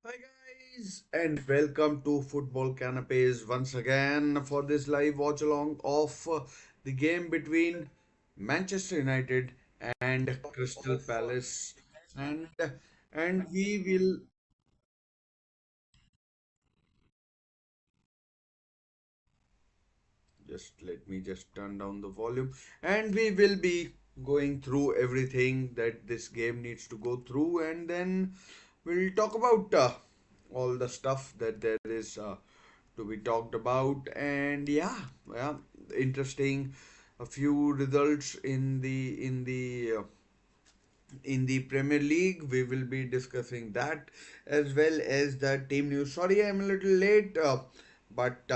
Hi guys, and welcome to Football Canapes once again for this live watch along of the game between Manchester United and Crystal Palace, and we will just let me just turn down the volume, and we will be going through everything that this game needs to go through, and then we'll talk about all the stuff that there is to be talked about. And yeah, interesting. A few results in the Premier League. We will be discussing that as well as the team news. Sorry, I'm a little late, but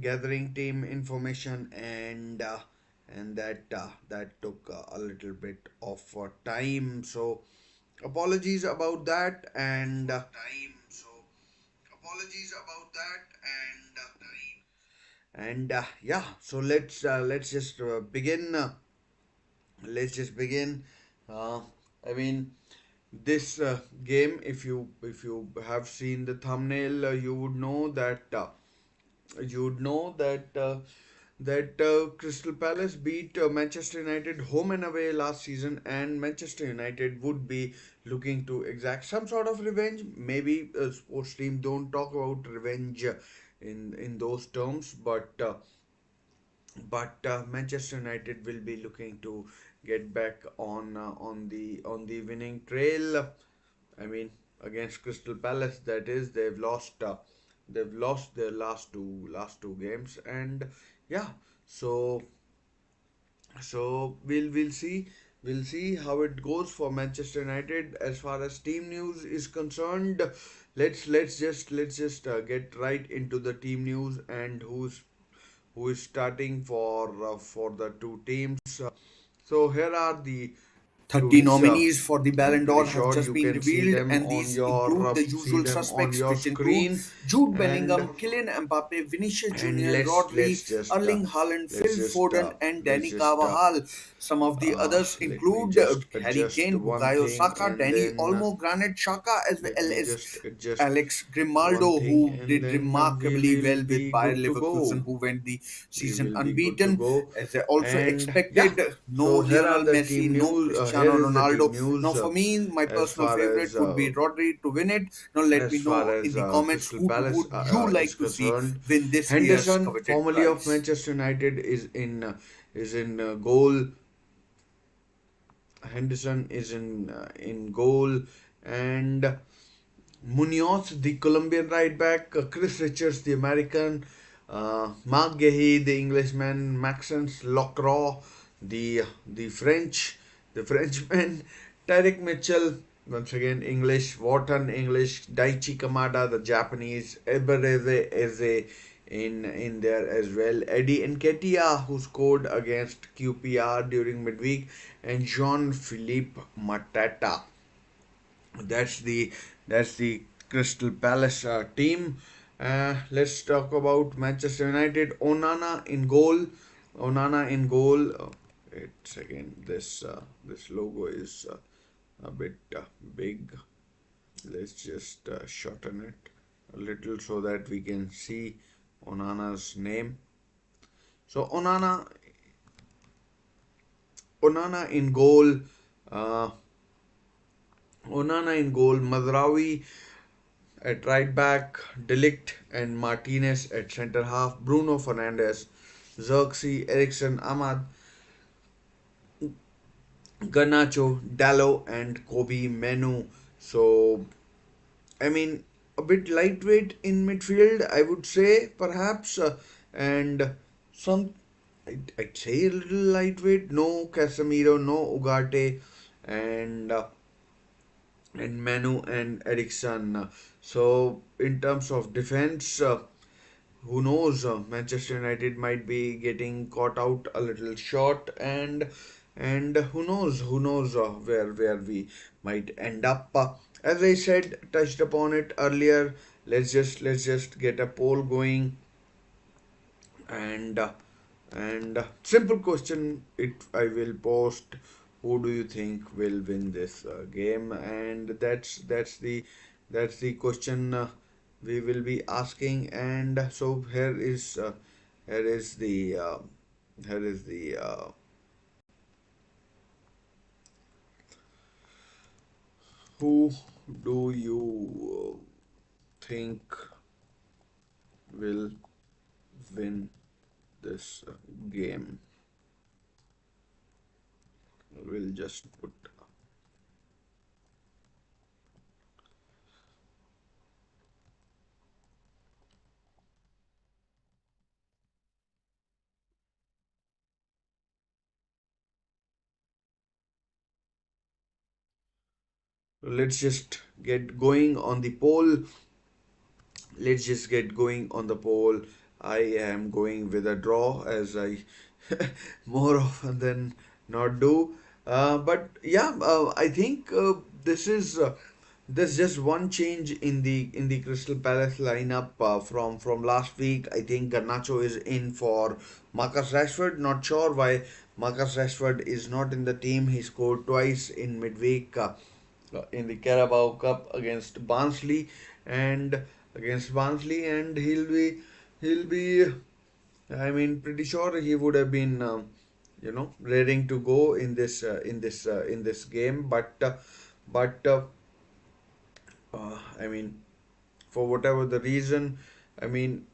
gathering team information and that took a little bit of time. So apologies about that. And yeah, so let's just begin. Uh, I mean, this game, if you have seen the thumbnail, you would know that Crystal Palace beat Manchester United home and away last season, and Manchester United would be looking to exact some sort of revenge. Maybe sports team don't talk about revenge in those terms, but Manchester United will be looking to get back on the winning trail. I mean, against Crystal Palace, that is, they've lost their last two games, and yeah, so we'll see how it goes for Manchester United as far as team news is concerned. Let's just get right into the team news and who is starting for the two teams. So here are the two 30 teams. nominees for the I'm Ballon pretty d'Or have sure just you been can see revealed, them and on these your include the see usual them on suspects, your which include screen. Jude and Bellingham, Kylian Mbappe, Vinicius and Junior, let's Rodri, let's just Erling Haaland, let's Phil just Foden, and let's Danny just Carvajal. Some of the others let me include just Harry adjust Kane, one Bukayo thing, Saka, and Danny then Olmo, Granit Xhaka, as let well me as just adjust Alex one Grimaldo, thing, who and did then we remarkably will well be with Bayer good to go. Leverkusen, who went the We season will be good to unbeaten. go. As I also And yeah, expected, no so here are Lionel the Messi, team no news. Here Cristiano is the team Ronaldo. Now, news for me, my as personal far favorite as would be Rodri to win it. Now, let as me far know in as the comments Crystal who Palace would you is like to see concerned. win this year's Henderson, coveted formerly of prize. Manchester United, is in goal. Henderson is in goal, and Munoz, the Colombian right back, Chris Richards, the American, Mark Gehi, the Englishman, Maxence Lacroix, the the Frenchman, Tarek Mitchell, once again English, Wharton English, Daichi Kamada, the Japanese, Ebereze Eze in there as well, Eddie Nketiah, who scored against QPR during midweek, and Jean-Philippe Matata. That's the Crystal Palace team. Let's talk about Manchester United. Onana in goal. Onana in goal. Wait a second. This logo is a bit big. Let's just shorten it a little so that we can see Onana's name. So Onana in goal. Uh, Onana in goal. Mazraoui at right back, Delict and Martinez at centre half, Bruno Fernandes, Xerxes, Ericsson, Ahmad, Garnacho, Dallo, and Kobe Menu. So, I mean, a bit lightweight in midfield, I would say, perhaps, and some, I'd say a little lightweight. No Casemiro, no Ugarte, and Manu and Ericsson. So, in terms of defense, who knows? Manchester United might be getting caught out a little short, and who knows where we might end up. As I said, touched upon it earlier. Let's just get a poll going, and simple question. It I will post. Who do you think will win this game? And that's the That's the question we will be asking. And so here is the here is the who do you think will win this game? We'll just put. Let's just get going on the poll. Let's just get going on the poll. I am going with a draw, as I more often than not do. But yeah, I think this is there's just one change in the Crystal Palace lineup from last week. I think Garnacho is in for Marcus Rashford. Not sure why Marcus Rashford is not in the team. He scored twice in midweek in the Carabao Cup against Barnsley, and he'll be. I mean, pretty sure he would have been, raring to go in this game. But I mean, for whatever the reason, I mean,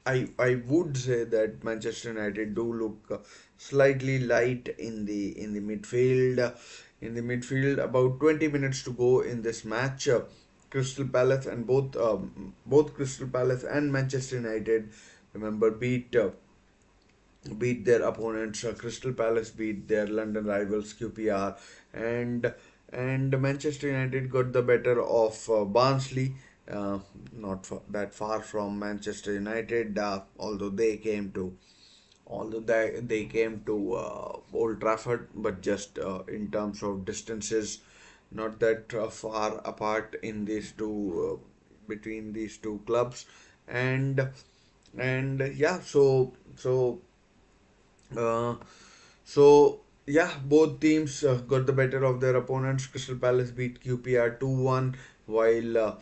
I would say that Manchester United do look slightly light in the midfield. In the midfield, about 20 minutes to go in this match. Crystal Palace and both Crystal Palace and Manchester United, remember, beat their opponents. Crystal Palace beat their London rivals QPR, and Manchester United got the better of Barnsley. Not that far from Manchester United, although they came to Old Trafford, but just in terms of distances, not that far apart in these two between these two clubs, and yeah, uh, so yeah, both teams got the better of their opponents. Crystal Palace beat QPR 2-1, while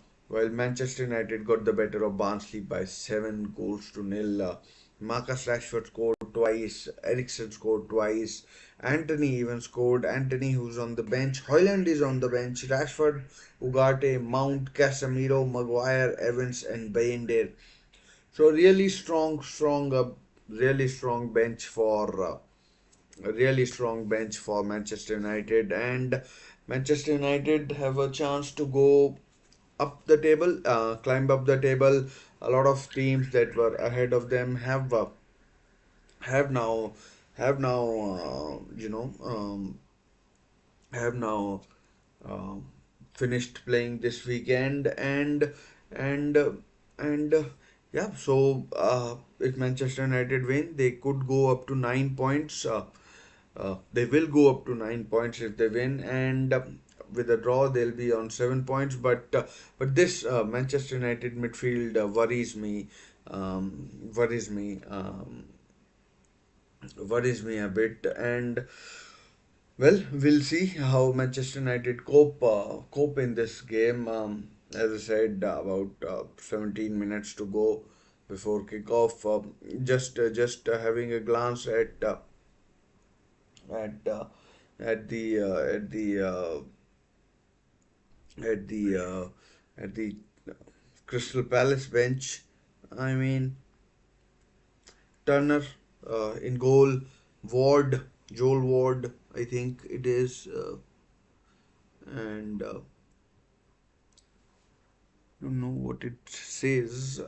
Manchester United got the better of Barnsley by 7 goals to nil. Marcus Rashford scored twice, Eriksen scored twice, Anthony even scored. Anthony, who's on the bench, Hoyland is on the bench, Rashford, Ugarte, Mount, Casemiro, Maguire, Evans, and Bayender. So really strong bench for a really strong bench for Manchester United, and Manchester United have a chance to go up the table, climb up the table. A lot of teams that were ahead of them have now have now have now um, finished playing this weekend, and and yeah, so if Manchester United win, they could go up to 9 points. They will go up to 9 points if they win, and with a draw, they'll be on 7 points. But this Manchester United midfield worries me, worries me a bit, and well, we'll see how Manchester United cope in this game. As I said, about 17 minutes to go before kickoff. Having a glance at uh, at the uh, at the uh, at the at the Crystal Palace bench. I mean, Turner in goal, Ward, Joel Ward, I think it is, and don't know what it says.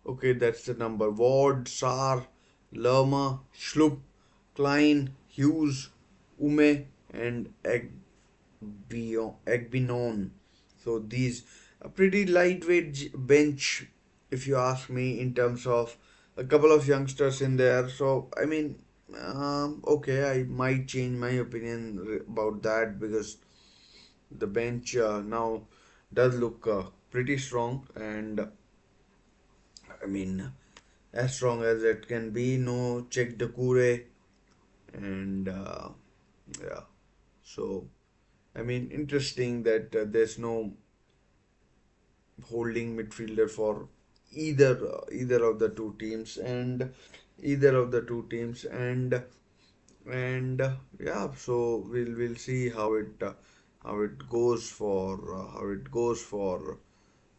Okay, that's the number. Ward, Sar, Lerma, Schlupp, Klein, Hughes, Ume, and Egbinon. So these a pretty lightweight bench, if you ask me, in terms of a couple of youngsters in there. So I mean, okay, I might change my opinion about that, because the bench now does look pretty strong, and I mean, as strong as it can be. No Czech Dekure, and yeah. So I mean, interesting that there's no holding midfielder for either of the two teams, and either of the two teams, and yeah. So we'll see how it goes for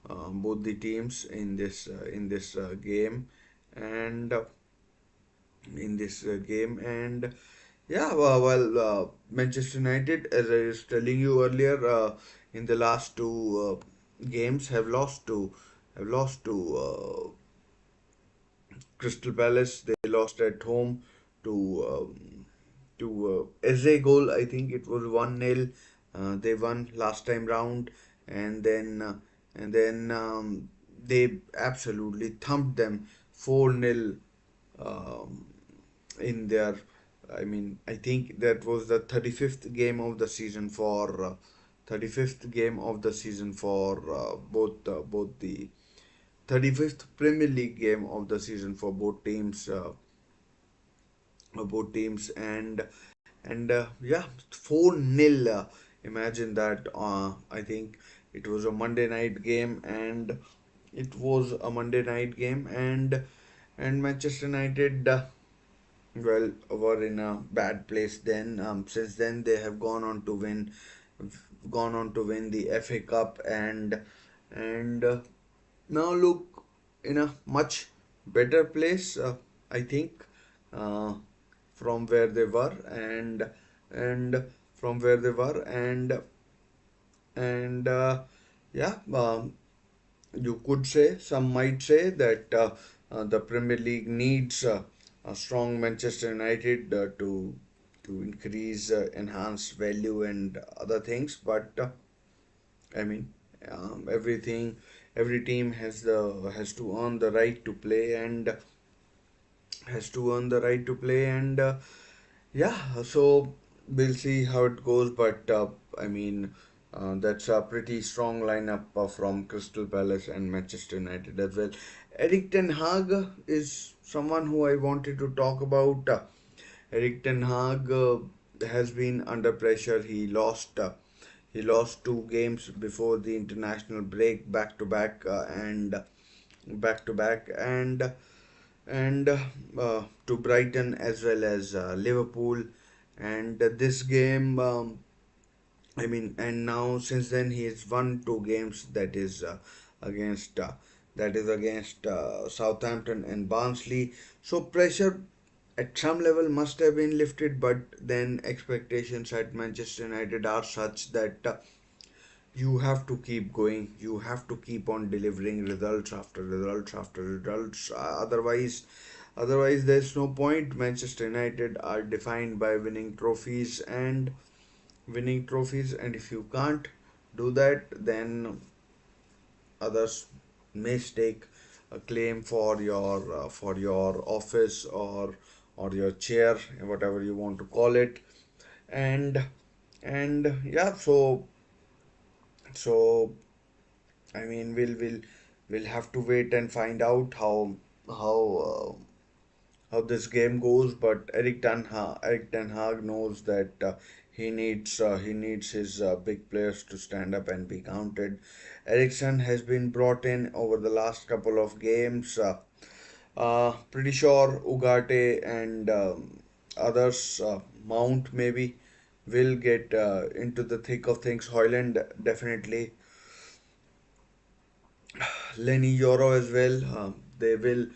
both the teams in this game, and in this game. And yeah, Manchester United, as I was telling you earlier, in the last two games, have lost to Crystal Palace. They lost at home to SA goal. I think it was 1-0. They won last time round, and then they absolutely thumped them 4-0 um, in their. I mean, I think that was the 35th game of the season for 35th game of the season for both the 35th Premier League game of the season for both teams, and yeah, 4-0. Imagine that. I think it was a Monday night game, and it was a Monday night game, and Manchester United, well, were in a bad place then. Since then, they have gone on to win the FA Cup, and now look in a much better place. I think, uh, from where they were, and from where they were, and yeah. You could say, some might say that the Premier League needs a strong Manchester United to increase, enhance value and other things. But I mean, everything, every team has to earn the right to play, and yeah. So we'll see how it goes. But I mean, that's a pretty strong lineup from Crystal Palace and Manchester United as well. Eric Ten Hag is someone who I wanted to talk about. Eric Ten Hag has been under pressure. He lost two games before the international break, back to back, and to Brighton as well as Liverpool. And this game, I mean, and now since then he has won two games. Against against Southampton and Barnsley. So pressure at some level must have been lifted, but then expectations at Manchester United are such that you have to keep going. You have to keep on delivering results after results after results. Otherwise, there's no point. Manchester United are defined by winning trophies, and if you can't do that, then others may stake a claim for your office, or your chair, whatever you want to call it, and yeah. So I mean, we'll have to wait and find out how how this game goes. But Eric Ten Hag knows that he needs his big players to stand up and be counted. Ericsson has been brought in over the last couple of games. Pretty sure Ugarte and others, Mount maybe, will get into the thick of things. Hoyland definitely, Lenny Yoro as well. They will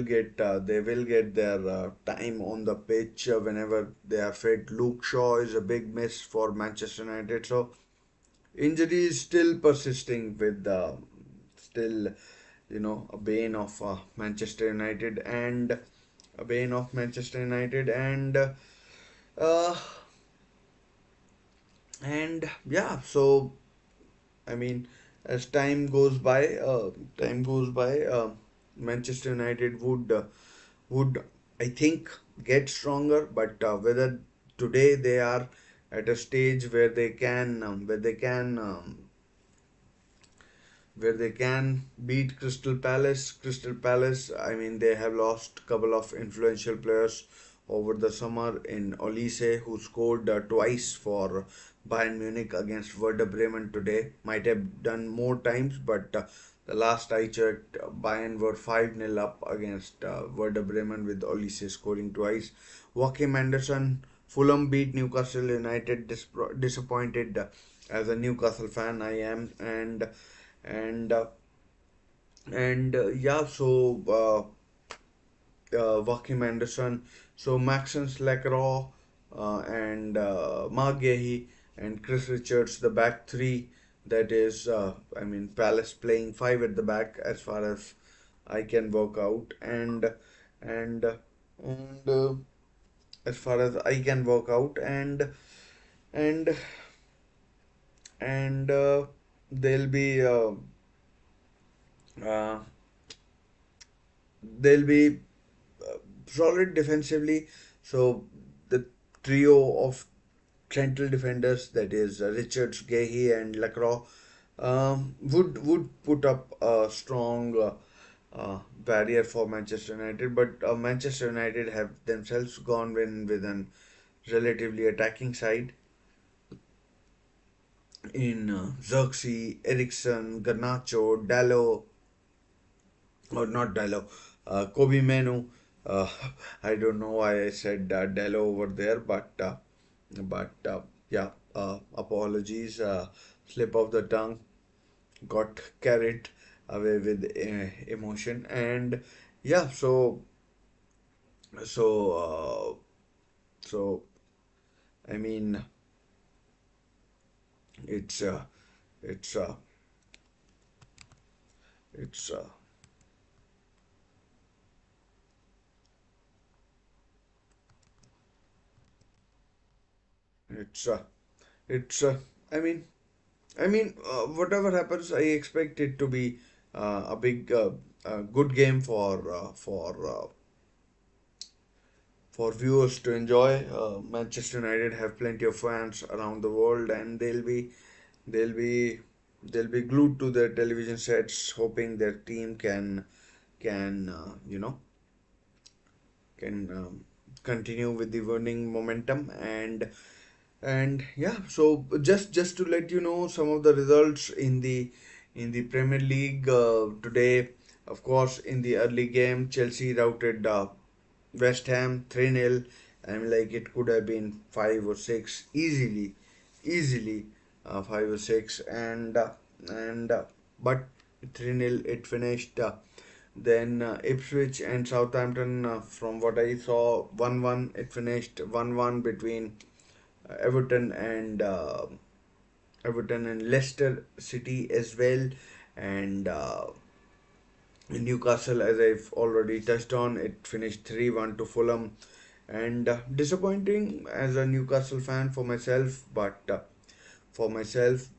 get their time on the pitch whenever they are fit. Luke Shaw is a big miss for Manchester United. So injuries still persisting with still, a bane of Manchester United, and a bane of Manchester United, uh, and yeah. So I mean, as time goes by, Manchester United would, I think, get stronger. But whether today they are at a stage where they can beat Crystal Palace. Crystal Palace, I mean, they have lost a couple of influential players over the summer in Olise, who scored twice for Bayern Munich against Werder Bremen today. Might have done more times, but the last I checked, Bayern were 5-0 up against Werder Bremen with Olise scoring twice. Joachim Anderson, Fulham beat Newcastle United. Disappointed as a Newcastle fan I am, and uh, yeah, so Joachim Anderson, so Maxence Lacroix and Mark Gehi and Chris Richards, the back three. That is, I mean, Palace playing five at the back as far as I can work out, and and as far as I can work out, and and they'll be uh, they'll be solid defensively. So the trio of central defenders, that is Richards, Gehi, and Lacroix, would put up a strong barrier for Manchester United. But Manchester United have themselves gone in with an relatively attacking side in Xerxes, Ericsson, Garnacho, Dallo, or not Dallo, Kobe Menu. Uh, I don't know why I said Dallo over there, but yeah, apologies, slip of the tongue, got carried away with emotion, and yeah, so so I mean, it's it's uh, it's it's it's I mean whatever happens, I expect it to be a big, good game for viewers to enjoy. Manchester United have plenty of fans around the world, and they'll be they'll be glued to their television sets, hoping their team can can continue with the winning momentum, and yeah, so just to let you know some of the results in the Premier League today. Of course, in the early game, Chelsea routed West Ham 3-0. I mean, like, it could have been 5 or 6 easily, easily 5 or 6, and but 3-0 it finished. Then Ipswich and Southampton, from what I saw, 1-1 it finished, 1-1 between Everton and Leicester City as well, and Newcastle, as I've already touched on, it finished 3-1 to Fulham, and disappointing as a Newcastle fan for myself, but for myself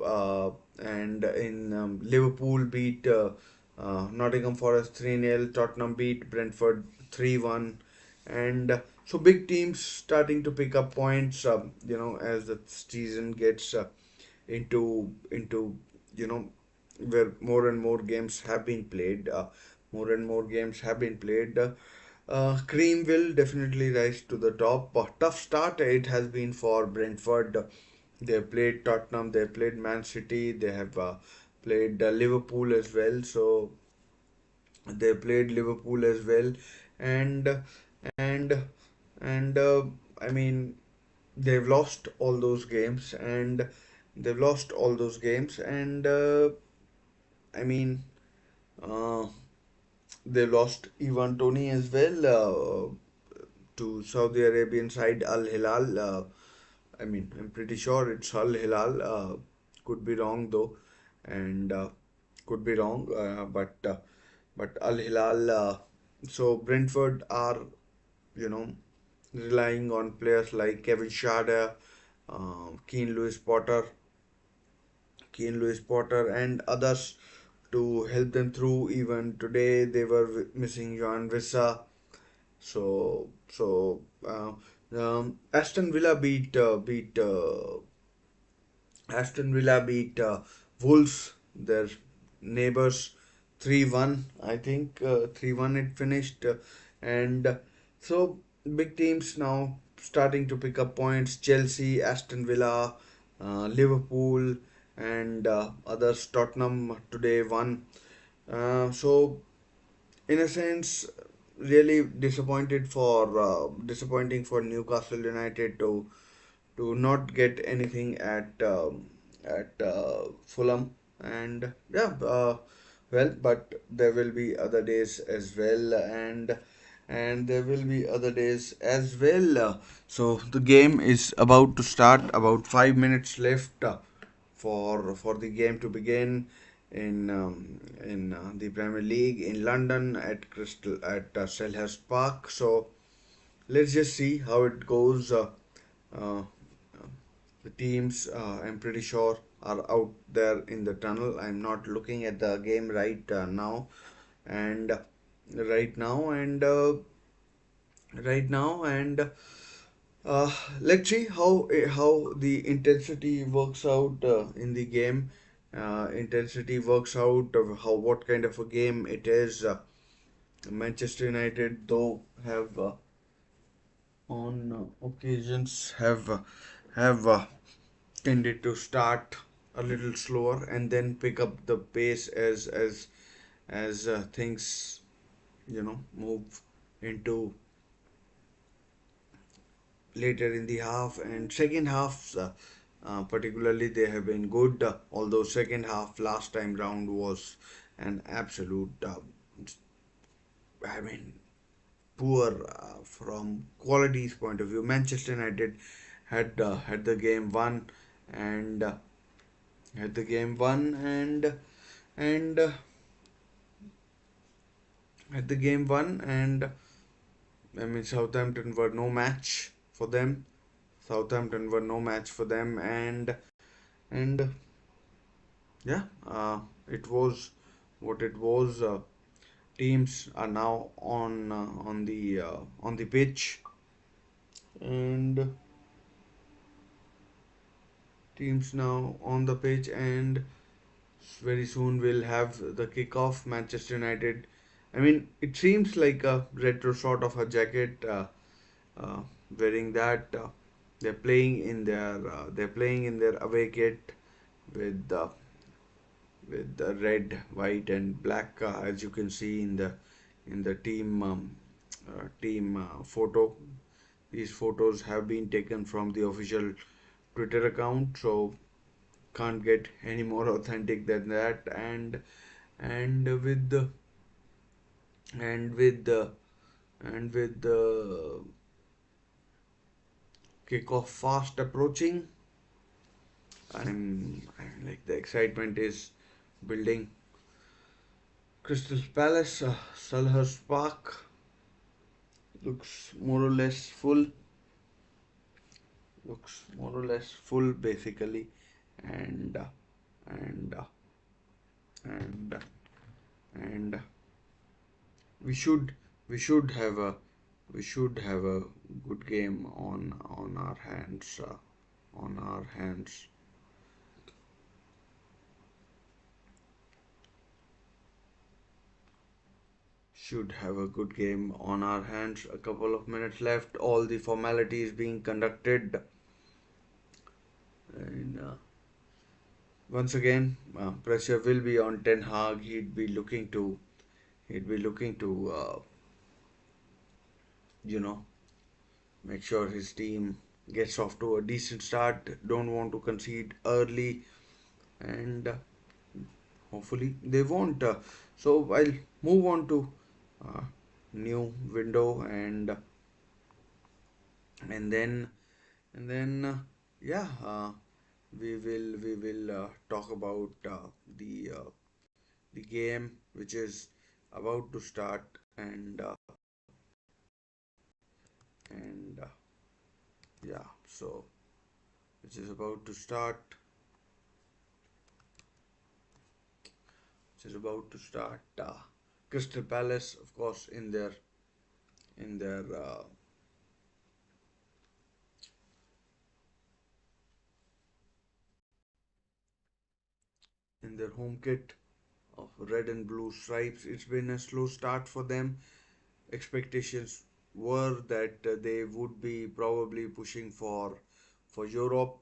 and in Liverpool beat Nottingham Forest 3-0, Tottenham beat Brentford 3-1, and so big teams starting to pick up points, as the season gets into you know where more and more games have been played. More and more games have been played. Cream will definitely rise to the top. Tough start it has been for Brentford. They have played Tottenham, they have played Man City, they have played Liverpool as well. So they played Liverpool as well, and and and I mean, they've lost all those games, and they've lost all those games, and I mean, uh, they lost Ivan Tony as well to Saudi Arabian side Al Hilal. I mean, I'm pretty sure it's Al Hilal. Could be wrong though, and could be wrong. But Al Hilal. So Brentford are, you know relying on players like Kevin Schade, Keane Lewis Potter, and others to help them through. Even today, they were missing Joan Vissa. So Aston Villa beat Wolves, their neighbors, 3-1. I think 3-1 it finished, and so big teams now starting to pick up points. Chelsea, Aston Villa, Liverpool, and others. Tottenham today won. So in a sense, really disappointing for Newcastle United to not get anything at Fulham, and yeah, well, but there will be other days as well, and there will be other days as well. So the game is about to start. About 5 minutes left for the game to begin in the Premier League in London at Selhurst Park. So let's just see how it goes. Uh, the teams, I'm pretty sure, are out there in the tunnel. I'm not looking at the game and right now, and right now, and let's see how the intensity works out in the game. Intensity works out of how what kind of a game it is. Manchester United, though, have on occasions have tended to start a little slower and then pick up the pace as things move into later in the half and second half. Particularly, they have been good. Although second half last time round was an absolute, I mean, poor from quality's point of view. Manchester United had the game won and had the game won and had the game won and I mean Southampton were no match for them. Southampton were no match for them and yeah, it was what it was. Teams are now on the pitch and teams now on the pitch and very soon we'll have the kickoff. Manchester United. I mean, it seems like a retro sort of a jacket. Uh, Wearing that, they're playing in their away kit with the red, white, and black, as you can see in the team photo. These photos have been taken from the official Twitter account, so can't get any more authentic than that. And with the and with the and with the kickoff fast approaching, I'm like the excitement is building. Crystal Palace, Selhurst Park looks more or less full. Looks more or less full basically, and and and and we should we should have a we should have a good game on our hands. On our hands. Should have a good game on our hands. A couple of minutes left. All the formalities being conducted, and once again, pressure will be on Ten Hag. He'd be looking to you know make sure his team gets off to a decent start. Don't want to concede early, and hopefully they won't. So I'll move on to uh, new window and then yeah, we will talk about the game which is about to start and yeah, so which is about to start which is about to start. Crystal Palace, of course, in their in their home kit of red and blue stripes. It's been a slow start for them. Expectations were that they would be probably pushing for Europe,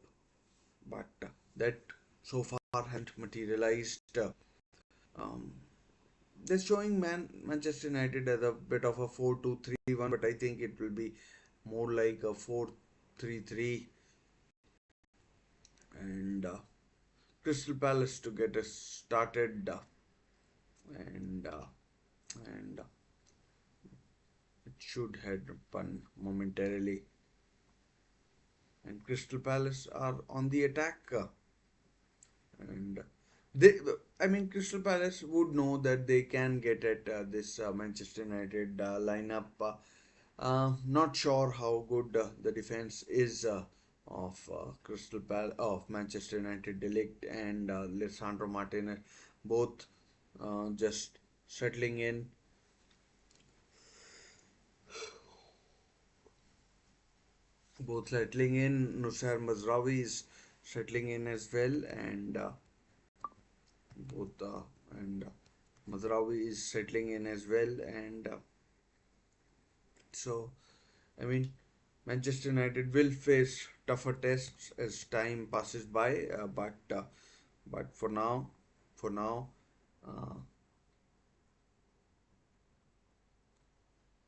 but that so far hasn't materialized. Um, they're showing Manchester United as a bit of a 4-2-3-1, but I think it will be more like a 4-3-3, and Crystal Palace to get us started, and and it should happen momentarily. And Crystal Palace are on the attack, and they, I mean, Crystal Palace would know that they can get at this Manchester United lineup. Not sure how good the defense is of Crystal Palace of Manchester United. Delict and Lisandro Martinez, both just settling in, both settling in. Nusar Mazraoui is settling in as well, and both and Mazraoui is settling in as well, and so I mean, Manchester United will face tougher tests as time passes by, but for now, uh,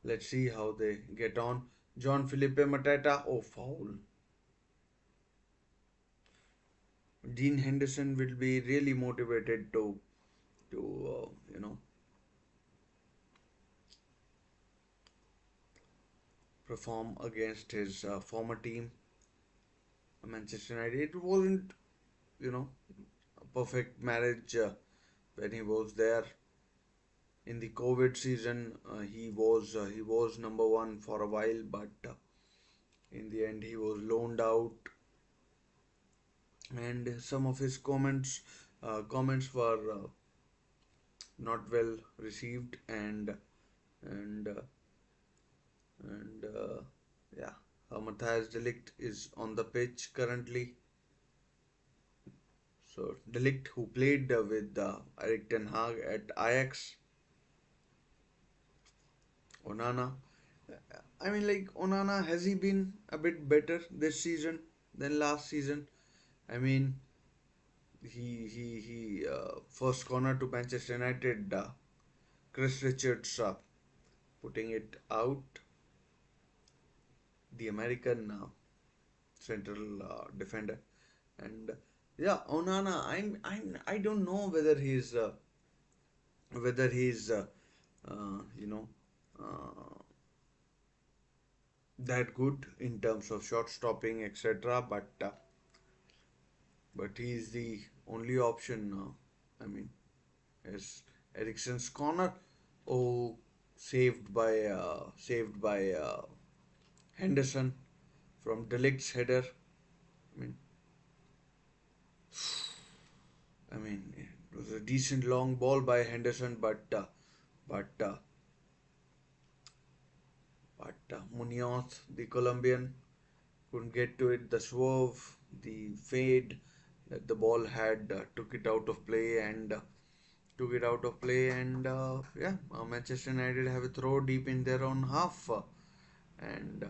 let's see how they get on. John Felipe Mateta, oh foul. Dean Henderson will be really motivated to perform against his former team, Manchester United. It wasn't a perfect marriage when he was there in the COVID season. He was number one for a while, but in the end he was loaned out, and some of his comments were not well received, and and yeah, Matthias Delict is on the pitch currently. So Delict, who played with Eric Ten Hag at Ajax, Onana. I mean, like Onana, has he been a bit better this season than last season? I mean, he first corner to Manchester United. Chris Richards putting it out. The American central defender, and yeah, Onana. I don't know whether he's you know uh, that good in terms of shot stopping, etc. But he's the only option. I mean, as Ericsson's corner, oh, saved by Henderson from Delict's header. I mean, it was a decent long ball by Henderson, but Munoz, the Colombian, couldn't get to it. The swerve, the fade that the ball had took it out of play, and yeah, Manchester United have a throw deep in their own half, and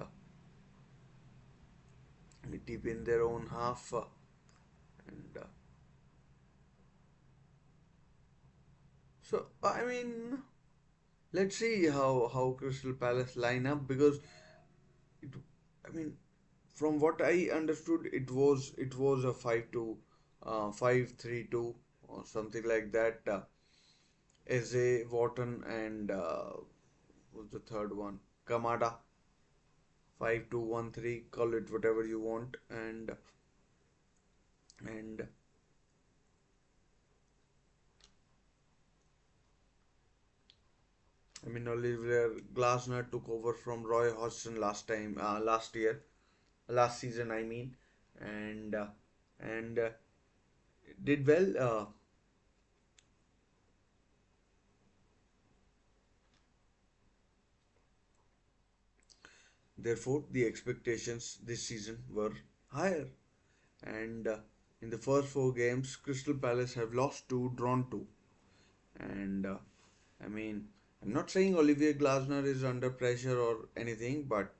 deep in their own half, and so I mean, let's see how Crystal Palace line up, because it, I mean, from what I understood, it was a 5-3-2 or something like that. Eze, Wharton, and what's the third one? Kamada. 5-2-1-3. Call it whatever you want, and I mean, Oliver Glasner took over from Roy Hodgson last season. I mean, and and did well. Therefore, the expectations this season were higher. And in the first four games, Crystal Palace have lost two, drawn two, and I mean, I'm not saying Olivier Glasner is under pressure or anything, but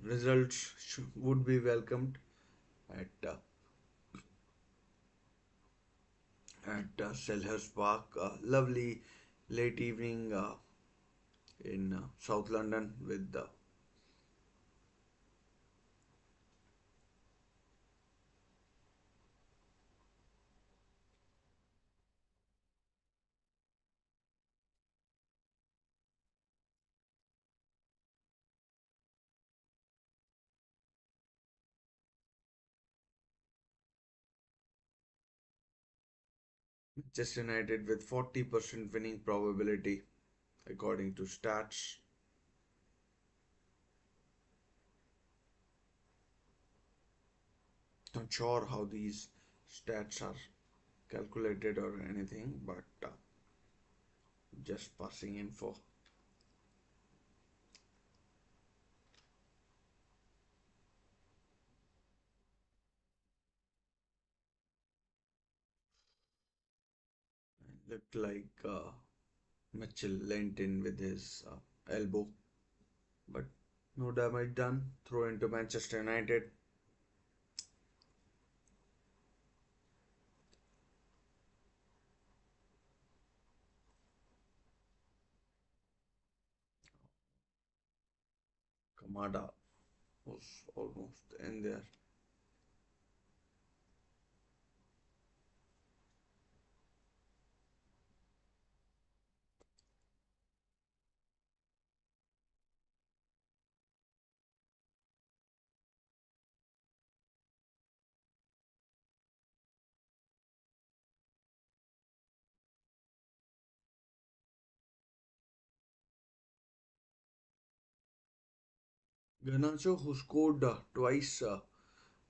results would be welcomed at Selhurst Park. Lovely late evening in South London with the Manchester United with 40% winning probability according to stats. Not sure how these stats are calculated or anything, but just passing info. Looked like Mitchell leant in with his elbow, but no damage done. Throw into Manchester United. Kamada was almost in there. Garnacho, who scored twice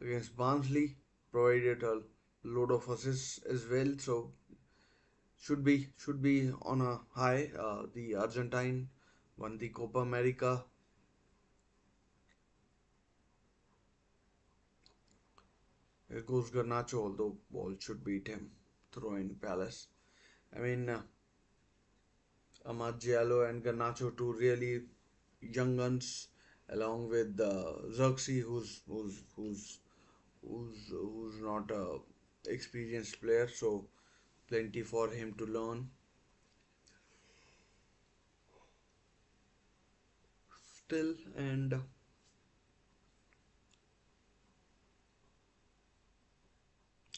against Barnsley, provided a load of assists as well. So should be on a high. The Argentine won the Copa America. Here goes Garnacho, although ball should beat him. Throw in Palace. I mean, Amad Diallo and Garnacho, two really young guns, along with Xerxes, who's not a experienced player, so plenty for him to learn still. And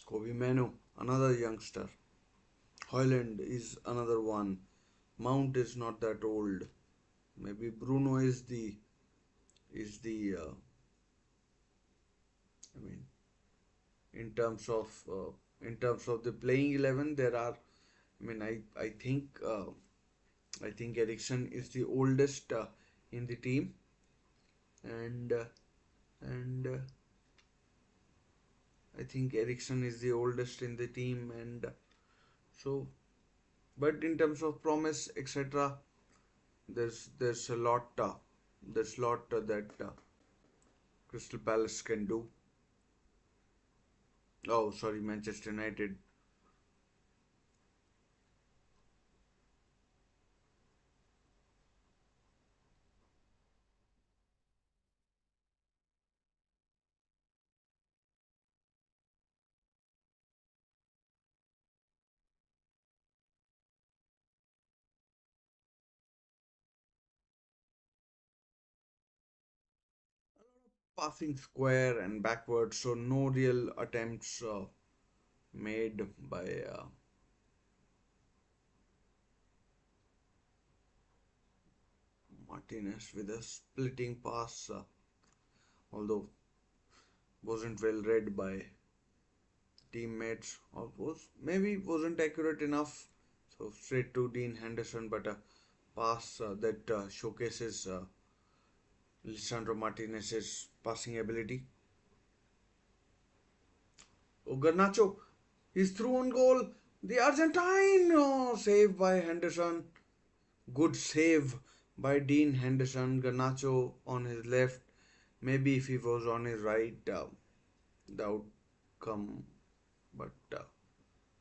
Kobe Manu, another youngster. Hoyland is another one. Mount is not that old. Maybe Bruno is the I mean in terms of the playing 11, there are. I mean, I think Ericsson is the oldest in the team, and I think Ericsson is the oldest in the team, and so. But in terms of promise, etc., there's a lot that Crystal Palace can do. Oh, sorry, Manchester United. Passing square and backward, so no real attempts made by Martinez with a splitting pass, although wasn't well read by teammates, or was maybe wasn't accurate enough. So straight to Dean Henderson, but a pass that showcases Lisandro Martinez's passing ability. Oh, Garnacho, he's through on goal. The Argentine, oh, saved by Henderson. Good save by Dean Henderson. Garnacho on his left. Maybe if he was on his right, the outcome. But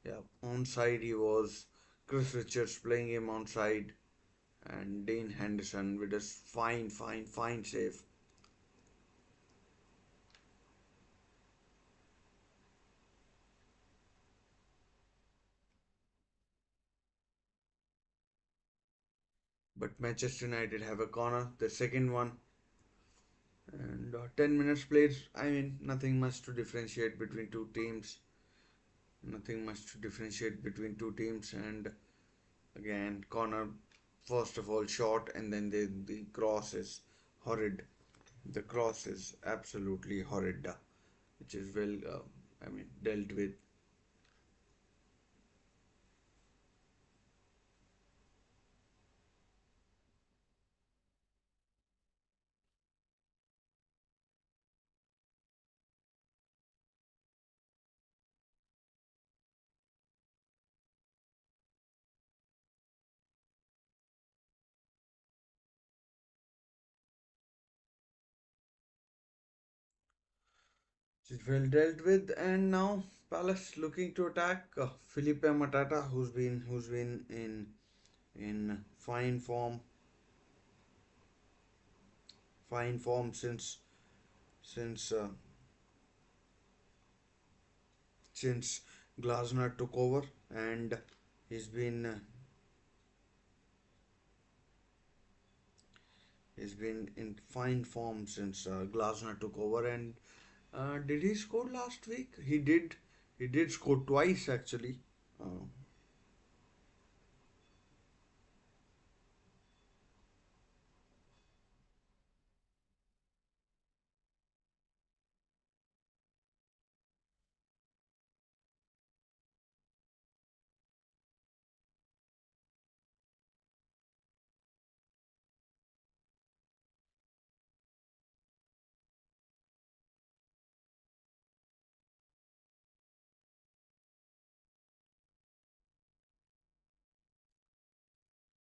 yeah, onside he was. Chris Richards playing him on side, and Dean Henderson with a fine save. But Manchester United have a corner, the second one, and 10 minutes played. I mean, nothing much to differentiate between two teams. Nothing much to differentiate between two teams, and again, corner first of all short, and then the cross is horrid. The cross is absolutely horrid, which is well, I mean, dealt with. Which is well dealt with, and now Palace looking to attack Felipe Matata, who's been in fine form since Glasner took over, and he's been uh, he's been in fine form since Glasner took over. And did he score last week? He did. He did score twice actually. Uh,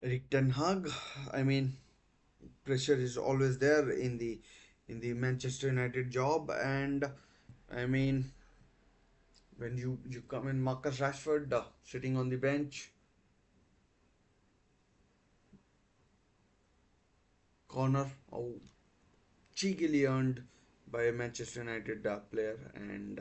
Eric Ten Hag. I mean, pressure is always there in the Manchester United job, and I mean, when you come in Marcus Rashford sitting on the bench, corner, oh, cheekily earned by a Manchester United player, and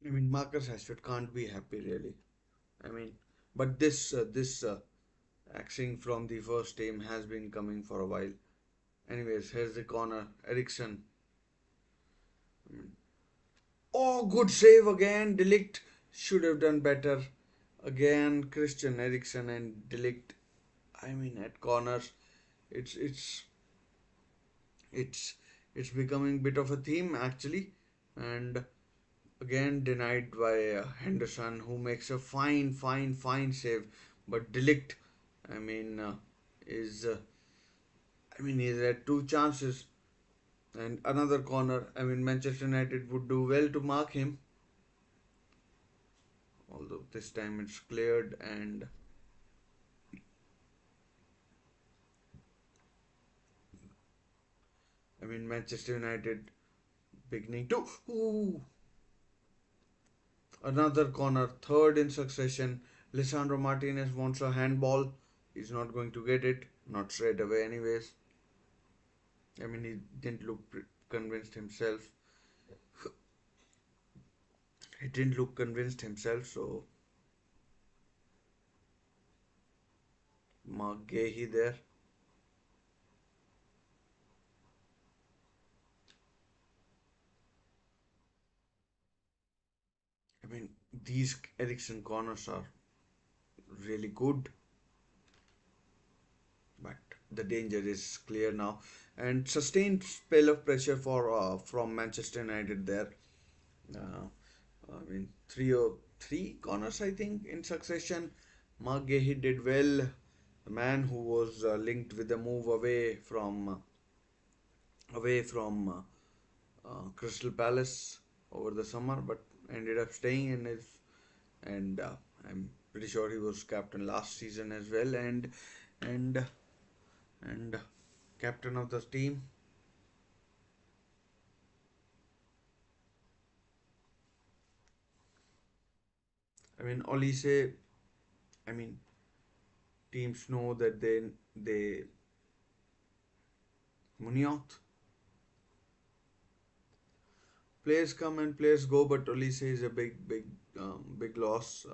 I mean, Marcus Rashford can't be happy really. I mean, but this axing from the first team has been coming for a while. Anyways, here's the corner. Ericsson. Oh, good save again. Delict should have done better. Again, Christian Eriksen and Delict. I mean, at corners, it's it's it's it's becoming a bit of a theme actually, and again denied by Henderson, who makes a fine save. But Delict, I mean, is he's had two chances and another corner. I mean, Manchester United would do well to mark him, although this time it's cleared, and I mean, Manchester United beginning to. Ooh, another corner, third in succession. Lisandro Martinez wants a handball. He's not going to get it, not straight away, anyways. I mean, he didn't look convinced himself. He didn't look convinced himself, so Mark Gahey there. I mean, these Ericsson corners are really good, but the danger is clear now. And sustained spell of pressure for from Manchester United there. Uh, I mean, three corners I think in succession. Mark Gahey did well. The man who was linked with the move away from Crystal Palace over the summer, but ended up staying in his and pretty sure he was captain last season as well, and and captain of the team. I mean, Olise. I mean, teams know that they Munoz. Players come and players go, but Olise is a big loss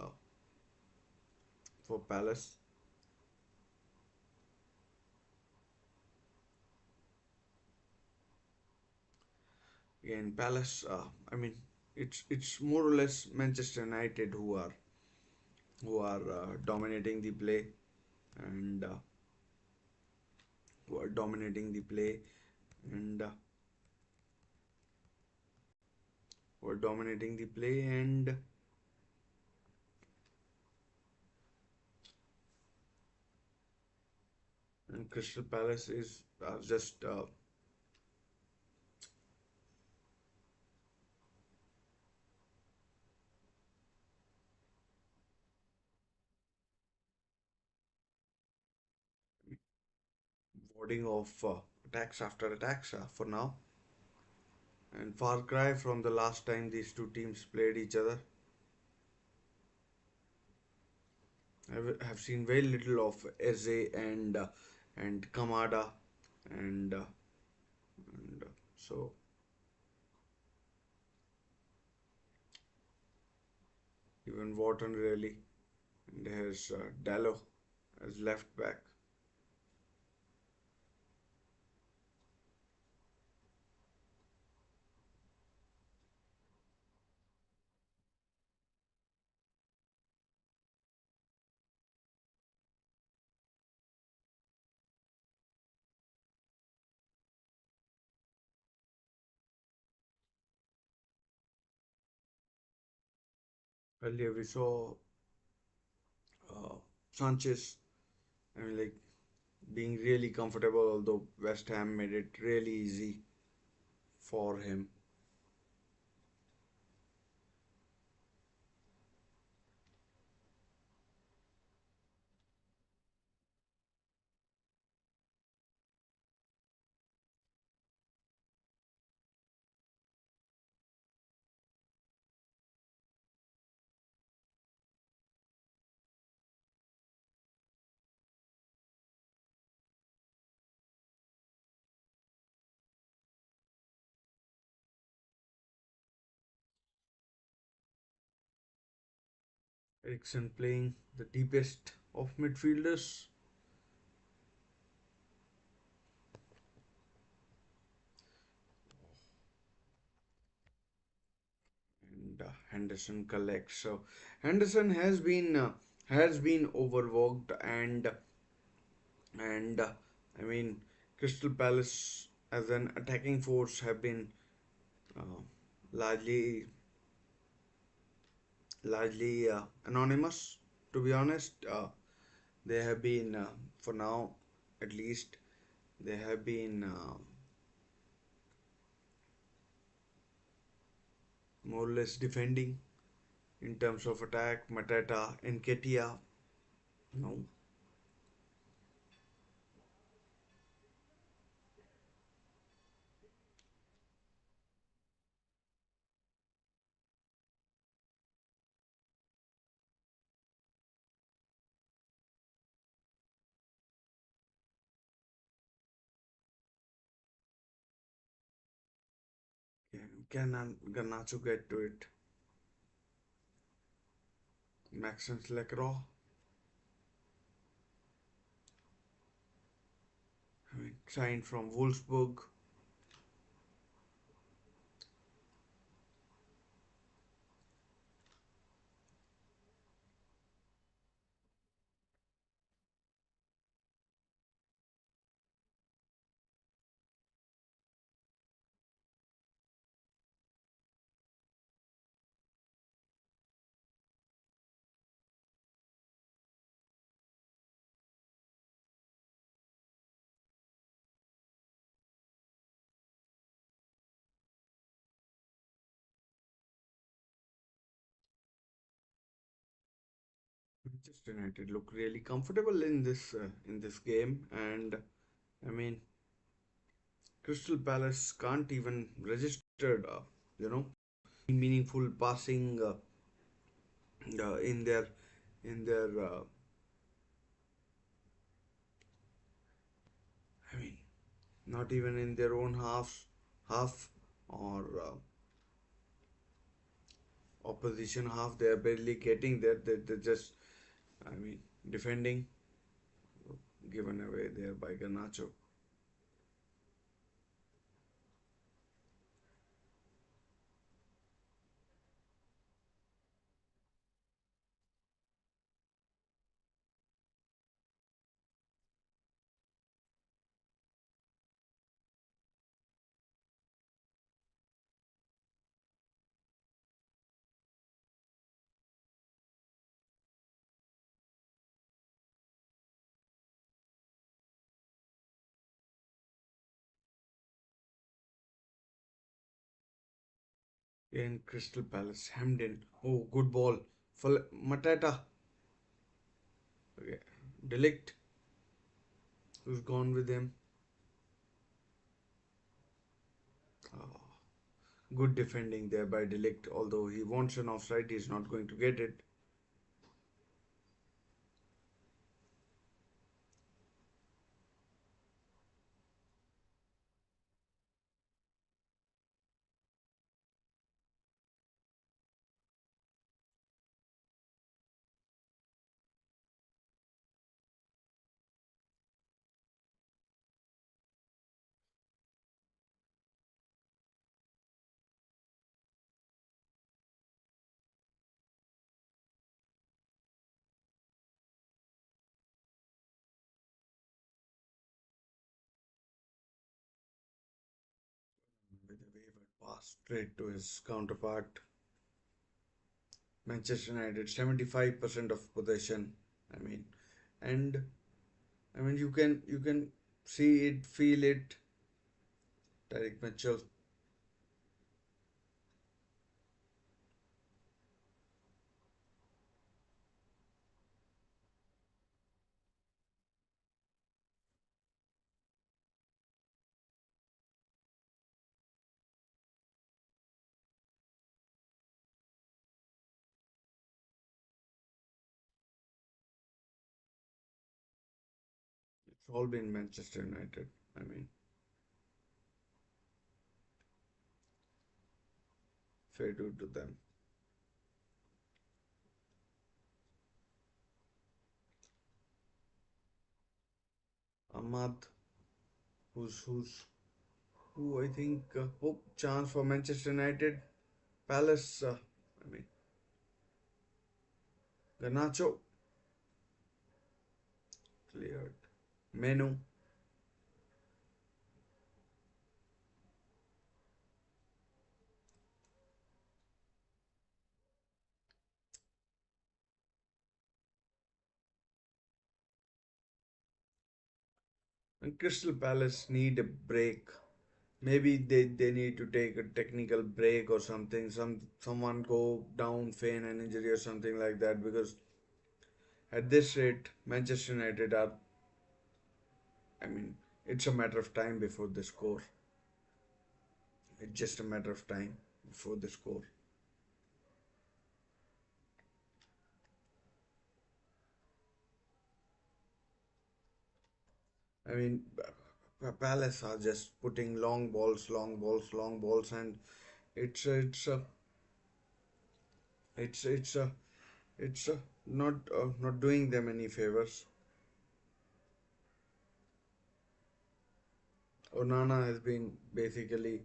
for Palace. Again, Palace. I mean, it's more or less Manchester United who are dominating the play and who are dominating the play and who are dominating the play and Crystal Palace is just warding off attacks after attacks for now. And far cry from the last time these two teams played each other. Have seen very little of Eze and Kamada and so even Wharton really, and there's Dallo as left back. Earlier we saw uh, Sanchez, I mean, like being really comfortable, although West Ham made it really easy for him. Eriksen playing the deepest of midfielders, and Henderson collects. So Henderson has been overworked and I mean Crystal Palace as an attacking force have been uh, largely anonymous. To be honest, they have been for now, at least, they have been more or less defending in terms of attack. Mateta and Ketia, no, can Garnacho get to it? Maxence Lacroix, I mean, signed from Wolfsburg. Manchester United look really comfortable in this game, and I mean Crystal Palace can't even register, you know, meaningful passing in their I mean not even in their own half or opposition half. They are barely getting there. They're just I mean defending, given away there by Garnacho. In Crystal Palace, Hamden. Oh, good ball. Matata. Okay. Delict, who's gone with him. Oh, good defending there by Delict. Although he wants an offside, he's not going to get it. With a wayward pass straight to his counterpart. Manchester United, 75% of possession. I mean, and you can see it, feel it. Tarek Mitchell. It's all been Manchester United. I mean, fair due to them. Ahmad, who I think hope chance for Manchester United. Palace. I mean, Garnacho cleared. Menu and Crystal Palace need a break. Maybe they need to take a technical break or something. Someone go down, feign an injury or something like that. Because at this rate, Manchester United are. I mean, it's a matter of time before they score. It's just a matter of time before they score. I mean, Palace are just putting long balls, long balls, long balls, and it's it's it's it's it's not doing them any favors. Onana has been basically,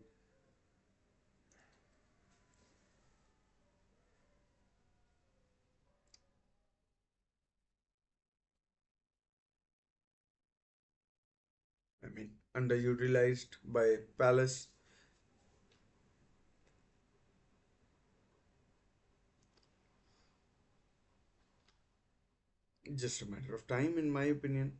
I mean, underutilized by Palace. Just a matter of time, in my opinion.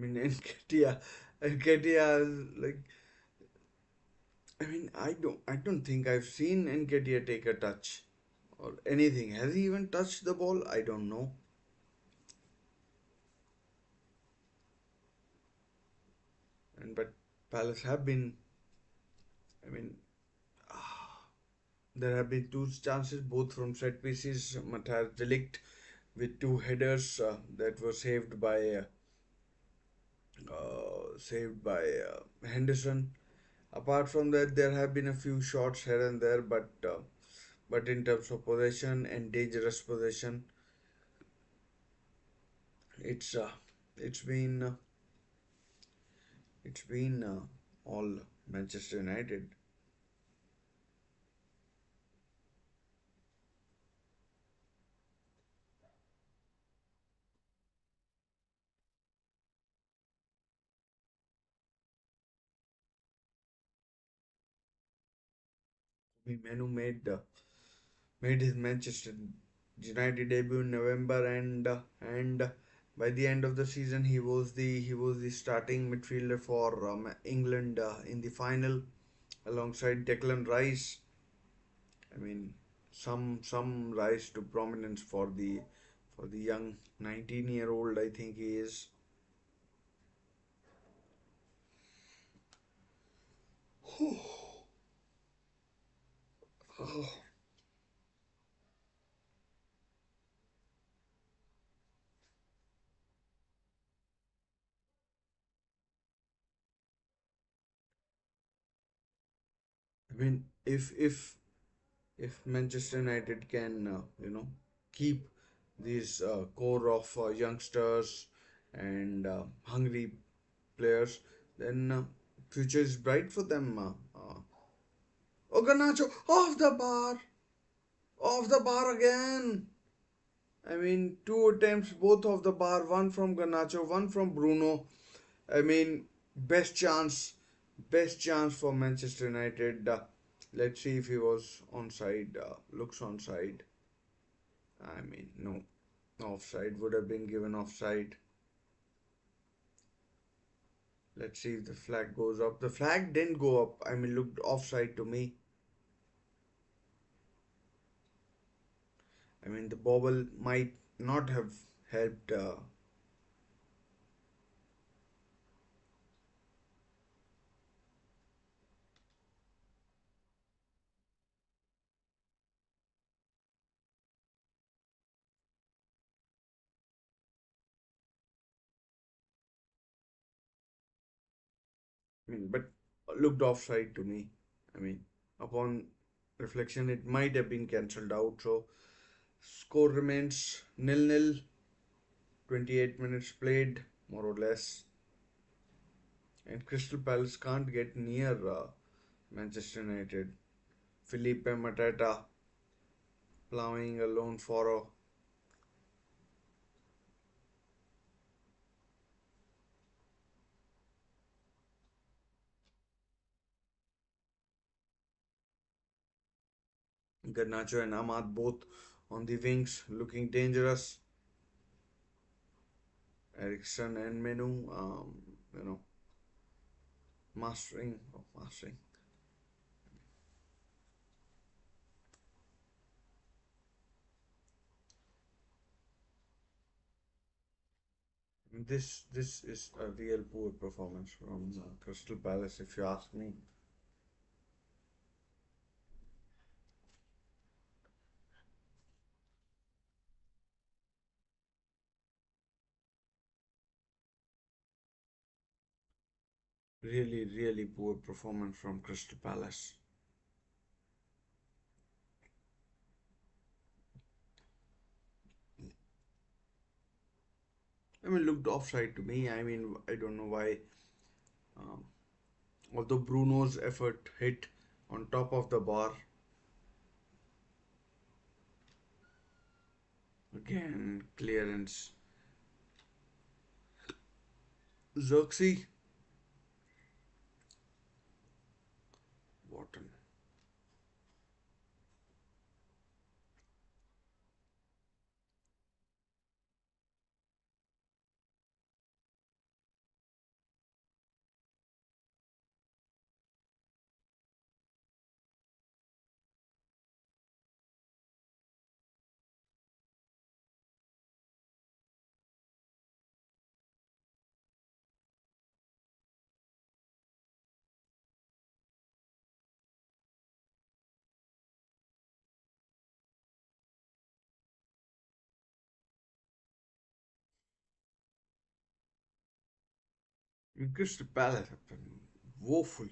mean, Nketiah is like, I mean, I don't think I've seen Nketiah take a touch or anything. Has he even touched the ball? I don't know. And but Palace have been, I mean, there have been two chances, both from set pieces. Matthias Delict with two headers that were saved by Henderson. Apart from that, there have been a few shots here and there, but in terms of possession and dangerous possession, it's uh, it's been uh, it's been all Manchester United. Menu made his Manchester United debut in November, and by the end of the season, he was the starting midfielder for England in the final alongside Declan Rice. I mean, some rise to prominence for the young 19-year-old. I think he is. I mean, if Manchester United can keep these core of youngsters and hungry players, then future is bright for them. Oh, Garnacho off the bar again. I mean, two attempts, both off the bar, one from Garnacho, one from Bruno. I mean, best chance for Manchester United. Let's see if he was onside. Looks onside. I mean, no, offside would have been given offside. Let's see if the flag goes up. The flag didn't go up. I mean, looked offside to me. I mean, the bobble might not have helped. I mean, but looked offside to me. I mean, upon reflection, it might have been cancelled out. So score remains nil-nil. 28 minutes played, more or less, and Crystal Palace can't get near Manchester United. Felipe Matata plowing a lone furrow. Garnacho and Ahmad both on the wings, looking dangerous. Ericsson and Menu, mastering. This is a real poor performance from Crystal Palace, if you ask me. Really, really poor performance from Crystal Palace. I mean, looked offside to me. I mean, I don't know why. Um, Although Bruno's effort hit on top of the bar, again clearance. Xerxes, Wharton. Crystal Palace have been woeful,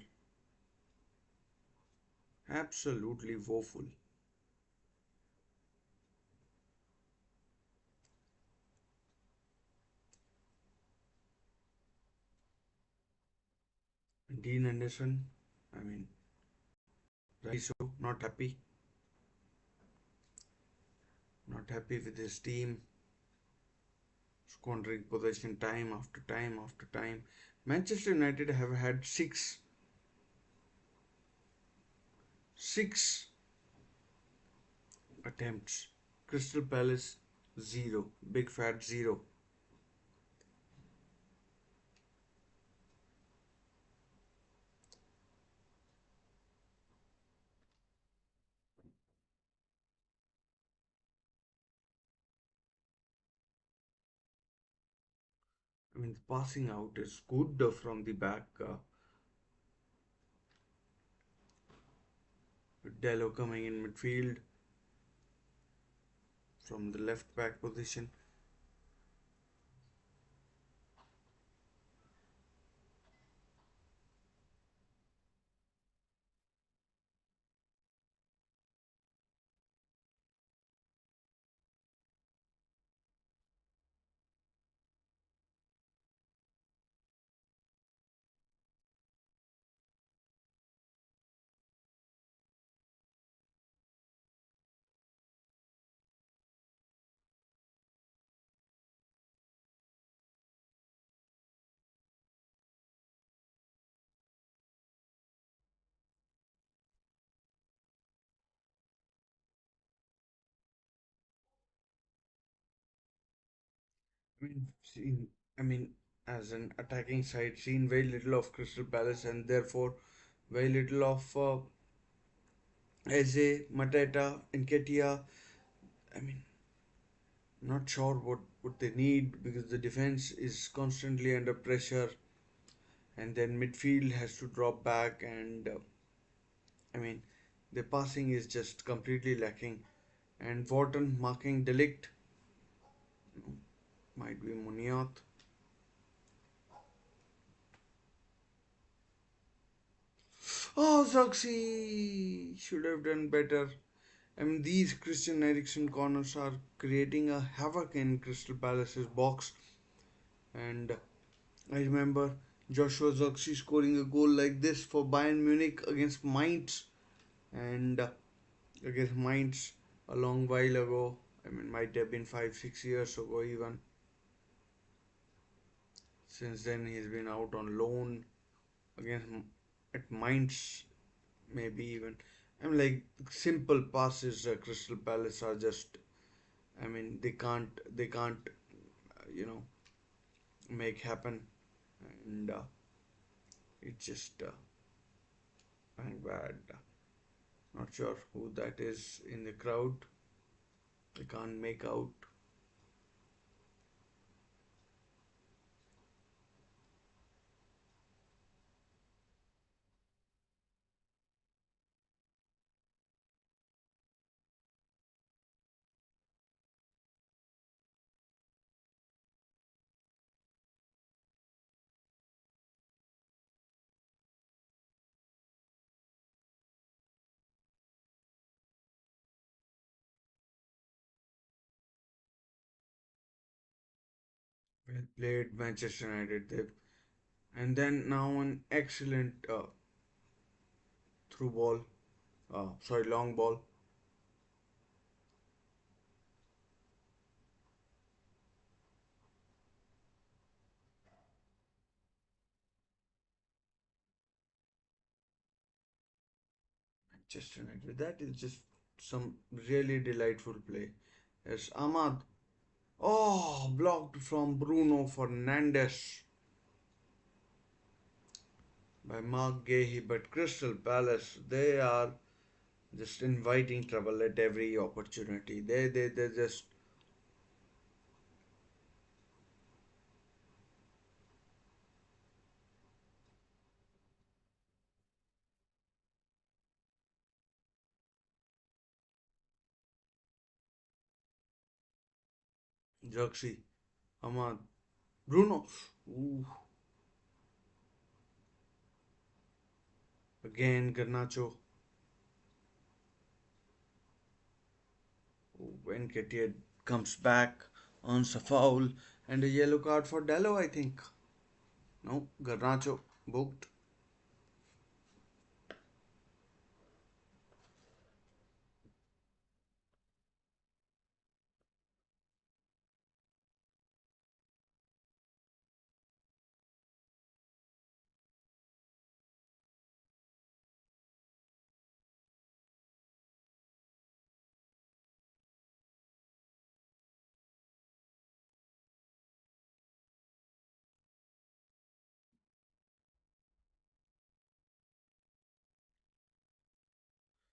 absolutely woeful. Dean Anderson, I mean, rightly so, not happy with his team, squandering possession time after time after time. Manchester United have had six attempts. Crystal Palace zero, big fat zero. I mean, the passing out is good from the back. Dello coming in midfield from the left back position. I mean, I mean, as an attacking side, seen very little of Crystal Palace and therefore very little of Eze, Mateta, Nketiah. I mean, not sure what they need because the defense is constantly under pressure, and then midfield has to drop back, and I mean, the passing is just completely lacking. And Wharton marking Delict might be Muniath. Oh, Zoxy should have done better. I mean, these Christian Eriksen corners are creating a havoc in Crystal Palace's box. And I remember Joshua Zirkzee scoring a goal like this for Bayern Munich against Mainz. And against Mainz a long while ago. I mean, might have been 5, 6 years ago even. Since then, he's been out on loan against at Mainz, maybe even. I mean, like simple passes, Crystal Palace are just. I mean, they can't, you know, make happen, and it's just bad. Not sure who that is in the crowd. I can't make out. Well played, Manchester United. And then now an excellent through ball. Sorry, long ball. Manchester United. That is just some really delightful play. Yes, Ahmad. Oh, blocked from Bruno Fernandes by Mark Gahey. But Crystal Palace, they are just inviting trouble at every opportunity. They just Joxy, Ahmad, Bruno. Ooh, Again, Garnacho. When Nketiah comes back, earns a foul, and a yellow card for Dallo, I think. No, Garnacho booked.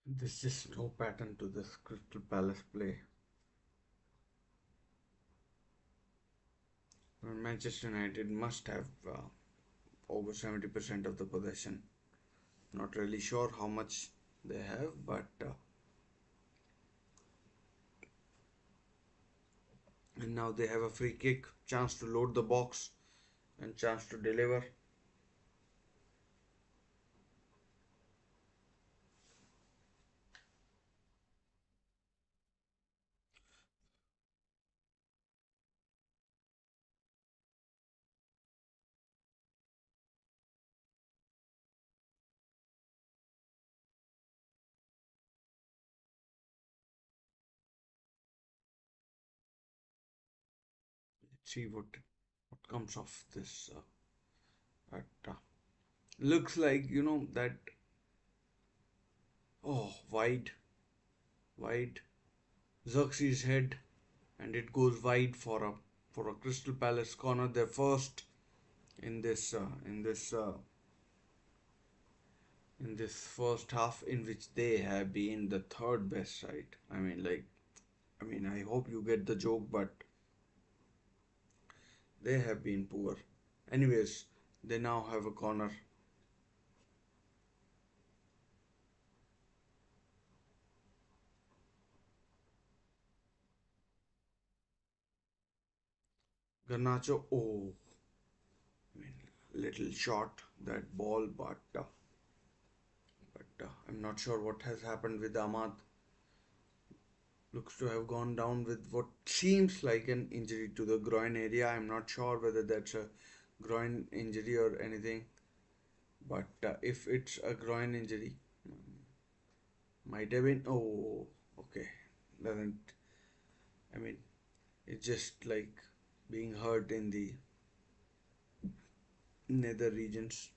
There's just no pattern to this Crystal Palace play. Manchester United must have over 70% of the possession. Not really sure how much they have, but and now they have a free kick, chance to load the box, and chance to deliver. Let's see what comes of this. But looks like that. Oh, wide. Xerxes' head, and it goes wide for a Crystal Palace corner. Their first in this first half, in which they have been the third best side. I hope you get the joke, but they have been poor. Anyways, they now have a corner. Garnacho, oh, I mean, little short that ball, but I'm not sure what has happened with Ahmad. Looks to have gone down with what seems like an injury to the groin area. I'm not sure whether that's a groin injury or anything, but if it's a groin injury, might have been. Oh, okay. Doesn't. I mean, it's just like being hurt in the nether regions.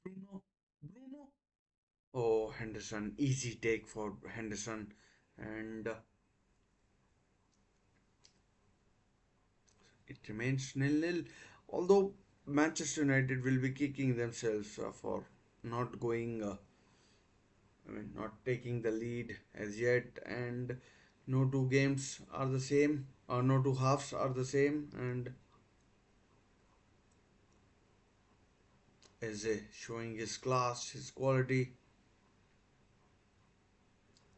Bruno, Bruno. Oh, Henderson, easy take for Henderson, and it remains nil-nil. Although Manchester United will be kicking themselves for not going, not taking the lead as yet, and no two games are the same, or no two halves are the same, and Eze showing his class, his quality.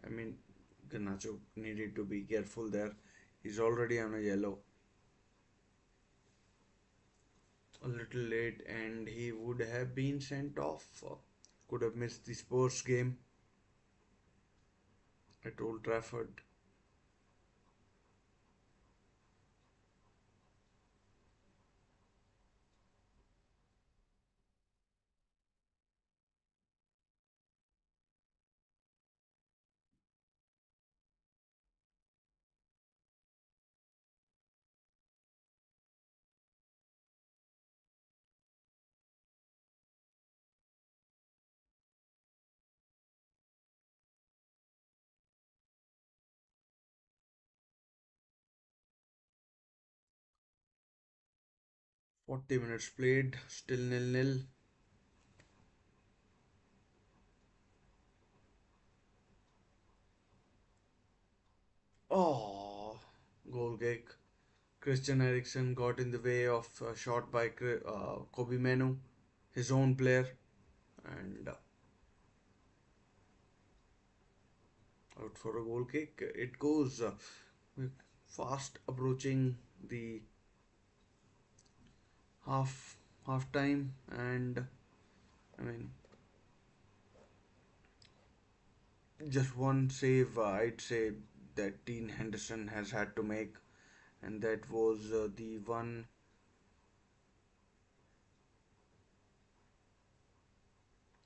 I mean, Garnacho needed to be careful there. He's already on a yellow. A little late, and he would have been sent off. Could have missed the Spurs game at Old Trafford. 40 minutes played, still nil nil. Oh, goal kick. Christian Eriksen got in the way of a shot by Kobe Menu, his own player, and out for a goal kick. It goes fast approaching the half half time, and I mean just one save I'd say that Dean Henderson has had to make, and that was the one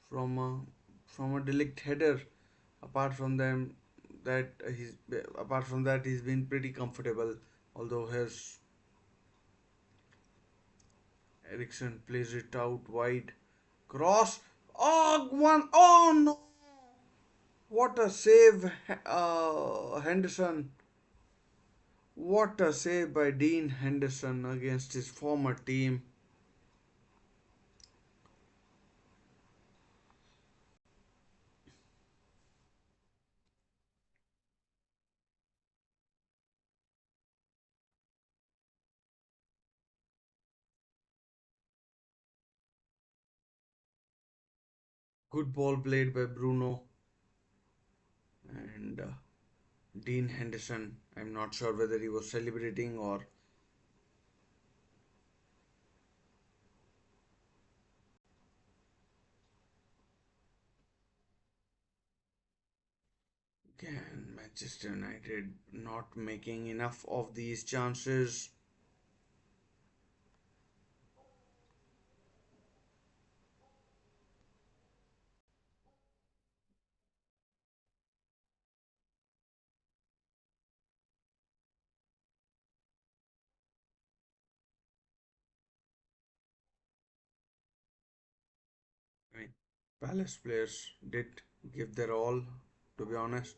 from from a delict header. Apart from them, that he's apart from that he's been pretty comfortable. Although his Ericsson plays it out wide, cross. Oh, one! Oh no! What a save, Henderson! What a save by Dean Henderson against his former team. Good ball played by Bruno and Dean Henderson. I'm not sure whether he was celebrating or can Manchester United not making enough of these chances. I mean, Palace players did give their all, to be honest.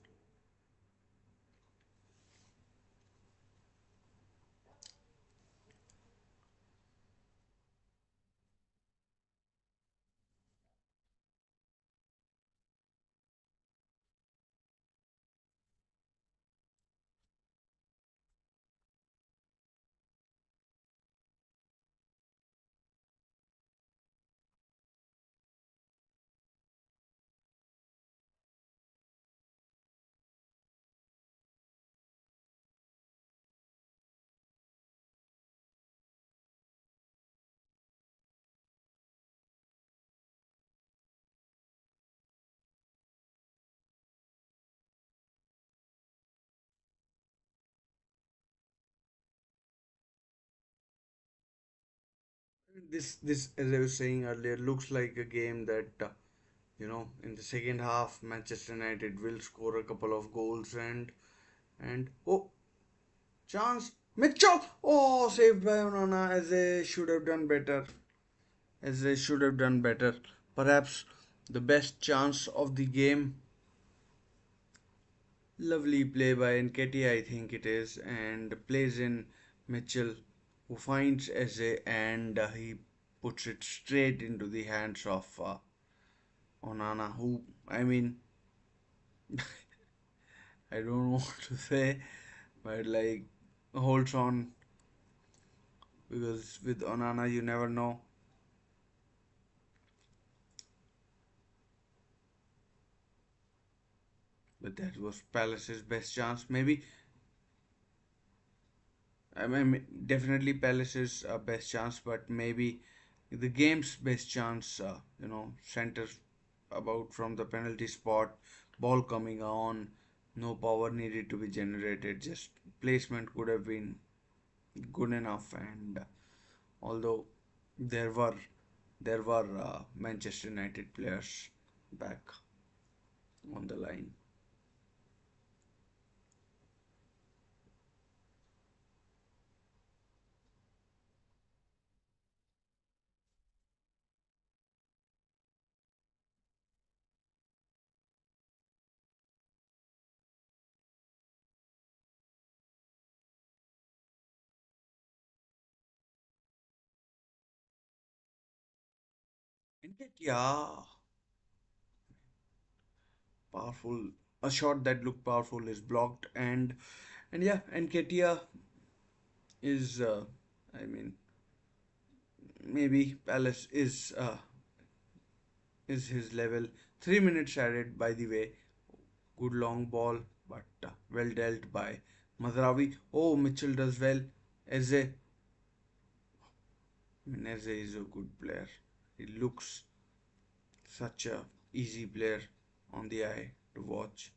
This, as I was saying earlier, looks like a game that in the second half, Manchester United will score a couple of goals and oh, chance Mitchell. Oh, saved by Onana, as they should have done better. As they should have done better. Perhaps the best chance of the game. Lovely play by Nketiah, I think it is, and plays in Mitchell, who finds Eze and he puts it straight into the hands of Onana, who, I mean, I don't know what to say, but like holds on because with Onana you never know. But that was Palace's best chance. Maybe I mean definitely Palace's best chance, but maybe the game's best chance. Centers about from the penalty spot, ball coming on, no power needed to be generated. Just placement could have been good enough, and although there were Manchester United players back on the line. Yeah, powerful. A shot that looked powerful is blocked, and yeah, and Ketia is, I mean, maybe Palace is his level. 3 minutes added, by the way. Good long ball, but well dealt by Mazraoui. Oh, Mitchell does well. Eze, I mean, Eze is a good player. He looks such a easy player on the eye to watch.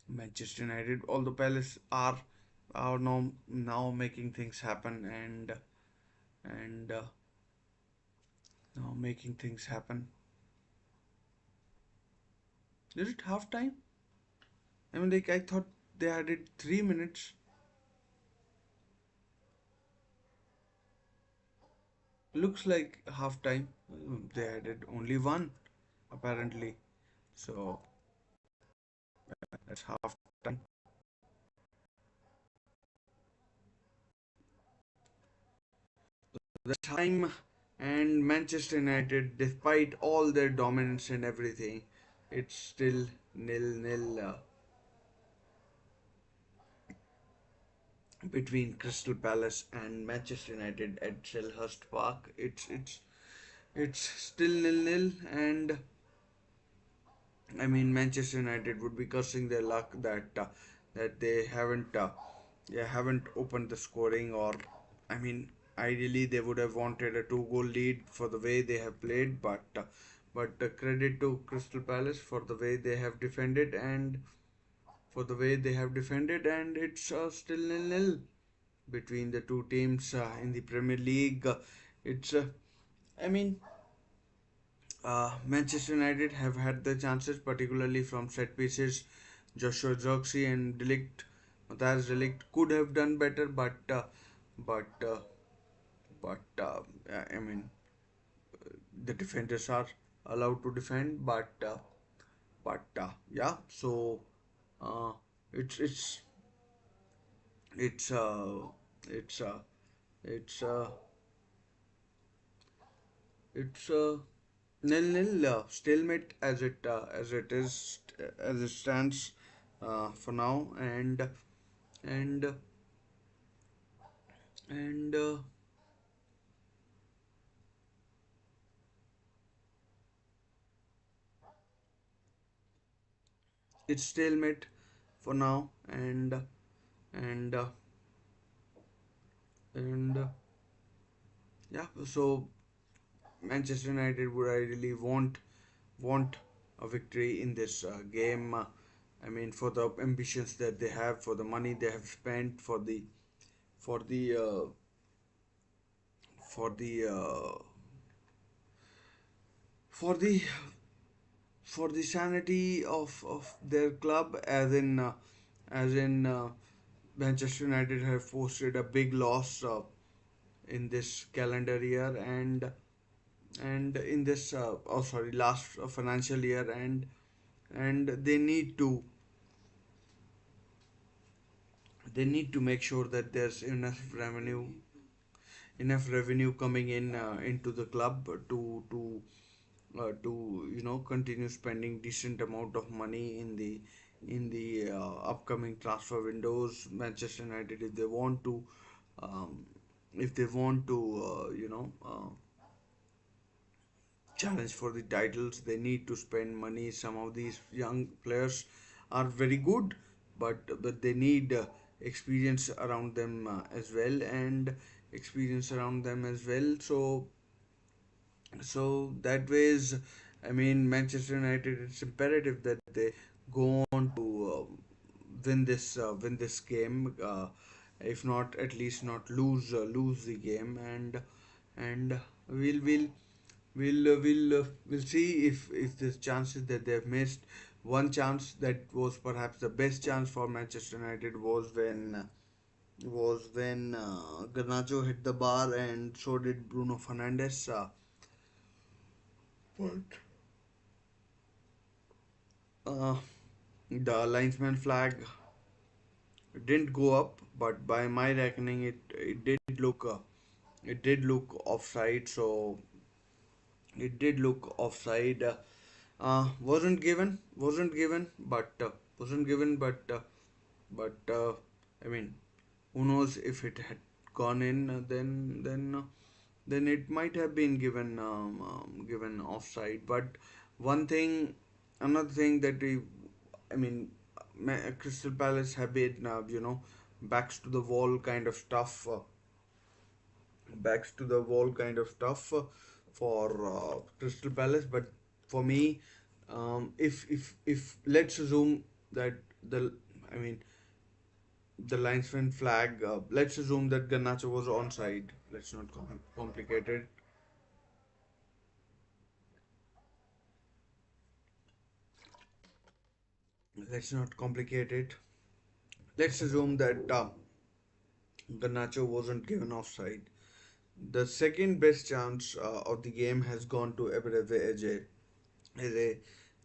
Manchester United, although Palace are now making things happen and now making things happen. Is it half time? I mean, like I thought they added 3 minutes. Looks like half time. They added only one apparently. So that's half time. The time and Manchester United, despite all their dominance and everything, it's still nil-nil between Crystal Palace and Manchester United at Selhurst Park. It's still nil-nil, and I mean Manchester United would be cursing their luck that they haven't opened the scoring, or I mean ideally they would have wanted a two-goal lead for the way they have played, but credit to Crystal Palace for the way they have defended and it's still nil-nil between the two teams in the Premier League. It's I mean Manchester United have had the chances, particularly from set pieces. Joshua Zirkzee and Matthias Delict could have done better, but but I mean the defenders are allowed to defend, but yeah. So uh, it's it's it's it's it's it's nil-nil stalemate as it stands for now, and and it's stalemate for now, and and yeah. So Manchester United would ideally want a victory in this game. I mean, for the ambitions that they have, for the money they have spent, for the uh, for the for the for the sanity of their club, as in Manchester United have posted a big loss in this calendar year and in this last financial year, and they need to make sure that there's enough revenue coming in into the club to continue spending decent amount of money in the upcoming transfer windows. Manchester United, um, if they want to challenge for the titles, they need to spend money. Some of these young players are very good, but they need experience around them as well. So that ways, I mean, Manchester United, it's imperative that they go on to win this game. If not, at least not lose the game, and we'll we'll we'll see if there's chances that they've missed. One chance that was perhaps the best chance for Manchester United was when Garnacho hit the bar, and so did Bruno Fernandes. But uh, the linesman flag it didn't go up, but by my reckoning, it did look offside. So it did look offside. Wasn't given, wasn't given, but I mean, who knows if it had gone in, then it might have been given offside. But one thing, another thing that I mean, Crystal Palace have been, backs to the wall kind of stuff. Backs to the wall kind of stuff for Crystal Palace. But for me, if let's assume that I mean, the linesman flag. Let's assume that Garnacho was onside. Let's not complicate it. Let's not complicate it. Let's assume that Garnacho wasn't given offside. The second best chance of the game has gone to Ebereve Eze,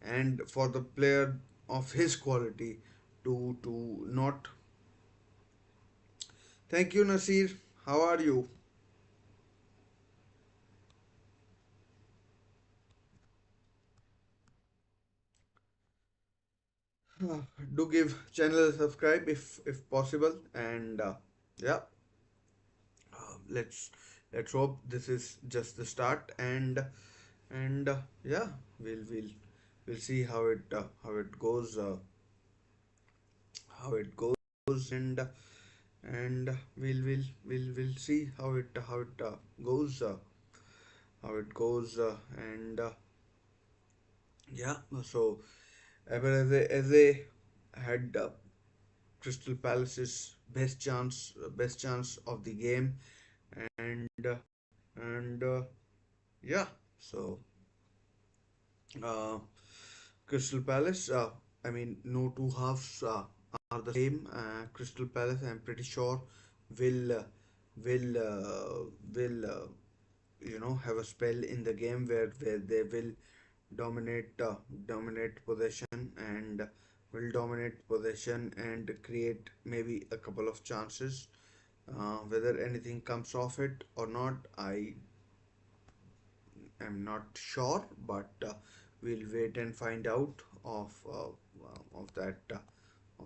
and for the player of his quality to not. Thank you, Nasir. How are you? Do give channel a subscribe if possible, and yeah, let's hope this is just the start, and yeah, we'll see how it goes, how it goes, and we'll see how it goes, how it goes, and yeah. So Eze had Crystal Palace's best chance of the game, and and yeah. So uh, Crystal Palace. I mean, no two halves are the same. Crystal Palace, I'm pretty sure, will uh, will will have a spell in the game where they will dominate possession, and will dominate possession and create maybe a couple of chances. Whether anything comes of it or not, I am not sure, but we'll wait and find out of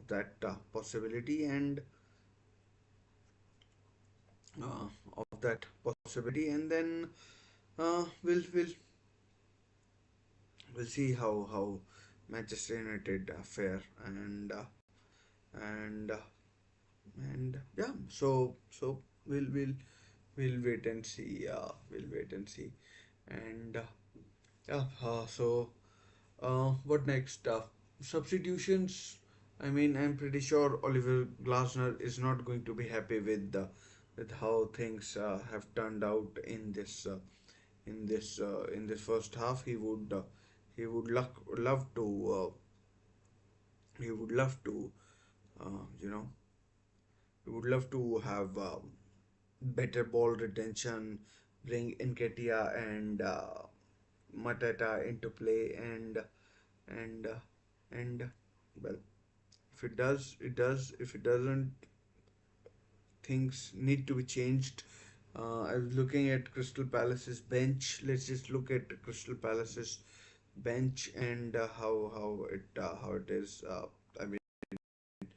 that possibility, and uh, of that possibility, and then we'll see how Manchester United fare, and and yeah. So we'll wait and see. We'll wait and see, and yeah. What next? Substitutions. I mean, I'm pretty sure Oliver Glasner is not going to be happy with how things have turned out in this first half. He would love to he would love to uh, you know he would love to have better ball retention, bring Nketiah and Matata into play, and and well, if it does, it does. If it doesn't, things need to be changed. I was looking at Crystal Palace's bench. Let's just look at Crystal Palace's bench, and how it is. I mean,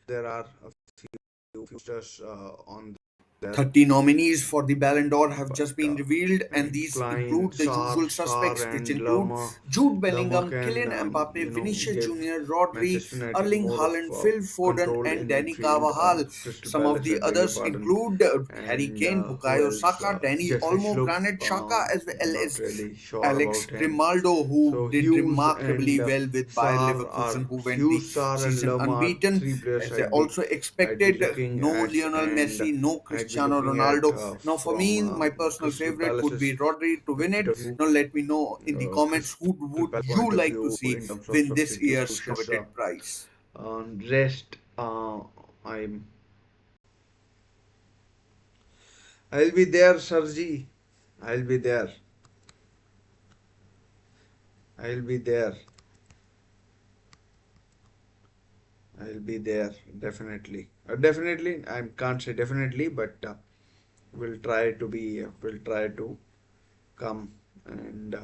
there are a few youngsters on there. 30 nominees for the Ballon d'Or have But just been revealed, I and mean, these Klein, include the usual Sar, suspects, which and include Jude Lerma Bellingham, can Kylian Mbappe, Vinicius give Jr., Rodri, Manchester United Erling more of Haaland, Phil Foden, control and in Danny field. Carvajal. Crystal Some of Palace, I the beg your others pardon, include Harry and Kane, who Bukayo else? Saka, Danny Jesse Olmo, Schlupp. Granit Xhaka, as well Not as really sure Alex about him. Grimaldo, who So did Hughes remarkably and well with Bayer Sar Leverkusen, are who went the Hughes, Sar, and season Lerma are unbeaten. three players As they also I'd be expected, looking no at, Lionel and Messi, no I'd be Cristiano looking at Ronaldo. Now, for from me, my personal Crystal favorite would be Palace's Rodri to win it. point of view. Now, let me know in the comments who Crystal would Palace you point of like to view see in terms of win this year's substitutions. coveted prize. On rest, I'm I'll be there, Sarji. I'll be there. I'll be there. I'll be there definitely. Definitely, I can't say definitely, but we'll try to be. We'll try to come, and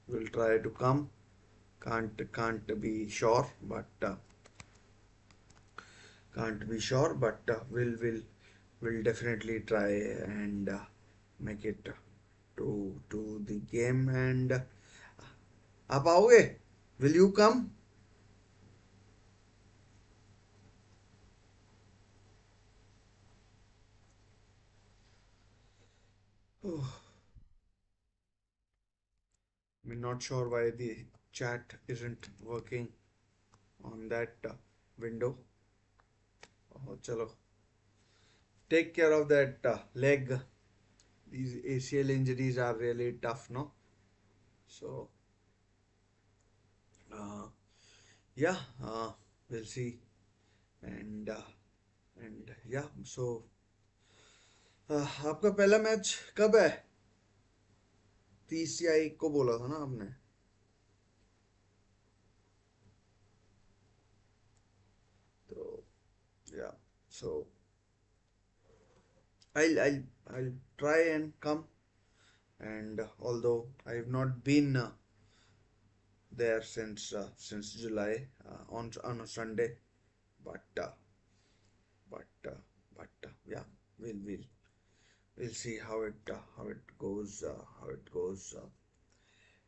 we'll try to come. Can't be sure, but can't be sure, but we'll definitely try and make it to the game. And आप आओगे? Will you come? Oh, I'm not sure why the chat isn't working on that window. Oh, chalo. Take care of that leg. These ACL injuries are really tough, no? So, uh, yeah, we'll see. And yeah, so आपका पहला match कब है? 30 या 1 को बोला था ना आपने? तो yeah, so I'll I'll try and come. And although I have not been there since July on a Sunday, but but yeah, we'll we'll see how it goes how it goes.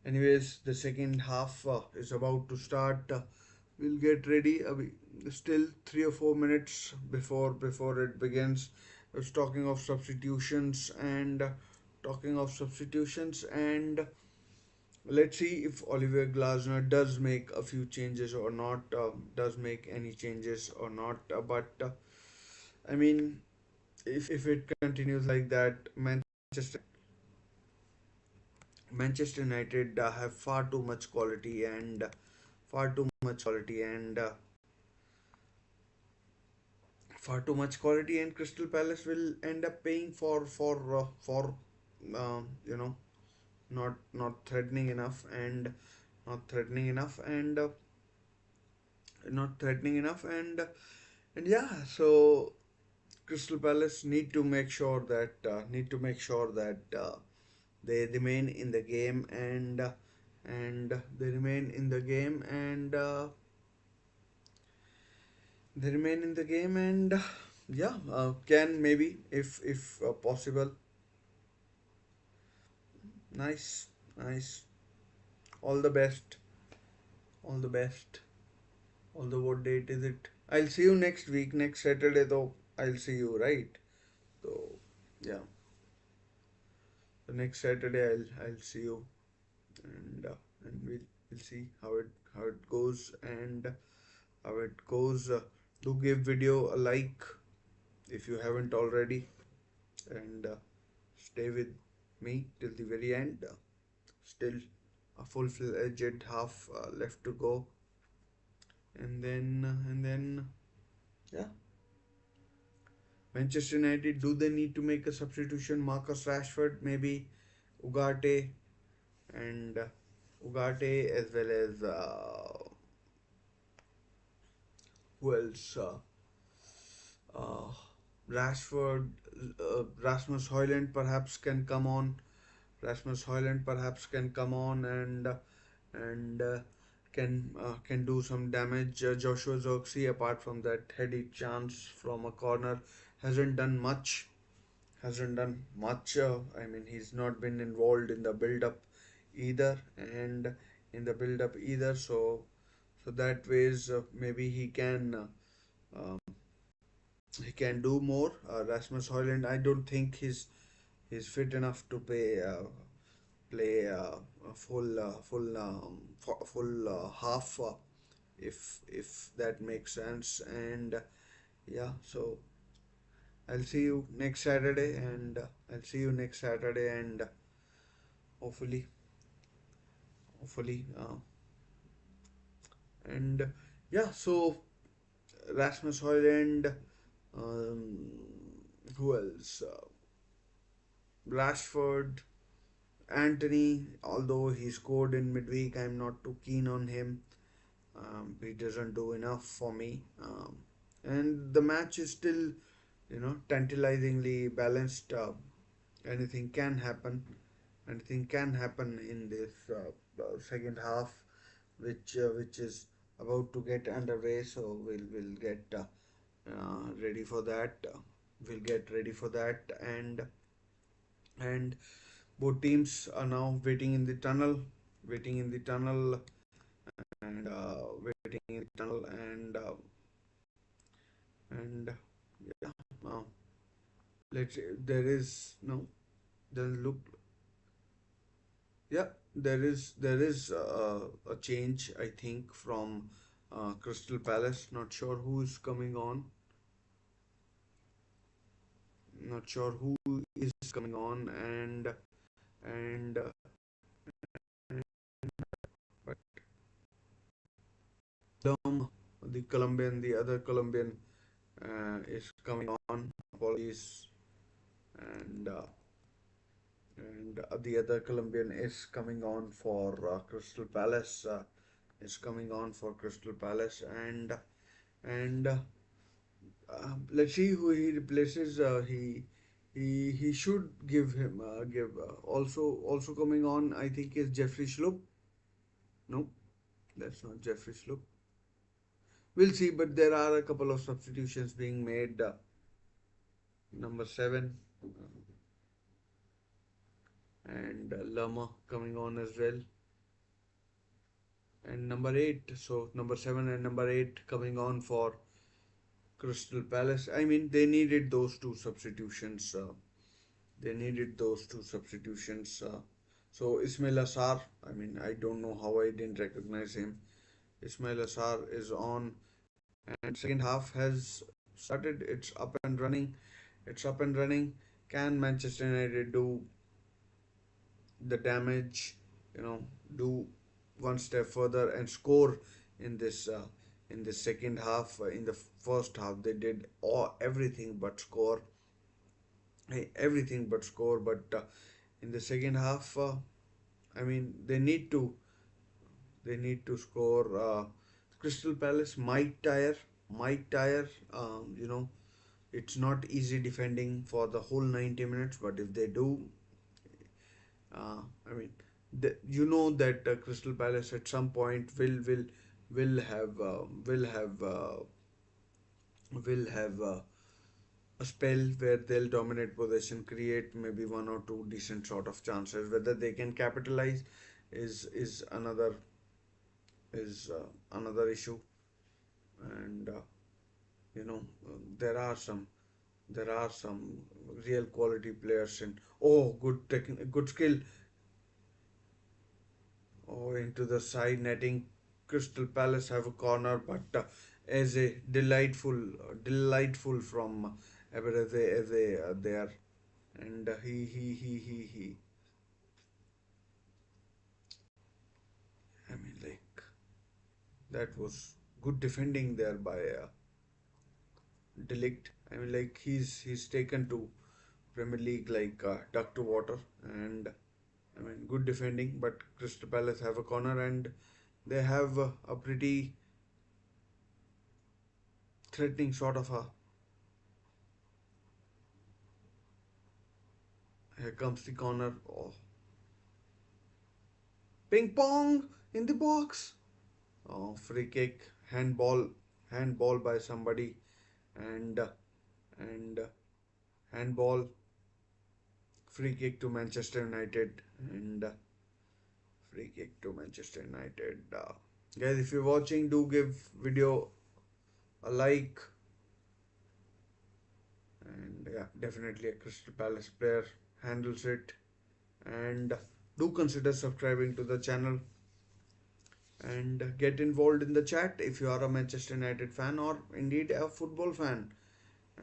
Anyways, the second half is about to start. We'll get ready. Still 3 or 4 minutes before it begins. I was talking of substitutions and let's see if Oliver Glasner does make a few changes or not. Does make any changes or not? But I mean, if it continues like that, Manchester United have far too much quality, and Crystal Palace will end up paying for you know, not threatening enough, and not threatening enough and not threatening enough and yeah, so Crystal Palace need to make sure that they remain in the game, and they remain in the game, and they remain in the game, and yeah, can maybe if possible. Nice, nice. All the best, all the best. Although what date is it? I'll see you next week, next Saturday though. I'll see you, right? So yeah, the next Saturday I'll see you, and we'll see how it goes, and how it goes. Do give video a like if you haven't already, and stay with me till the very end. Still a full-fledged half left to go, and then yeah, Manchester United, do they need to make a substitution? Marcus Rashford, maybe Ugarte, and Ugarte, as well as who else? Uh, Rashford, Rasmus Højlund perhaps can come on. Rasmus Højlund perhaps can come on, and can do some damage. Joshua Zirkzee, apart from that heady chance from a corner, hasn't done much. Hasn't done much. I mean, he's not been involved in the build-up either, and in the build-up either. So that ways maybe he can do more. Rasmus Højlund, I don't think he's fit enough to play a full half, if that makes sense. And yeah, so I'll see you next Saturday, and hopefully, hopefully, and yeah. So Rasmus Højlund, um, who else? Rashford, Anthony. Although he scored in midweek, I'm not too keen on him. He doesn't do enough for me. And the match is still, tantalizingly balanced. Anything can happen. Anything can happen in this second half, which is about to get underway. So we'll get ready for that. We'll get ready for that, and both teams are now waiting in the tunnel, waiting in the tunnel, and waiting in the tunnel, and yeah, now let's there is no doesn't look yeah there is a change I think from Crystal Palace. Not sure who is coming on. Not sure who is coming on, and but the Colombian, the other Colombian is coming on. Apologies, and the other Colombian is coming on for Crystal Palace. Is coming on for Crystal Palace, and let's see who he replaces. He should give him give also coming on. I think is Jeffrey Schlupp. No, that's not Jeffrey Schlupp. We'll see, but there are a couple of substitutions being made. Number seven and Lama coming on as well, and number eight. So number seven and number eight coming on for Crystal Palace. I mean, they needed those two substitutions. They needed those two substitutions. So Ismail Assar. I mean, I don't know how I didn't recognize him. Ismail Assar is on, and second half has started. It's up and running. It's up and running. Can Manchester United do the damage, do one step further and score in this second half? In the first half, they did everything but score, everything but score. But in the second half, I mean, they need to score. Crystal Palace might tire. It's not easy defending for the whole 90 minutes, but if they do, I mean, that Crystal Palace at some point will have a spell where they'll dominate possession, create maybe one or two decent sort of chances. Whether they can capitalize is another issue, and you know there are some real quality players in. Oh, good skill. Oh, into the side netting. Crystal Palace have a corner, but as a delightful from Ebereze there, and he. I mean, like that was good defending there by Delict. I mean, like he's taken to Premier League like duck to water, and I mean, good defending. But Crystal Palace have a corner, and they have a pretty threatening sort of a. Here comes the corner. Oh, ping pong in the box. Oh, free kick, handball by somebody, and handball, free kick to Manchester United, and free kick to Manchester United. Guys, if you're watching, do give video a like, and yeah, definitely a Crystal Palace player handles it, and do consider subscribing to the channel and get involved in the chat if you are a Manchester United fan or indeed a football fan.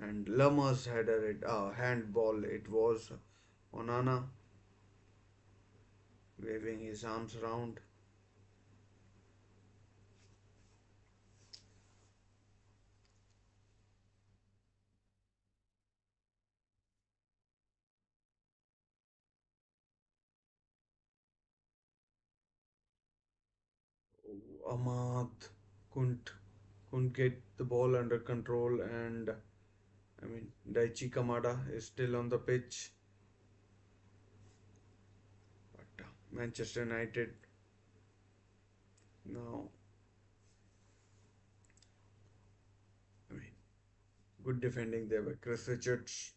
And Lamas had a handball. It was Onana waving his arms around. Ahmad. couldn't couldn't get the ball under control, and Daichi Kamada is still on the pitch, but Manchester United now. I mean, good defending there by Chris Richards.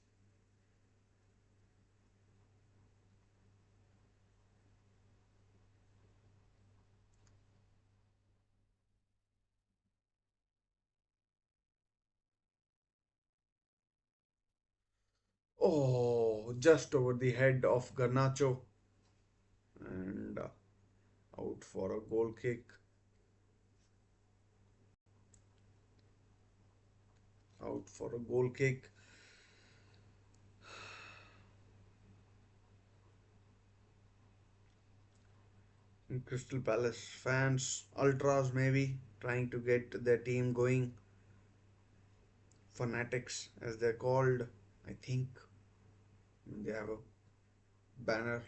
Oh, just over the head of Garnacho, and out for a goal kick. Out for a goal kick. And Crystal Palace fans, ultras maybe, trying to get their team going. Fanatics, as they're called, I think. They have a banner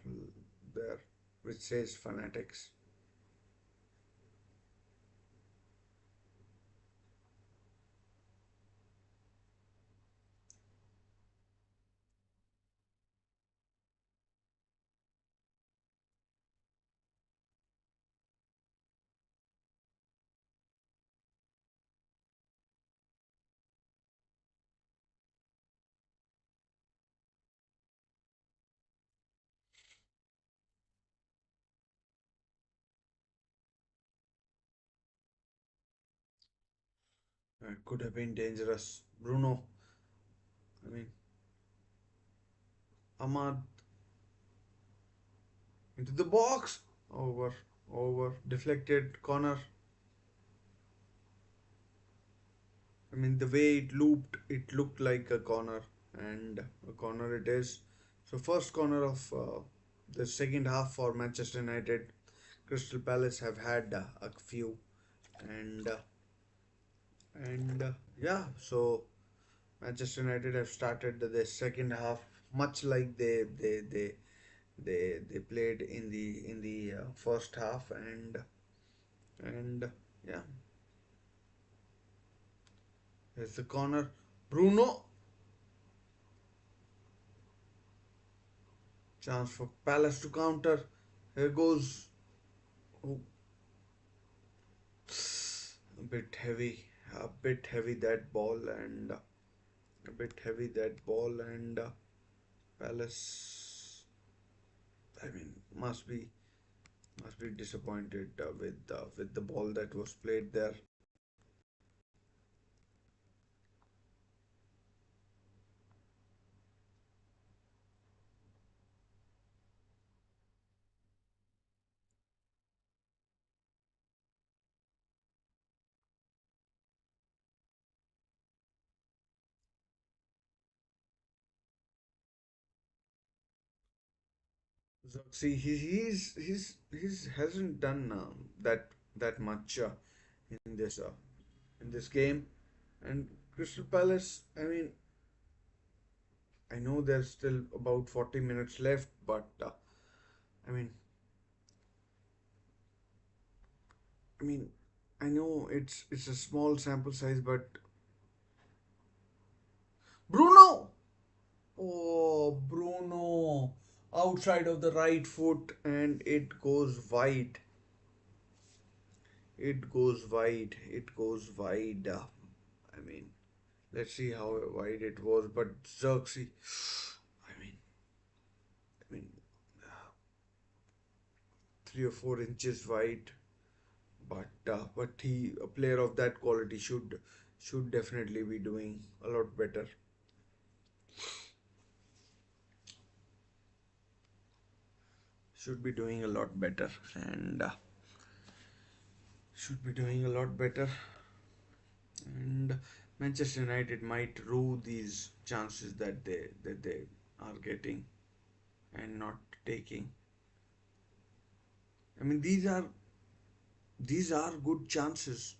there which says Fanatics. Could have been dangerous. Bruno, I mean, Ahmad into the box. Over, deflected corner. The way it looped, it looked like a corner, and a corner it is. So, first corner of the second half for Manchester United. Crystal Palace have had a few, and yeah, so Manchester United have started the second half much like they played in the first half, and yeah, here's the corner. Bruno, chance for Palace to counter. Here goes. Oh, a bit heavy, a bit heavy that ball, and a bit heavy that ball, and Palace. Must be disappointed with the ball that was played there. See, he's hasn't done that much in this game, and Crystal Palace. I know there's still about 40 minutes left, but I mean, I mean, I know it's a small sample size, but Bruno, oh Bruno, outside of the right foot, and it goes wide. It goes wide. It goes wide. I mean, let's see how wide it was, but Xerxes, I mean, I mean, 3 or 4 inches wide. But a player of that quality should definitely be doing a lot better. Should be doing a lot better, and should be doing a lot better. And Manchester United might rue these chances that they are getting and not taking. These are good chances.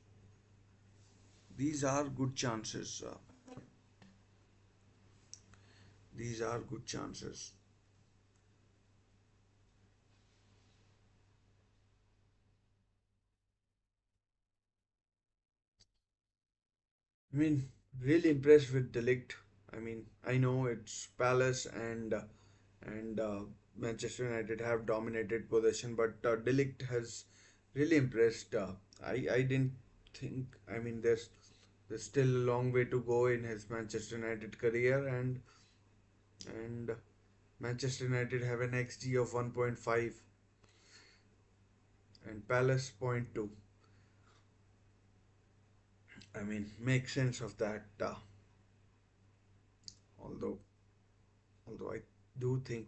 These are good chances. These are good chances. I mean, really impressed with Delict. I mean, I know it's Palace and Manchester United have dominated possession, but Delict has really impressed. I didn't think. I mean, there's still a long way to go in his Manchester United career, and Manchester United have an XG of 1.5 and Palace point 0.2. I mean, make sense of that. Although although I do think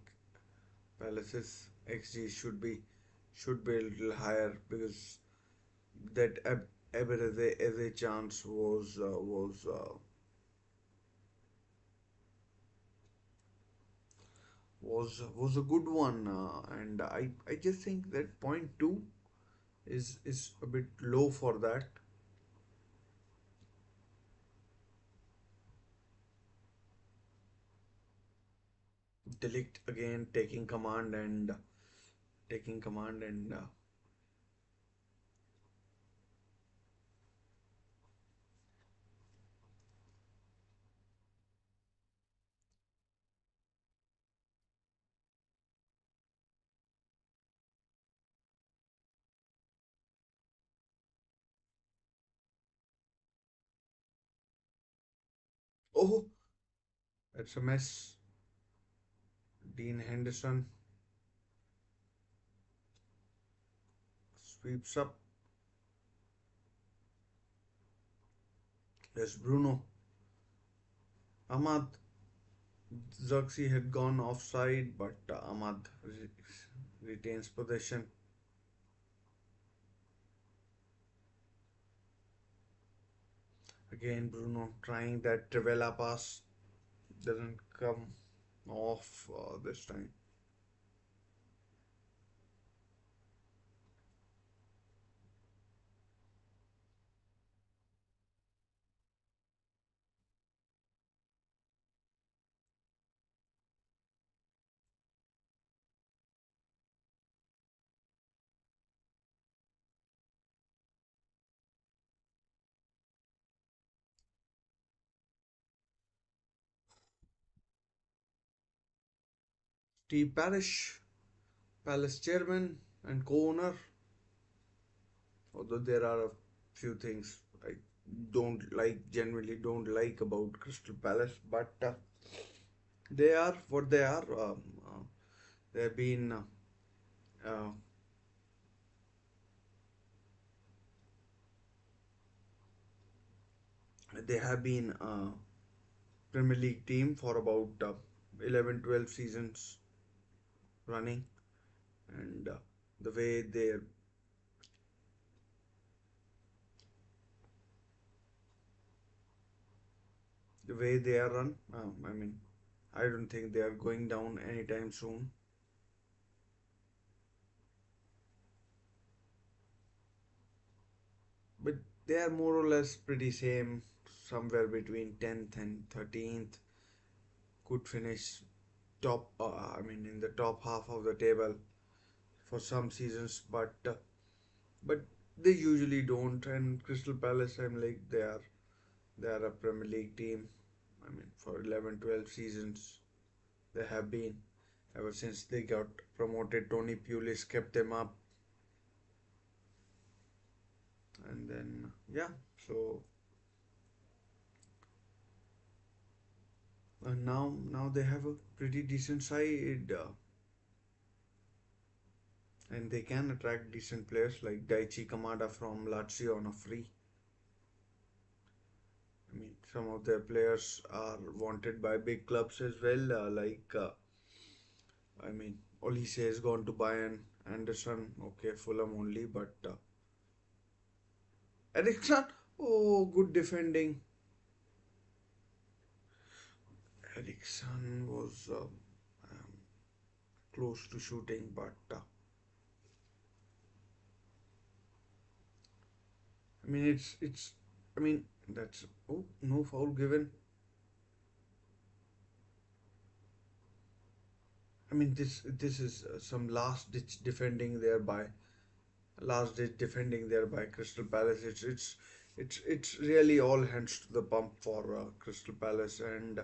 Palace's XG should be a little higher because that Eberezer chance was a good one, and I just think that point two is a bit low for that. Delict again taking command and oh, it's a mess. Dean Henderson sweeps up. There's Bruno. Ahmad Zirkzee had gone offside, but Ahmad retains possession. Again, Bruno trying that Trivela pass doesn't come off this time. Steve Parish, Palace chairman and co-owner, although there are a few things I genuinely don't like about Crystal Palace, but they are what they are. They have been uh, they have been Premier League team for about 11, 12 seasons running, and the way they are run, I mean, I don't think they are going down anytime soon. But they are more or less pretty same, somewhere between 10th and 13th. Could finish top. I mean, in the top half of the table for some seasons, but they usually don't. And Crystal Palace, I'm like they are a Premier League team. I mean, for 11, 12 seasons they have been ever since they got promoted. Tony Pulis kept them up, and then yeah. So now they have a pretty decent side, and they can attract decent players like Daichi Kamada from Lazio on a free. I mean, some of their players are wanted by big clubs as well, I mean, Olise has gone to Bayern, Anderson, okay, Fulham only, but Ericsson, oh, good defending. Ericsson was close to shooting, but I mean, I mean, that's oh, no foul given. I mean, this is some last ditch defending there by Crystal Palace. It's It's really all hands to the pump for Crystal Palace, and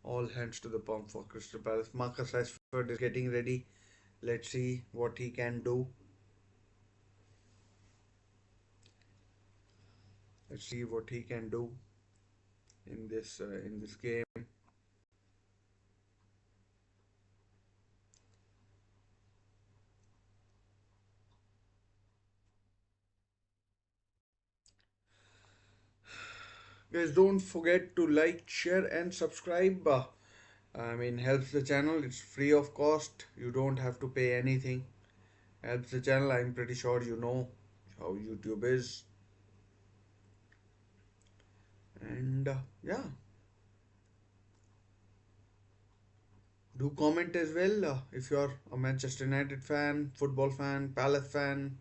all hands to the pump for Crystal Palace. Marcus Rashford is getting ready. Let's see what he can do. Let's see what he can do in this game. Guys, don't forget to like, share, and subscribe. Helps the channel. It's free of cost. You don't have to pay anything. Helps the channel. I'm pretty sure you know how YouTube is. And yeah, do comment as well if you're a Manchester United fan, football fan, Palace fan,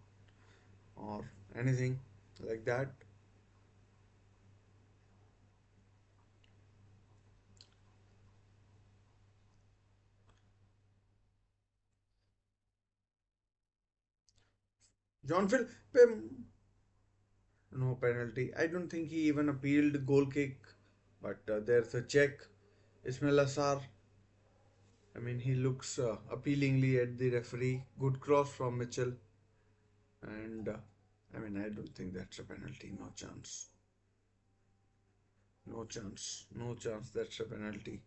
or anything like that. John Phil, no penalty. I don't think he even appealed goal kick, but there's a check. Ismail Assar, he looks appealingly at the referee. Good cross from Mitchell. And I don't think that's a penalty. No chance. No chance. No chance that's a penalty.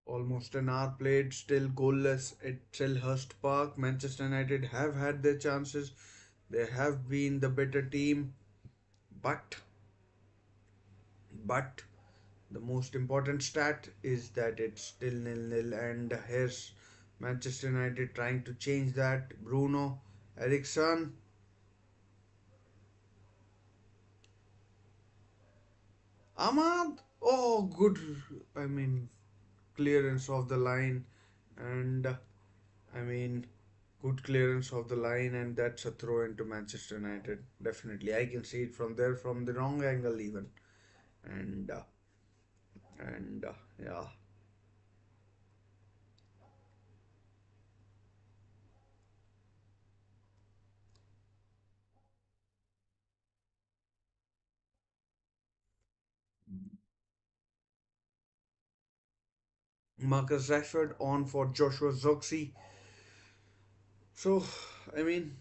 Almost an hour played, still goalless at Selhurst Park. Manchester United have had their chances. They have been the better team, but but the most important stat is that it's still nil-nil, and here's Manchester United trying to change that. Bruno, Eriksson, Ahmad. Oh, good. I mean, clearance of the line, and I mean, good clearance of the line, and that's a throw into Manchester United. Definitely, I can see it from there, from the wrong angle even, and yeah, Marcus Rashford on for Joshua Zoxy. So, I mean,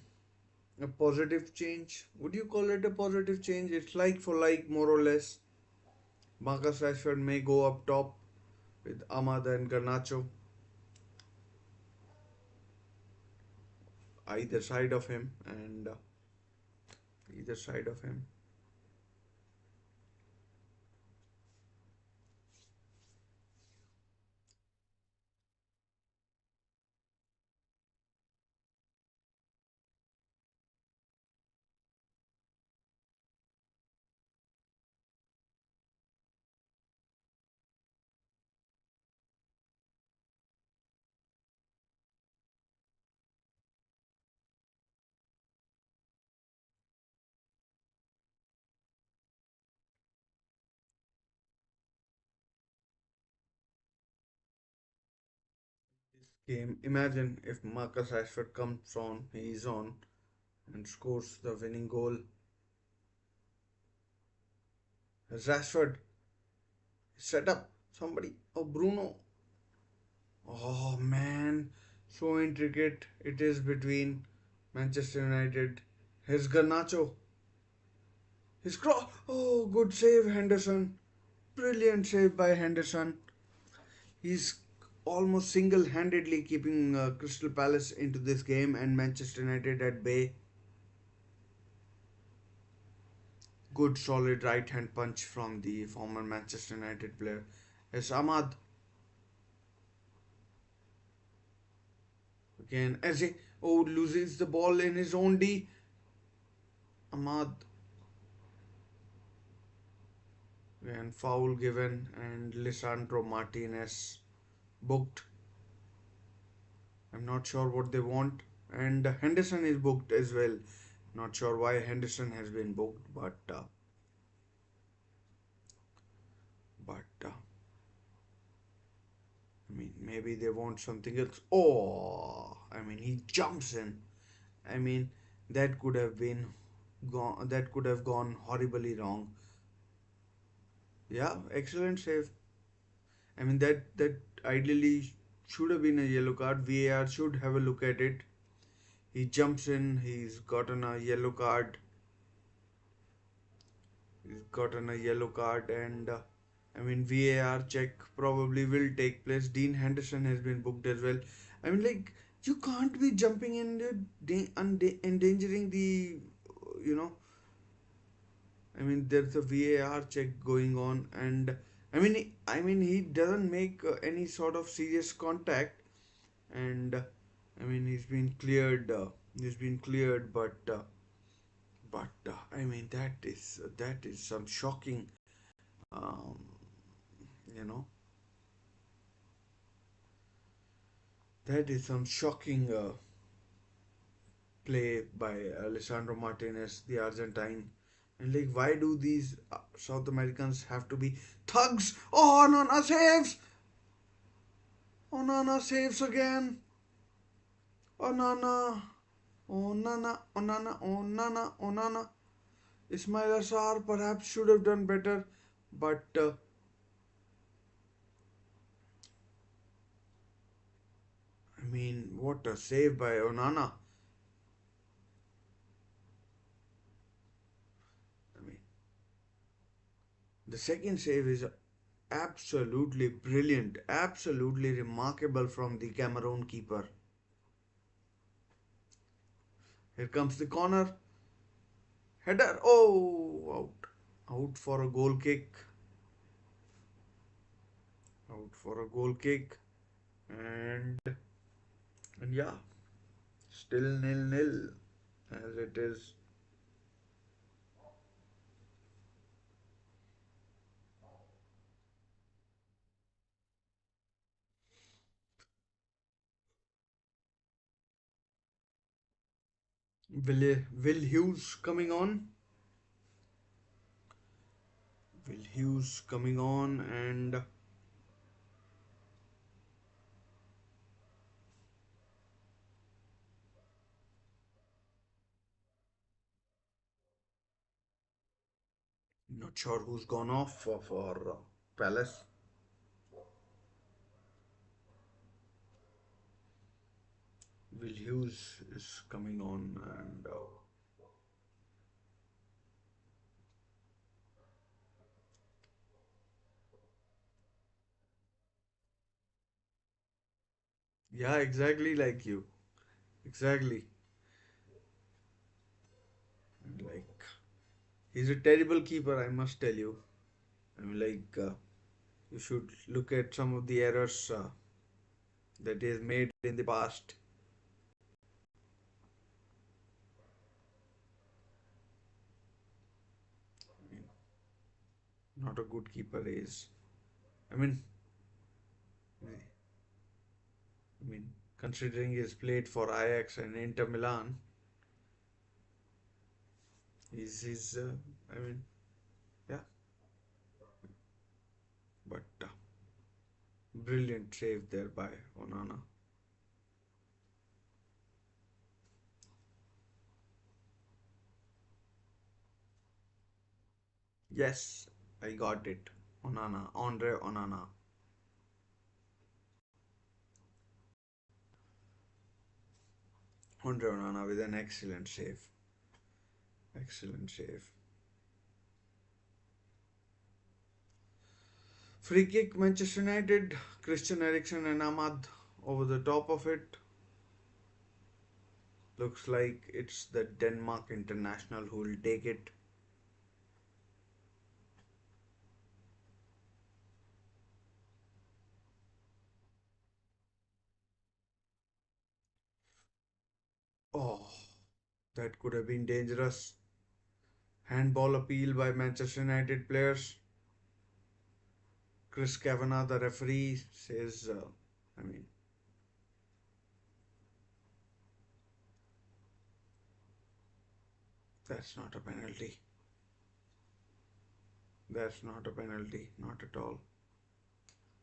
a positive change. Would you call it a positive change? It's like for like, more or less. Marcus Rashford may go up top with Ahmad and Garnacho either side of him, and either side of him. This game, imagine if Marcus Rashford comes on, he's on, and scores the winning goal. Rashford set up somebody. Oh, Bruno. Oh man, so intricate it is between Manchester United. Here's Garnacho. His cross. Oh, good save, Henderson. Brilliant save by Henderson. He's almost single handedly keeping Crystal Palace into this game and Manchester United at bay. Good solid right hand punch from the former Manchester United player. As Ahmad again, as he loses the ball in his own D. Ahmad and foul given, and Lisandro Martinez booked. I'm not sure what they want, and Henderson is booked as well. Not sure why Henderson has been booked, but I mean, maybe they want something else. Oh, I mean, he jumps in. I mean, that could have been gone. That could have gone horribly wrong. Yeah, excellent save. I mean, that ideally should have been a yellow card. VAR should have a look at it. He jumps in. He's gotten a yellow card. He's gotten a yellow card, and I mean, VAR check probably will take place. Dean Henderson has been booked as well. I mean, like, you can't be jumping in and endangering the, you know, I mean, there's a VAR check going on, and I mean, he doesn't make any sort of serious contact, and I mean, he's been cleared. He's been cleared, but I mean, that is some shocking, um, you know, that is some shocking play by Alessandro Martinez, the Argentine. And like, why do these South Americans have to be thugs? Oh, Nana saves! Oh, Nana saves again! Oh, Nana! Oh, Nana! Oh, Nana! Oh, Nana! Oh, Nana! Ismail Assar perhaps should have done better, but I mean, what a save by Onana! I mean, the second save is absolutely brilliant, absolutely remarkable from the Cameroon keeper. Here comes the corner. Header. Oh, out. Out for a goal kick. Out for a goal kick. And yeah, still nil nil as it is. Will Hughes coming on. Will Hughes coming on, and not sure who's gone off for Palace. Will Hughes is coming on, and yeah, exactly like you. Exactly. And like, he's a terrible keeper, I must tell you. I mean, like, you should look at some of the errors that he has made in the past. I mean, not a good keeper is. I mean, I mean, considering he's played for Ajax and Inter Milan, he's I mean, yeah, but brilliant save there by Onana. Yes, I got it. Onana, Andre Onana. Andre Onana with an excellent save. Excellent save. Free kick, Manchester United, Christian Eriksen and Ahmad over the top of it. Looks like it's the Denmark international who will take it. Oh, that could have been dangerous. Handball appeal by Manchester United players. Chris Kavanagh, the referee, says, I mean, That's not a penalty. That's not a penalty. Not at all.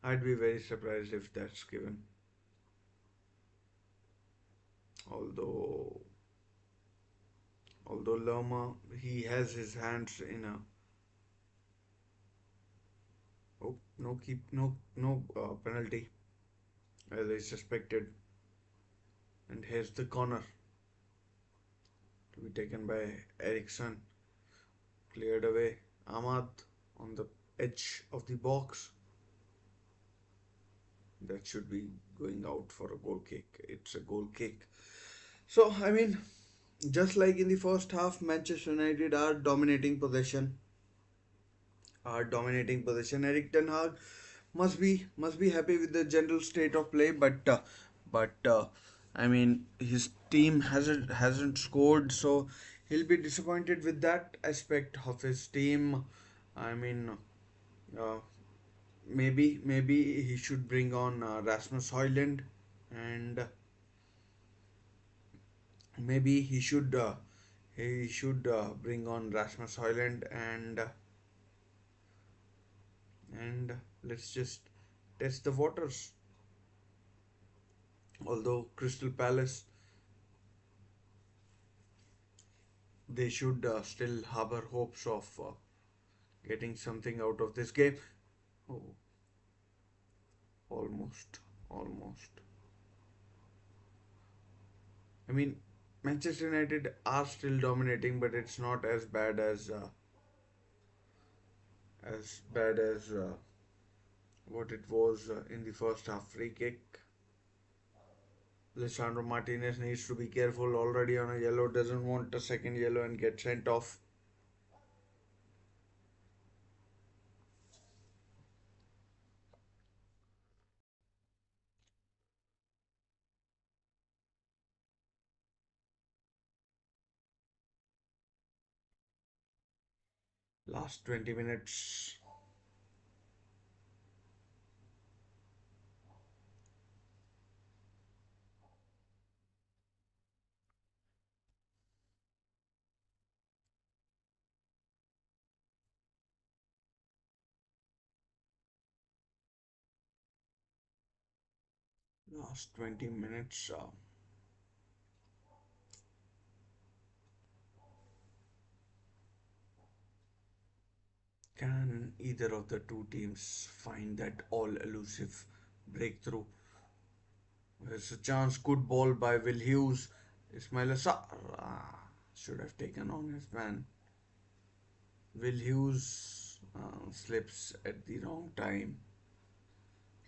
I'd be very surprised if that's given. Although, although Lerma, he has his hands in a. Oh, no penalty as I suspected. And here's the corner to be taken by Eriksson. Cleared away. Ahmad on the edge of the box. That should be going out for a goal kick. It's a goal kick. So, I mean, just like in the first half, Manchester United are dominating possession. Eric Ten Hag must be happy with the general state of play, but I mean his team hasn't scored, so he'll be disappointed with that aspect of his team. I mean, uh, maybe he should bring on Rasmus Højlund, and maybe he should bring on Rasmus Højlund and let's just test the waters. Although Crystal Palace, they should still harbor hopes of getting something out of this game. Oh, almost, almost. I mean, Manchester United are still dominating, but it's not as bad as what it was in the first half. Free kick. Lisandro Martinez needs to be careful. Already on a yellow, doesn't want a second yellow and get sent off. Last 20 minutes. Last 20 minutes. Can either of the two teams find that all elusive breakthrough? There's a chance. Good ball by Will Hughes. Ismail Assar should have taken on his man. Will Hughes slips at the wrong time.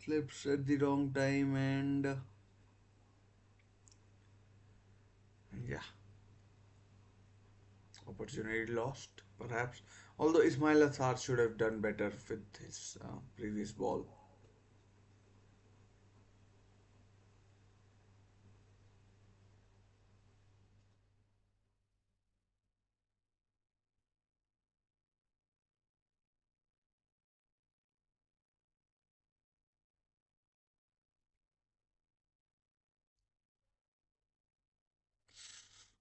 Slips at the wrong time, and yeah, opportunity lost perhaps. Although Ismail Assar should have done better with his previous ball.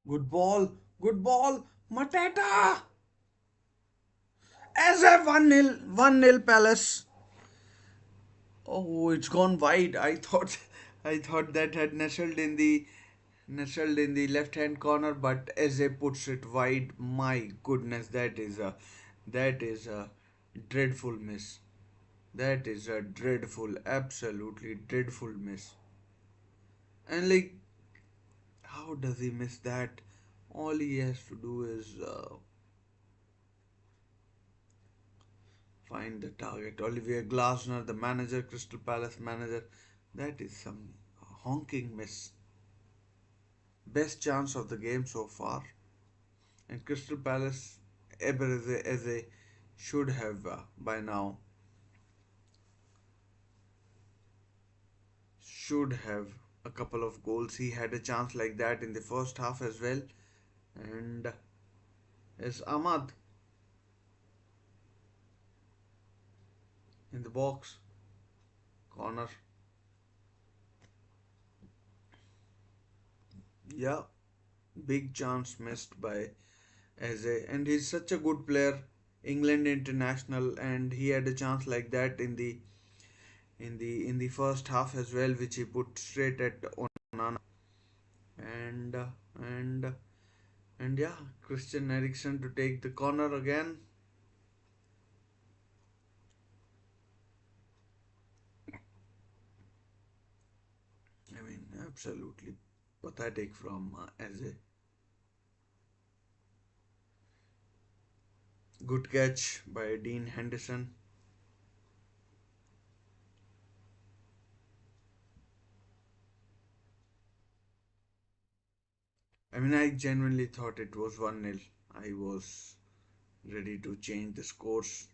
Good ball, good ball, Mateta! As a 1-0 Palace. Oh, it's gone wide. I thought that had nestled in the left-hand corner, but Eze puts it wide. My goodness, that is a dreadful miss. That is a dreadful, absolutely dreadful miss. And like, how does he miss that? All he has to do is find the target. Olivier Glasner, the manager, Crystal Palace manager. That is some honking miss. Best chance of the game so far. And Crystal Palace, Eberezer should have should have a couple of goals. He had a chance like that in the first half as well. And is Ahmad in the box corner. Yeah, big chance missed by and he's such a good player, England international, and he had a chance like that in the first half as well, which he put straight at Onana, and and and yeah, Christian Eriksen to take the corner again. I mean, absolutely pathetic from Eze. Good catch by Dean Henderson. I mean, I genuinely thought it was 1-0. I was ready to change the scores.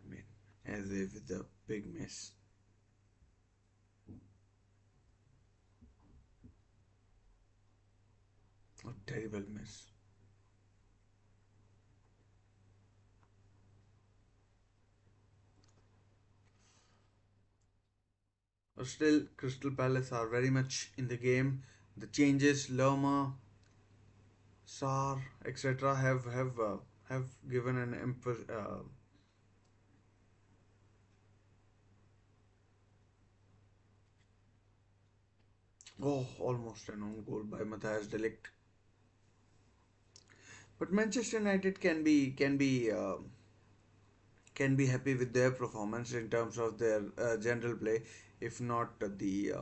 I mean, Eze with a big miss. A terrible miss. But still, Crystal Palace are very much in the game. The changes, Lerma, Sar, etc., have given an almost an own goal by Matthias Delict. But Manchester United can be happy with their performance in terms of their general play, if not the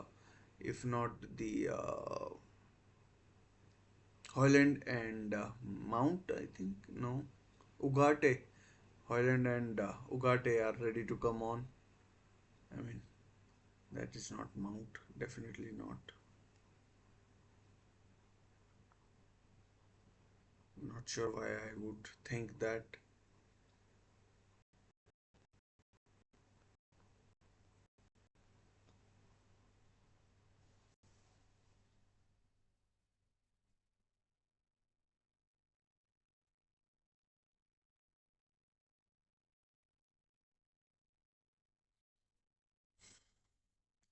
Hoyland and Mount. I think no, Ugarte. Hoyland and Ugarte are ready to come on. I mean, that is not Mount. Definitely not. Not sure why I would think that.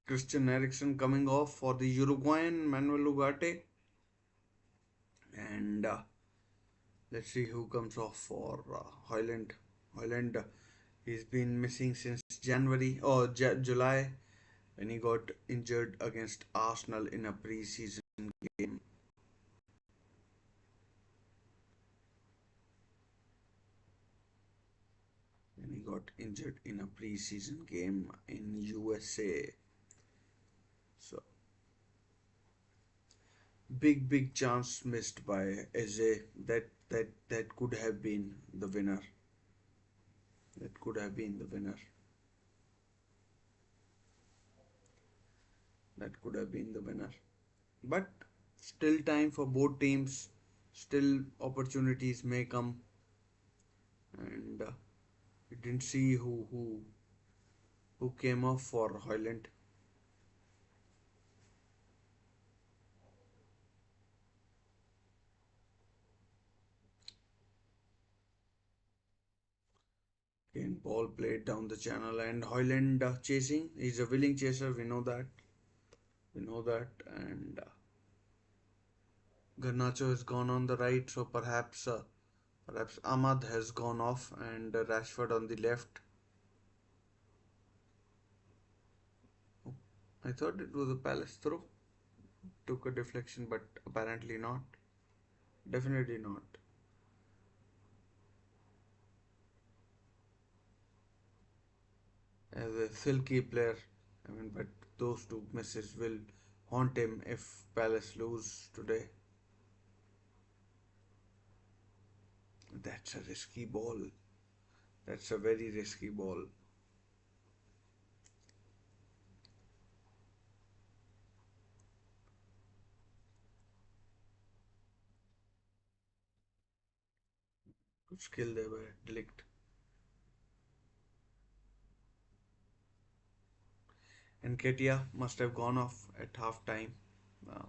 Christian Eriksen coming off for the Uruguayan Manuel Ugarte, and let's see who comes off for Hoyland. Hoyland, he's been missing since January or July when he got injured against Arsenal in a pre-season game. When he got injured in a pre-season game in USA. So big chance missed by Eze. That could have been the winner. That could have been the winner. That could have been the winner. But still time for both teams. Still opportunities may come, and we didn't see who came off for Hoyland. Again, ball played down the channel, and Hoyland chasing. He's a willing chaser. We know that. We know that, and Garnacho has gone on the right, so perhaps Ahmad has gone off, and Rashford on the left. I thought it was a Palace throw. Took a deflection, but apparently not. Definitely not. As a silky player, I mean, but those two misses will haunt him if Palace lose today. That's a risky ball. That's a very risky ball. Good skill there by Delict. And Ketia must have gone off at half time. Uh,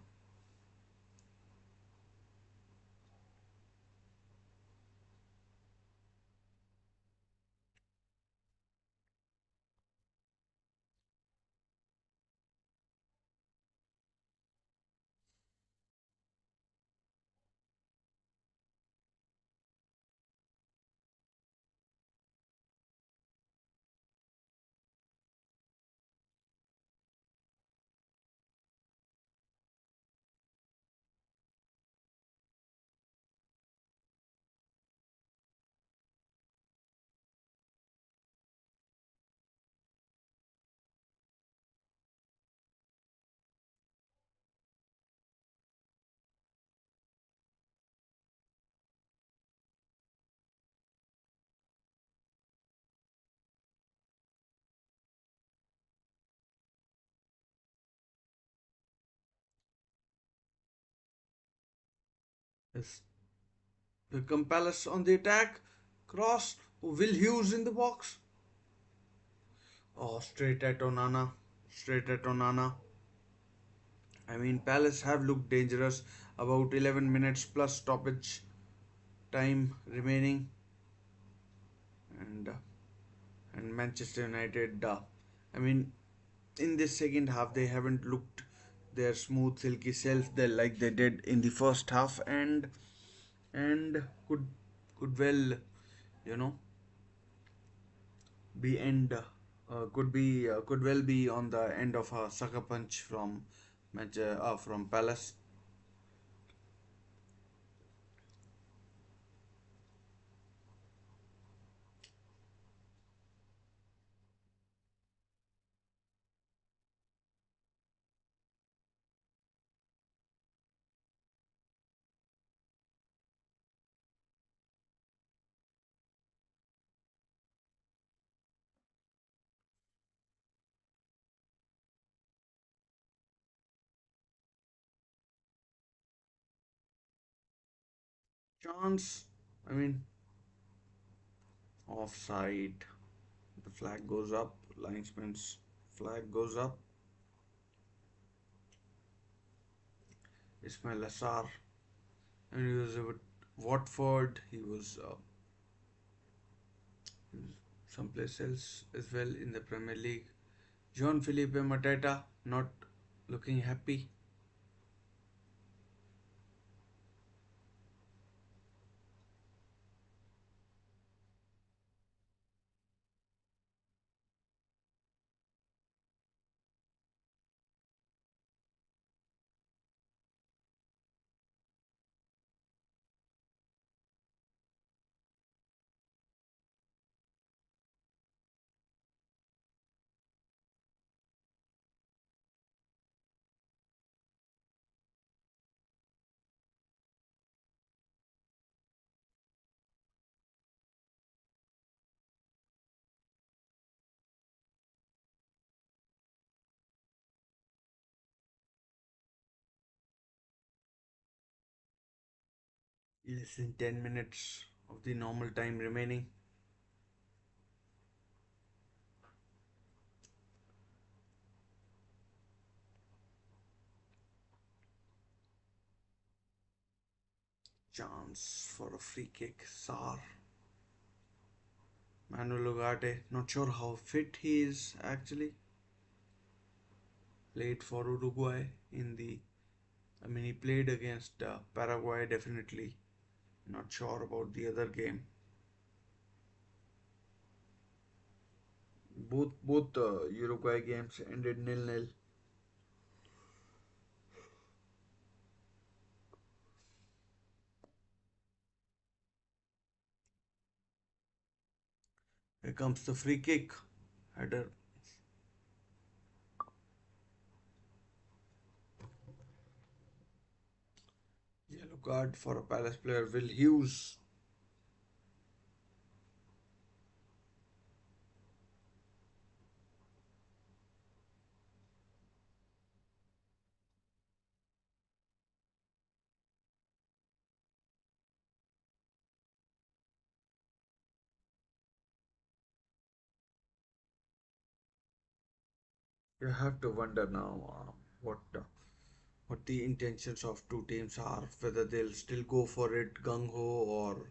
Yes. Become Palace on the attack. Cross. Will Hughes in the box. Oh, straight at Onana. Straight at Onana. I mean, Palace have looked dangerous. About 11 minutes plus stoppage time remaining, and Manchester United. I mean, in this second half, they haven't looked their smooth, silky self they like they did in the first half, and could well, you know, be end. Could well be on the end of a sucker punch from from Palace. Chance. I mean, offside. The flag goes up. Linesman's flag goes up. Ismail Assar. And he was with Watford. He was someplace else as well in the Premier League. John Felipe Mateta not looking happy. Less than 10 minutes of the normal time remaining. Chance for a free kick. Sar. Manuel Ugarte. Not sure how fit he is actually. Played for Uruguay in the. I mean, he played against Paraguay definitely. Not sure about the other game. Both Uruguay games ended 0-0. Here comes the free kick. Header. Yellow card for a Palace player. Will Hughes. You have to wonder now what the intentions of two teams are. Whether they'll still go for it gung ho or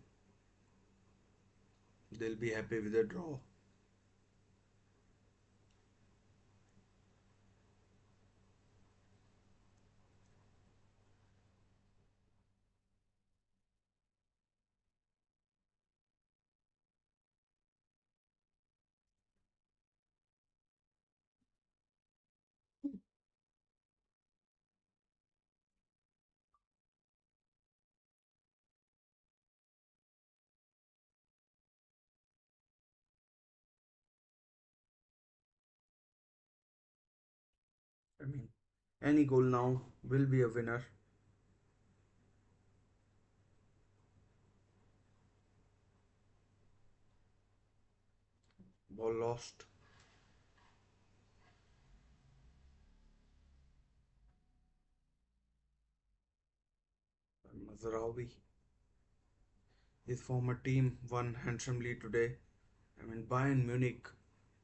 they'll be happy with a draw. I mean, any goal now will be a winner. Ball lost. Mazraoui. His former team won handsomely today. I mean, Bayern Munich.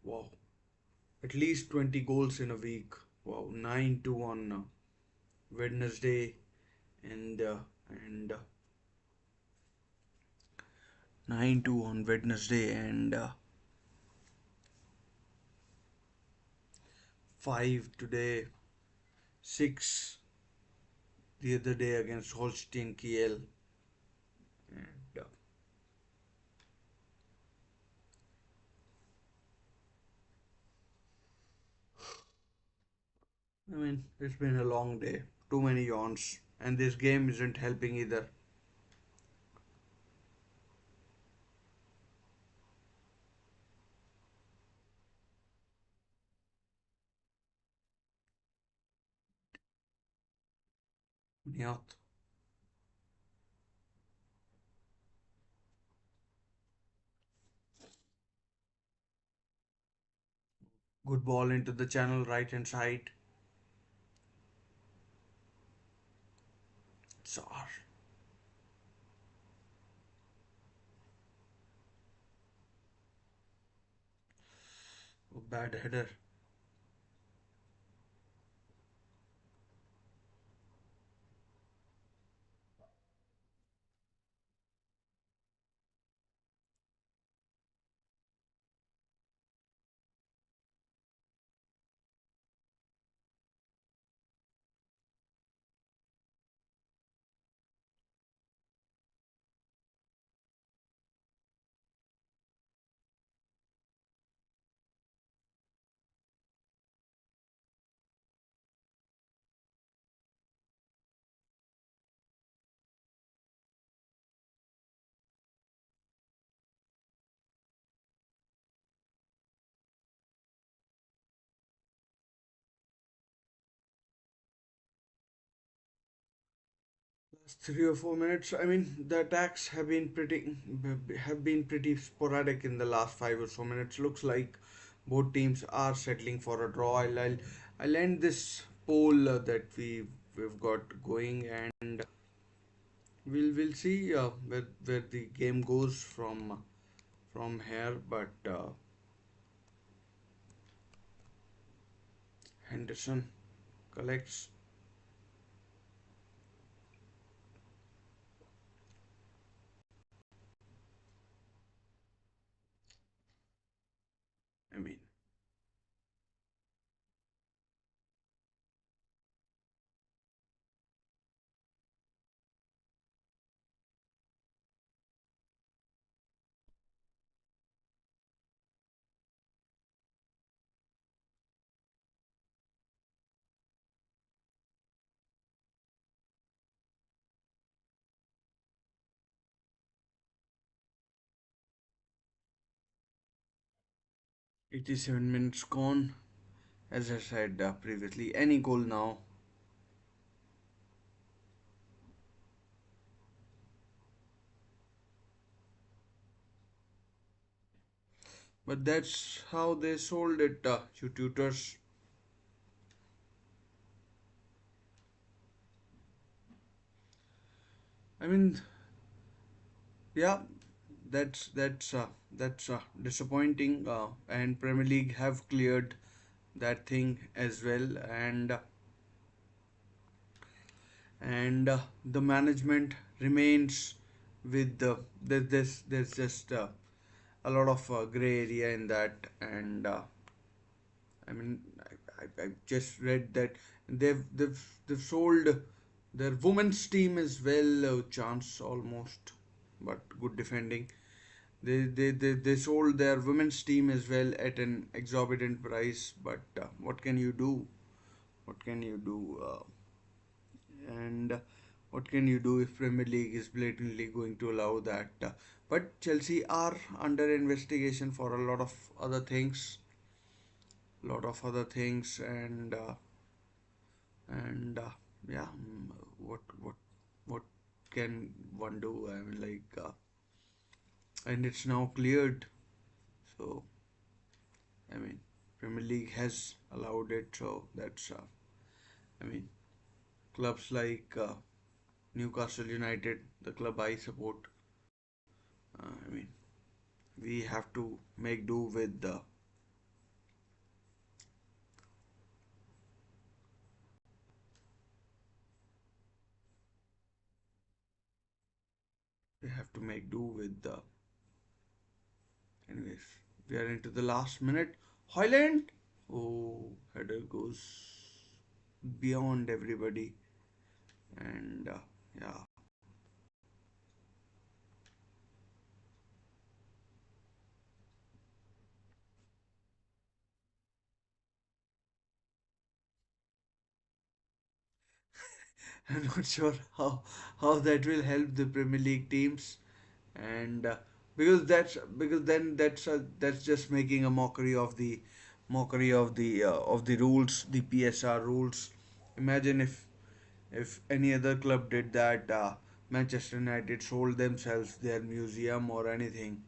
Wow. At least 20 goals in a week. Wow. 9-2 on Wednesday and 9-2 on Wednesday and 5 today, 6 the other day against Holstein Kiel. And I mean, it's been a long day, too many yawns, and this game isn't helping either. Nihat, good ball into the channel, right hand side. Tsar, oh, bad header. Last 3 or 4 minutes. I mean, the attacks have been pretty sporadic in the last 5 or so minutes. Looks like both teams are settling for a draw. I'll end this poll that we've got going, and we'll see where the game goes from here. But Henderson collects. I mean, it is 87 minutes gone. As I said previously, any goal now. But that's how they sold it, you tutors. I mean, yeah, that's disappointing. And Premier League have cleared that thing as well, and the management remains with there's just a lot of gray area in that, and I mean, I just read that they've sold their women's team as well. Chance almost, but good defending. They sold their women's team as well at an exorbitant price. But what can you do? What can you do? And what can you do if Premier League is blatantly going to allow that? But Chelsea are under investigation for a lot of other things, and yeah, what can one do? I mean, like, and it's now cleared. So I mean, Premier League has allowed it. So that's I mean, clubs like Newcastle United, the club I support. I mean, we have to make do with the we have to make do with the. Anyways, we are into the last minute. Hoyland. Oh, header goes beyond everybody, and yeah. I'm not sure how that will help the Premier League teams, and because then that's just making a mockery of the rules, the PSR rules. Imagine if any other club did that, Manchester United sold themselves their museum or anything.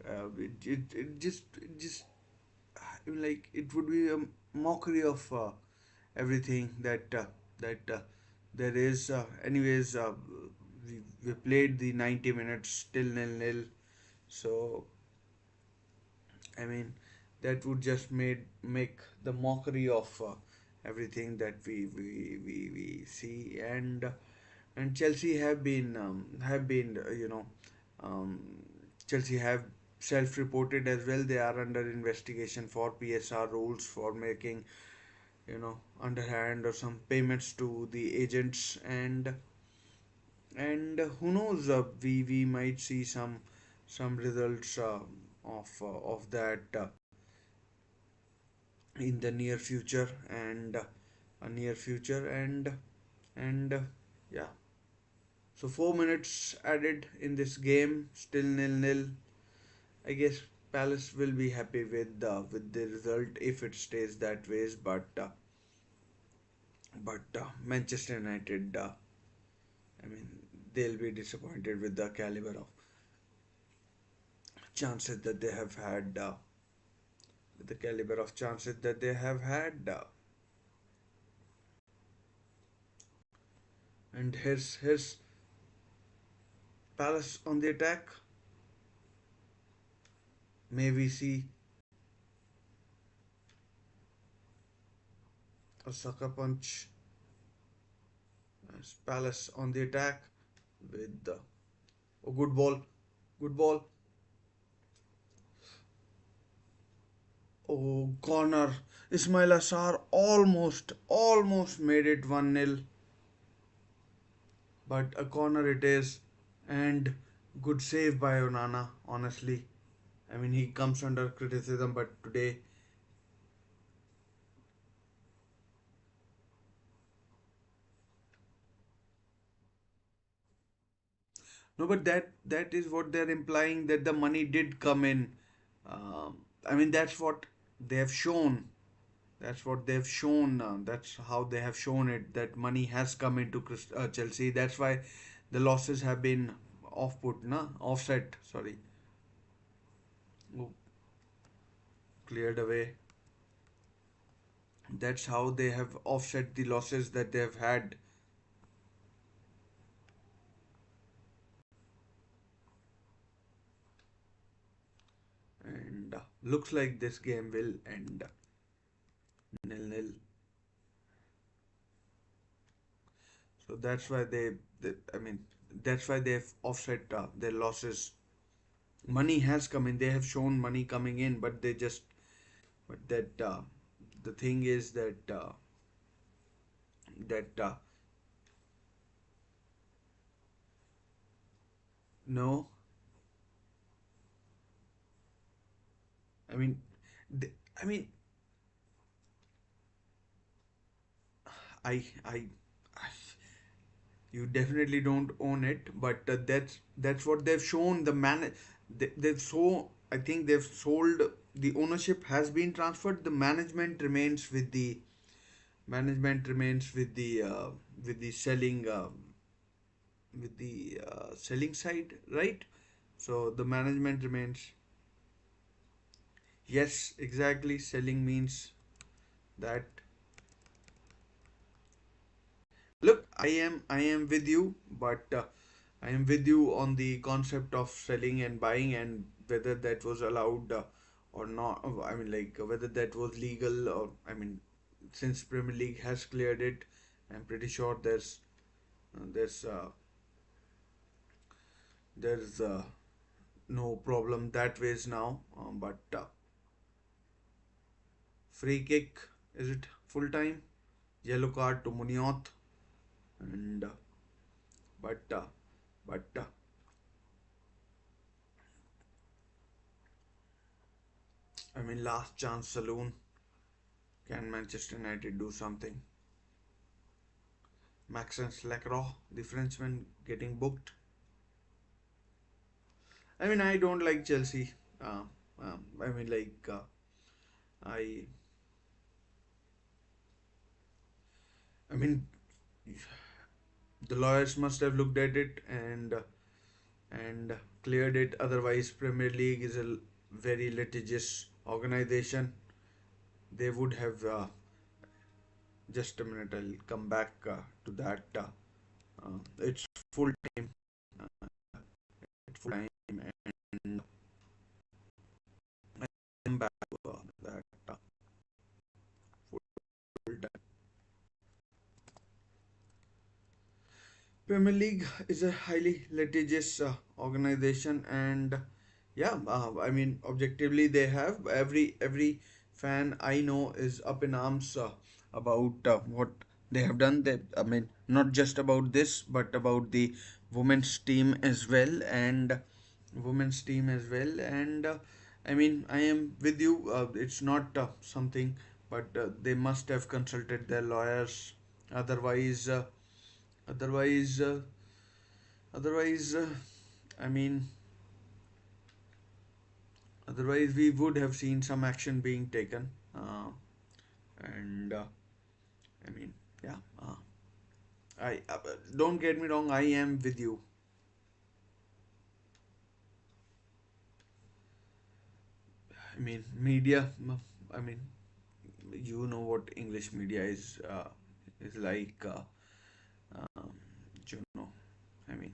It just like it would be a mockery of everything that there is. Anyways, we played the 90 minutes still nil nil. So I mean that would just make the mockery of everything that we see, and Chelsea have been um, Chelsea have self-reported as well. They are under investigation for PSR rules for making underhand or some payments to the agents, and who knows, we might see some results of that in the near future, and a near future, and yeah. So 4 minutes added in this game, still nil nil. I guess Palace will be happy with the result if it stays that ways, but Manchester United, I mean, they'll be disappointed with the caliber of chances that they have had, with the caliber of chances that they have had. And here's Palace on the attack. May we see a sucker punch as Palace on the attack with a good ball. Oh, corner. Ismail Assar almost made it 1-0, but a corner it is, and good save by Onana, honestly. I mean, he comes under criticism, but today, no, but that is what they're implying, that the money did come in. I mean, that's what they have shown. That's what they've shown. That's how they have shown it, that money has come into Chelsea. That's why the losses have been offset. Sorry, oh, cleared away. That's how they have offset the losses that they have had, and looks like this game will end nil nil. So that's why I mean, that's why they've offset their losses. Money has come in. They have shown money coming in, but but that the thing is that no, I mean, th- I mean, I you definitely don't own it, but that's what they've shown. They've so I think they've sold. The ownership has been transferred. The management remains with the selling side, right? So the management remains. Yes, exactly. Selling means that Look, I am with you, but I am with you on the concept of selling and buying, and whether that was allowed or not. I mean, like whether that was legal, or I mean, since Premier League has cleared it, I'm pretty sure there's there's no problem that ways now. But free kick, is it full time? Yellow card to Munoz, and but but I mean, last chance saloon. Can Manchester United do something? Maxence Lacroix, the Frenchman, getting booked. I mean, I don't like Chelsea. Uh, I mean, like I, I mean, the lawyers must have looked at it and cleared it. Otherwise, Premier League is a very litigious organization. They would have. Just a minute, I'll come back to that. It's full time. Uh, it's full time, and I come back to that full time. Premier League is a highly litigious organization, and yeah, I mean, objectively, they have every fan I know is up in arms about what they have done. They, I mean, not just about this, but about the women's team as well, and I mean, I am with you. It's not something, but they must have consulted their lawyers. Otherwise, otherwise, uh, otherwise, I mean, otherwise we would have seen some action being taken. And I mean, yeah. I Don't get me wrong. I am with you. I mean, media. I mean, you know what English media is like. Um, you know, I mean,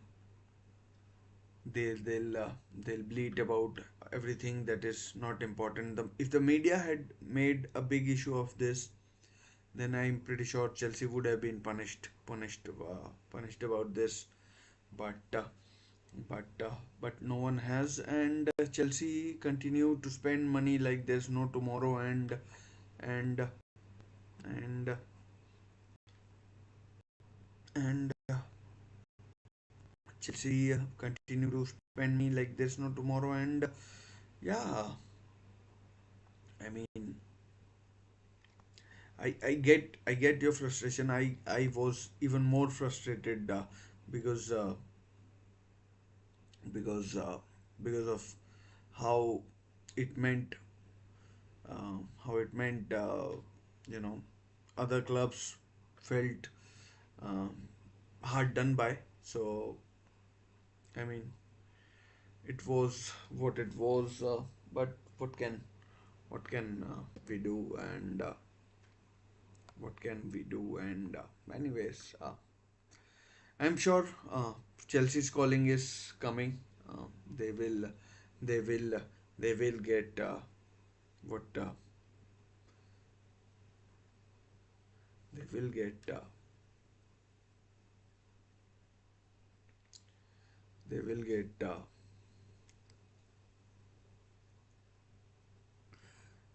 they'll bleat about everything that is not important. If the media had made a big issue of this, then I'm pretty sure Chelsea would have been punished about this. But but no one has, and Chelsea continue to spend money like there's no tomorrow, and and and Chelsea continue to spend money like there's no tomorrow, and yeah, I mean, I get your frustration. I was even more frustrated because uh, because uh, because of how it meant you know other clubs felt um, hard done by. So I mean, it was what it was. But what can we do? And what can we do? And anyways, I'm sure Chelsea's calling is coming. They will, they will, they will get what they will get. They will get.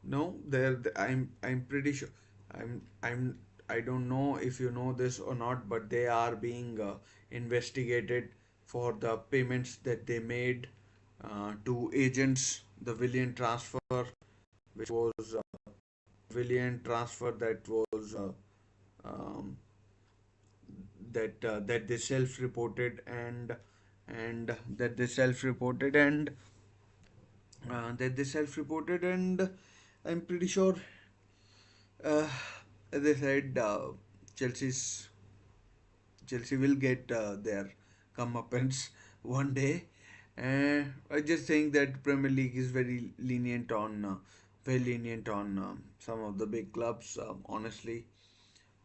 No, I'm pretty sure. I'm. I don't know if you know this or not, but they are being investigated for the payments that they made to agents. The Willian transfer, which was Willian transfer that was um, that they self-reported, and that they self-reported and and I'm pretty sure, uh, as I said, Chelsea's Chelsea will get their comeuppance one day. I just think that Premier League is very lenient on some of the big clubs. Honestly,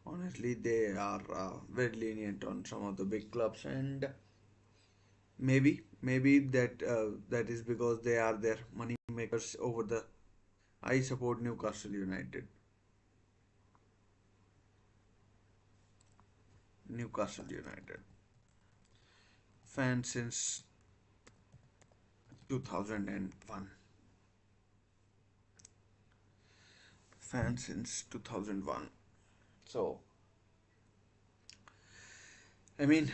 Honestly, they are very lenient on some of the big clubs, and maybe that is because they are their money makers over the. I support Newcastle United. Newcastle United fan since 2001. Fan since 2001. So I mean,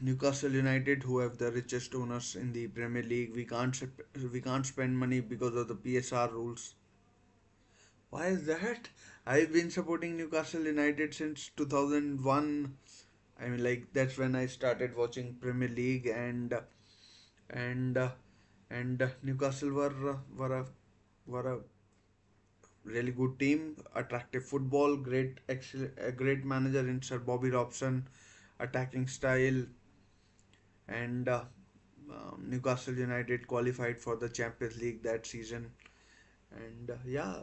Newcastle United, who have the richest owners in the Premier League, we can't spend money because of the PSR rules. Why is that? I've been supporting Newcastle United since 2001. I mean, like that's when I started watching Premier League, and Newcastle were a really good team, attractive football, a great manager in Sir Bobby Robson, attacking style, and Newcastle United qualified for the Champions League that season. And yeah,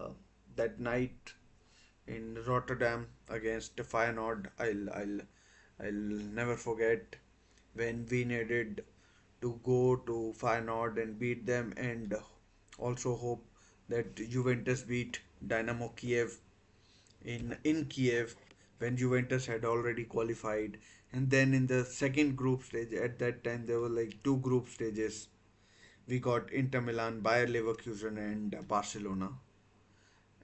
that night in Rotterdam against Feyenoord, I'll never forget when we needed to go to Feyenoord and beat them, and also hope that Juventus beat Dynamo Kiev in Kiev when Juventus had already qualified. And then in the second group stage, at that time there were like two group stages. We got Inter Milan, Bayer Leverkusen, and Barcelona.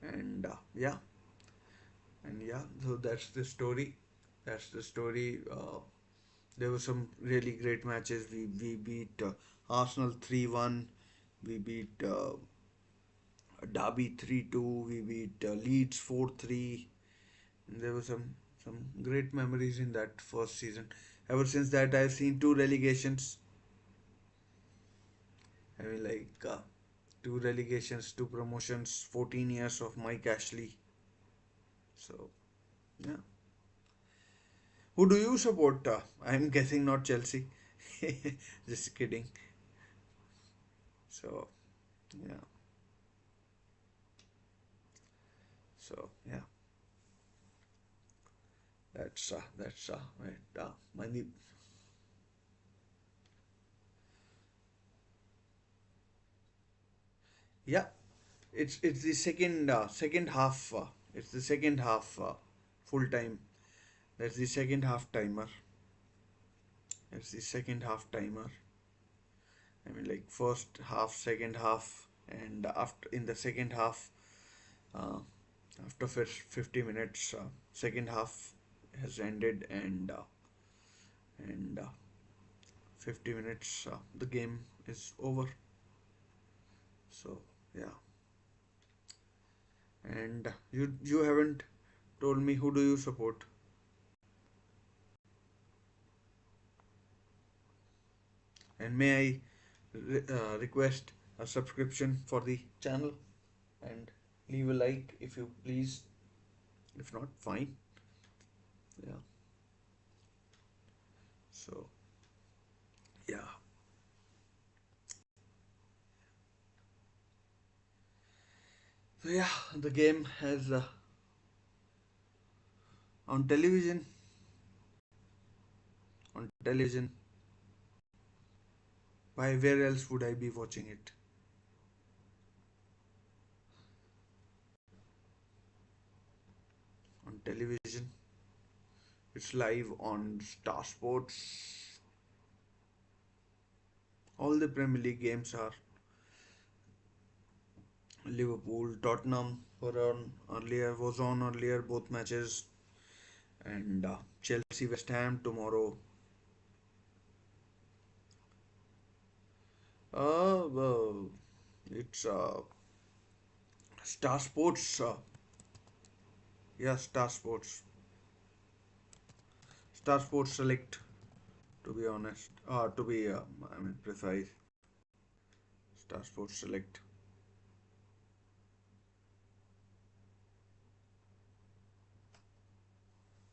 And so that's the story. That's the story. There were some really great matches. We beat Arsenal 3-1. We beat Derby 3-2. We beat Leeds 4-3. And there were some great memories in that first season. Ever since that, I've seen two relegations. I mean, like two relegations, two promotions, 14 years of Mike Ashley. So, yeah. Who do you support? I'm guessing not Chelsea. Just kidding. So, yeah. So, yeah. That's right. Money. Yeah. It's the second half. It's the second half full time. That's the second half timer. That's the second half timer. I mean, like first half, second half, and after in the second half, uh, after 50 minutes, second half has ended, and 50 minutes, the game is over. So yeah, and you haven't told me who do you support, and may I request a subscription for the channel and leave a like if you please. If not, fine. Yeah. So yeah. So yeah, the game has on television. On television. Why? Where else would I be watching it? On television. It's live on Star Sports. All the Premier League games are. Liverpool, Tottenham were on earlier. Was on earlier both matches, and Chelsea, West Ham tomorrow. Well, it's Star Sports. Yeah, Star Sports. Star Sports Select. To be honest, to be I mean precise. Star Sports Select.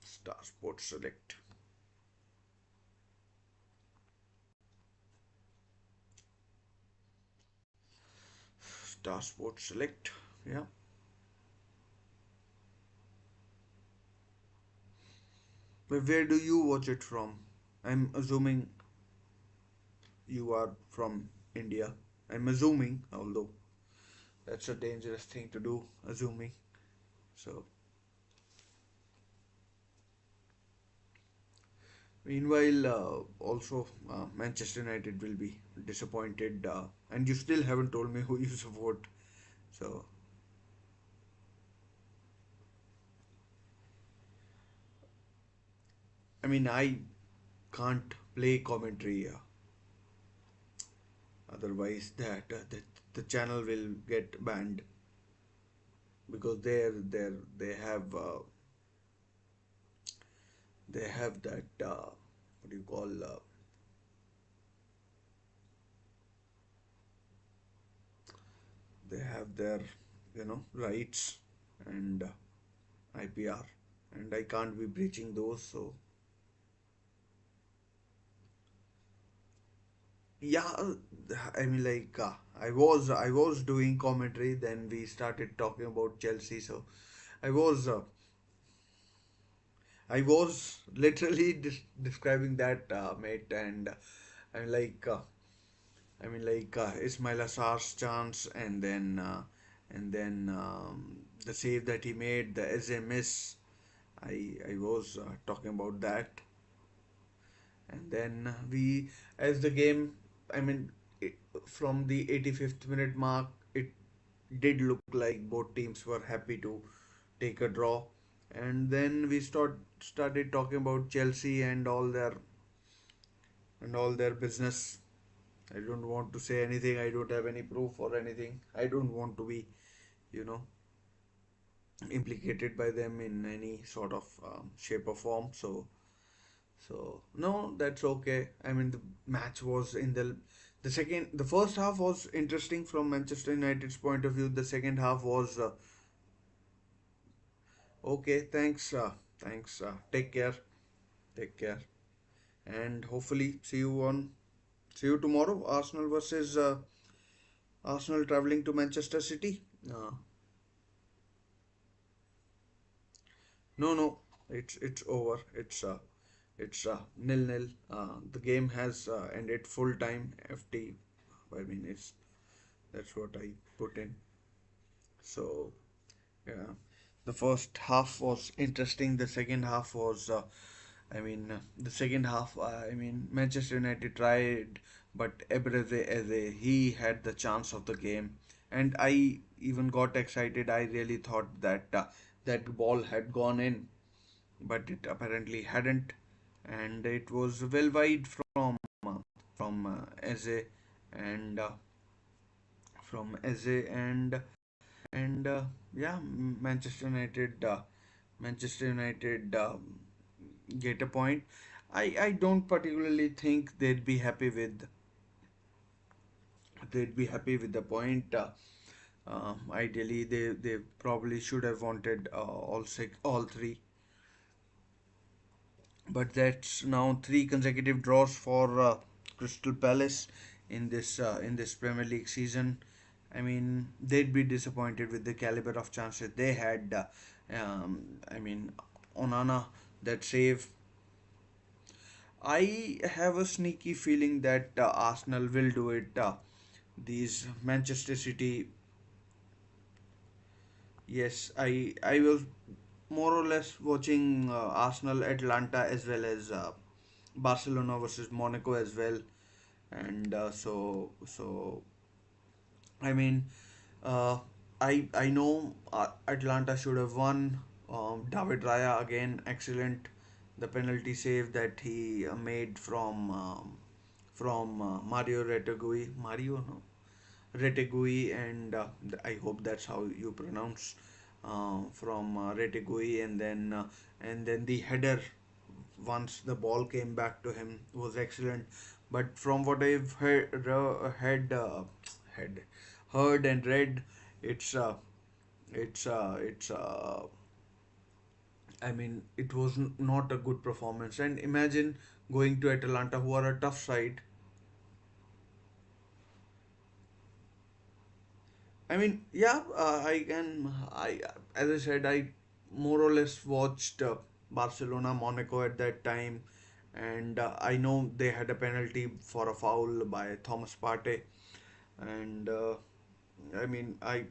Star Sports Select. Star Sports Select. Yeah. But where do you watch it from? I'm assuming you are from India. I'm assuming, although that's a dangerous thing to do, assuming. So, meanwhile, also Manchester United will be disappointed, and you still haven't told me who you support. So, I mean, I can't play commentary, otherwise the channel will get banned because they have that what do you call they have their rights and IPR, and I can't be breaching those. So yeah, I mean, like I was doing commentary. Then we started talking about Chelsea. So I was uh, I was literally describing that, mate, and I'm like Ismail Assar's chance, and then the save that he made, the Eze miss. I was talking about that, and then as the game, I mean, it, from the 85th minute mark, it did look like both teams were happy to take a draw, and then we started talking about Chelsea and all their business. I don't want to say anything. I don't have any proof or anything. I don't want to be, you know, implicated by them in any sort of shape or form. So no, that's okay. I mean, the match was in the first half was interesting from Manchester United's point of view. The second half was okay. Thanks, thanks. Take care, take care, and hopefully see you tomorrow. Arsenal traveling to Manchester City. No, no, it's over. It's 0-0. The game has ended full time. FT. I mean, that's what I put in. So yeah, the first half was interesting. The second half was, the second half. I mean, Manchester United tried, but Ebreze Eze he had the chance of the game, and I even got excited. I really thought that that ball had gone in, but it apparently hadn't, and it was well wide uh, from Eze and from Eze and yeah, Manchester United get a point. I don't particularly think they'd be happy with the point. Ideally, they probably should have wanted all three, but that's now three consecutive draws for Crystal Palace in this Premier League season. I mean, they'd be disappointed with the caliber of chances they had. I mean, Onana, that save. I have a sneaky feeling that Arsenal will do it. These Manchester City, yes, I was more or less watching Arsenal, Atlanta, as well as Barcelona versus Monaco as well, and so I mean, uh, I know Atlanta should have won. David Raya again excellent. The penalty save that he made from Mario Retegui. Mario, no, Retegui, and I hope that's how you pronounce from Retegui, and then the header once the ball came back to him was excellent. But from what I've had heard and read, it's I mean, it was not a good performance. And imagine going to Atalanta, who are a tough side. I mean, yeah, I can. As I said, I more or less watched. Barcelona, Monaco at that time, and I know they had a penalty for a foul by Thomas Partey, and I mean I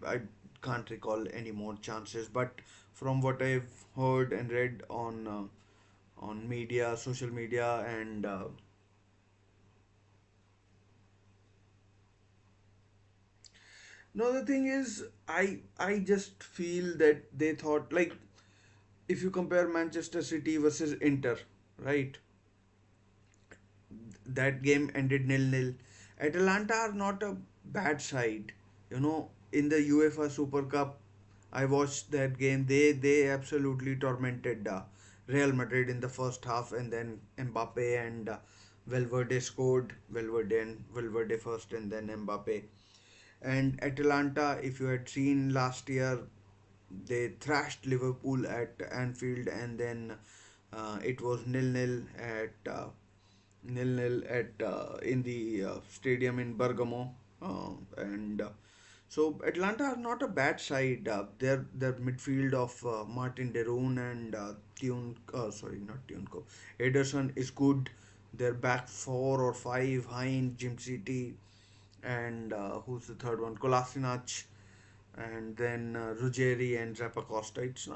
can't recall any more chances, but from what I've heard and read on media, social media, and no, the thing is, I just feel that they thought, like, if you compare Manchester City versus Inter, right? That game ended nil-nil. Atalanta are not a bad side. In the UEFA Super Cup, I watched that game. They absolutely tormented Real Madrid in the first half, and then Mbappe and Valverde scored. Valverde first, and then Mbappe. And Atalanta, if you had seen last year, they thrashed Liverpool at Anfield, and then it was nil-nil at in the stadium in Bergamo, and so Atlanta are not a bad side. Their midfield of Martin Deroon and sorry, not Tunco, Ederson is good. Their back four or five, Hein, Jim City, and who's the third one? Kolasinac, and then Ruggeri and Zappacosta. It's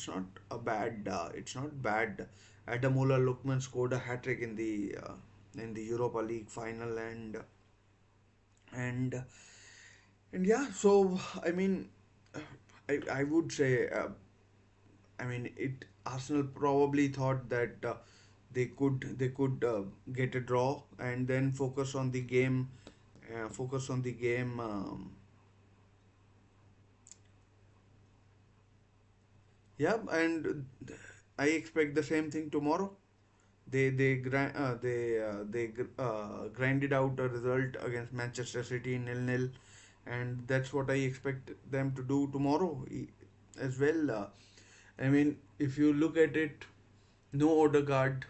not a bad. It's not bad. Adamola Lookman scored a hat trick in the Europa League final, and and yeah. So I mean, I would say, I mean, it Arsenal probably thought that they could get a draw and then focus on the game. Focus on the game. Yeah, and I expect the same thing tomorrow. They grinded out a result against Manchester City nil-nil, and that's what I expect them to do tomorrow as well. I mean, if you look at it, no Odegaard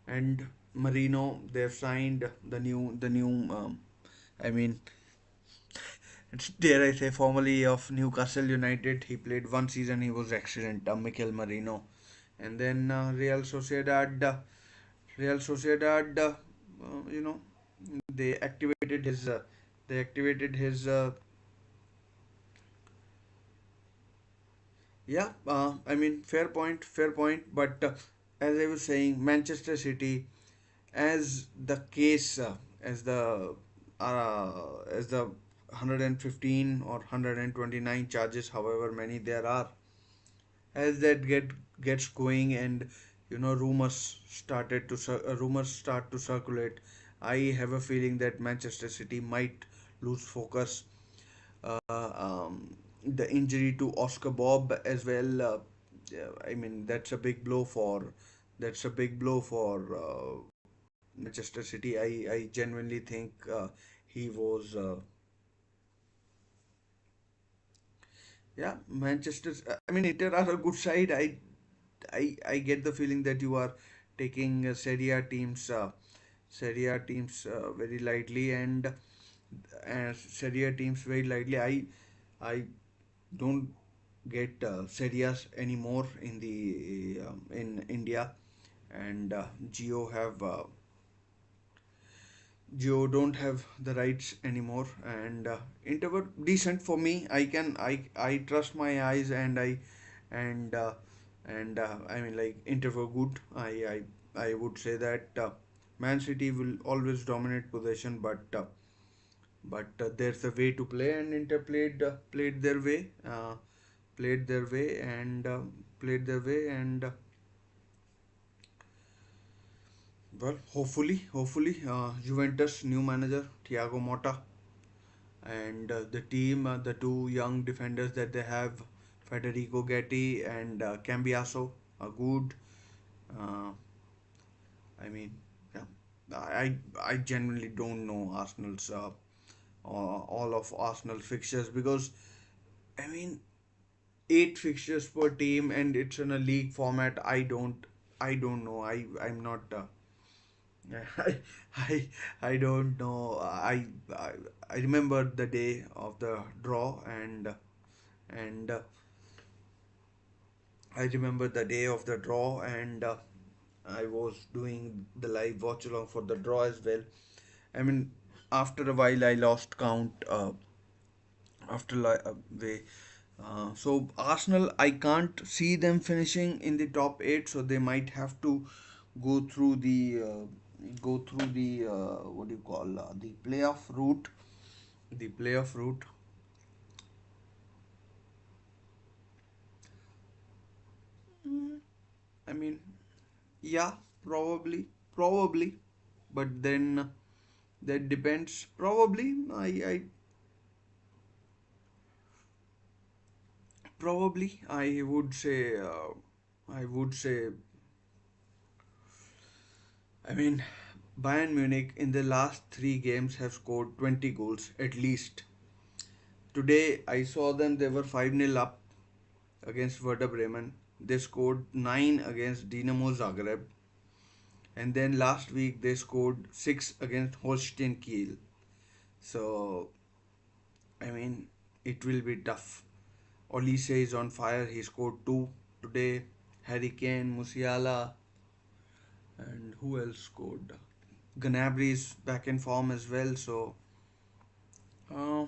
and Marino, they've signed the new. I mean, it's, dare I say, formerly of Newcastle United. He played one season. He was excellent. Mikel Marino, and then Real Sociedad, you know, they activated his, they activated his, yeah. I mean, fair point. But as I was saying, Manchester City, as the case, as the 115 or 129 charges, however many there are, as that gets going, and rumors start to circulate. I have a feeling that Manchester City might lose focus. The injury to Oscar Bob as well, yeah, I mean, that's a big blow for Manchester City. I genuinely think he was, yeah, Manchester. I mean, Inter are a good side. I get the feeling that you are taking Serie A teams very lightly, and Serie A teams very lightly. I don't get Serie A's anymore in India, and Geo don't have the rights anymore, and Inter were decent for me. I trust my eyes, and I mean, like, Inter were good. I would say that Man City will always dominate possession, but there's a way to play, and Inter played their way, and well, hopefully, Juventus new manager Thiago Motta, and the two young defenders that they have, Federico Getty and Cambiaso, are good. Uh, I mean, yeah, I genuinely don't know all of Arsenal fixtures, because I mean, eight fixtures per team, and it's in a league format. I don't know. I'm not. I, I I don't know. I remember the day of the draw, and I remember the day of the draw, and I was doing the live watch along for the draw as well. I mean, after a while, I lost count. After they, so Arsenal, I can't see them finishing in the top eight, so they might have to go through the what do you call the playoff route. The playoff route. I mean, yeah, probably, but then that depends. Probably, I would say, I mean, Bayern Munich in the last three games have scored 20 goals at least. Today, I saw them; they were 5-0 up against Werder Bremen. They scored 9 against Dinamo Zagreb, and then last week they scored 6 against Holstein Kiel. So, I mean, it will be tough. Olise is on fire. He scored two today. Harry Kane, Musiala, and who else scored? Gnabry is back in form as well. So, uh,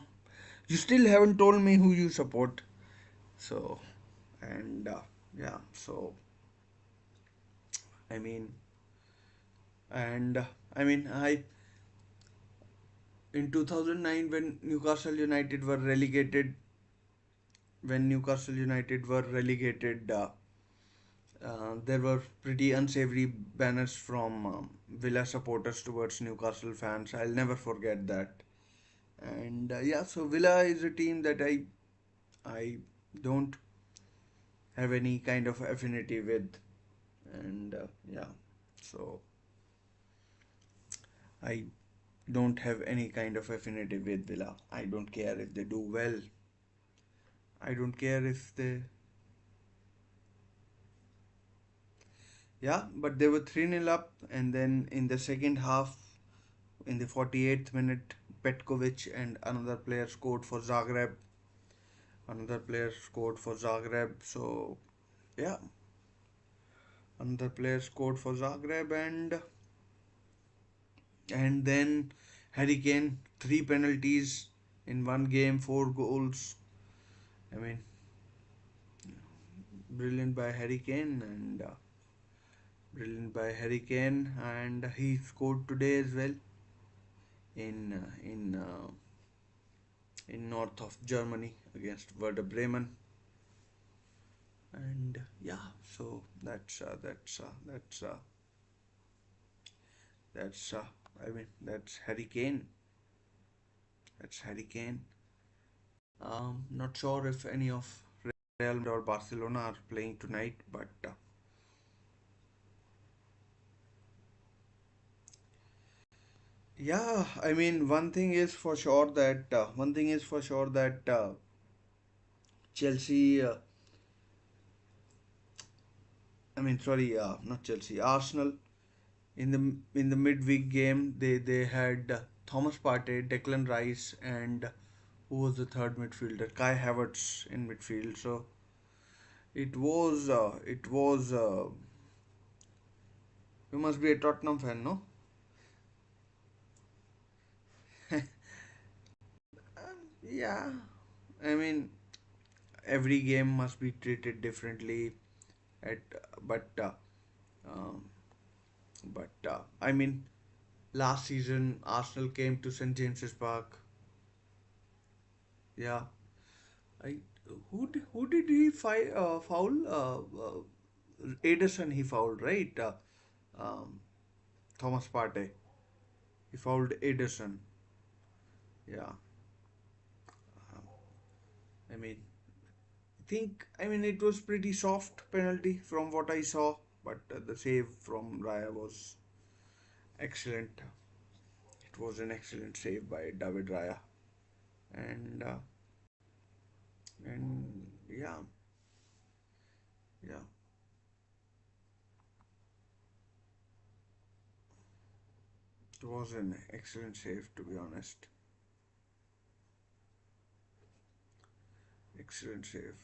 you still haven't told me who you support. So, and yeah, so I mean, and I mean, I in 2009 when Newcastle United were relegated, there were pretty unsavory banners from Villa supporters towards Newcastle fans. I'll never forget that. And yeah, so Villa is a team that I don't have any kind of affinity with, and yeah, so I don't have any kind of affinity with Villa. I don't care if they do well. I don't care if they, yeah, but they were 3-0 up, and then in the second half, in the 48th minute, Petkovic and another player scored for Zagreb. Another player scored for Zagreb. So yeah, another player scored for Zagreb, and then Harry Kane, three penalties in one game, four goals. I mean, brilliant by Harry Kane, and he scored today as well in north of Germany against Werder Bremen. And yeah, so that's I mean, that's Harry Kane. That's Harry Kane. Not sure if any of Real Madrid or Barcelona are playing tonight, but yeah, I mean, one thing is for sure that Chelsea. I mean, sorry, not Chelsea. Arsenal in the midweek game, they had Thomas Partey, Declan Rice, and who was the third midfielder? Kai Havertz in midfield. So it was. You must be a Tottenham fan, no? Yeah, I mean, every game must be treated differently. At but um, I mean, last season Arsenal came to St James's Park. Yeah, I who did he foul? Ederson he fouled, right? Um, Thomas Partey he fouled Ederson. Yeah, I mean, I mean it was pretty soft penalty from what I saw, but the save from Raya was excellent. It was an excellent save by David Raya, and yeah, yeah, it was an excellent save, to be honest. Excellent save.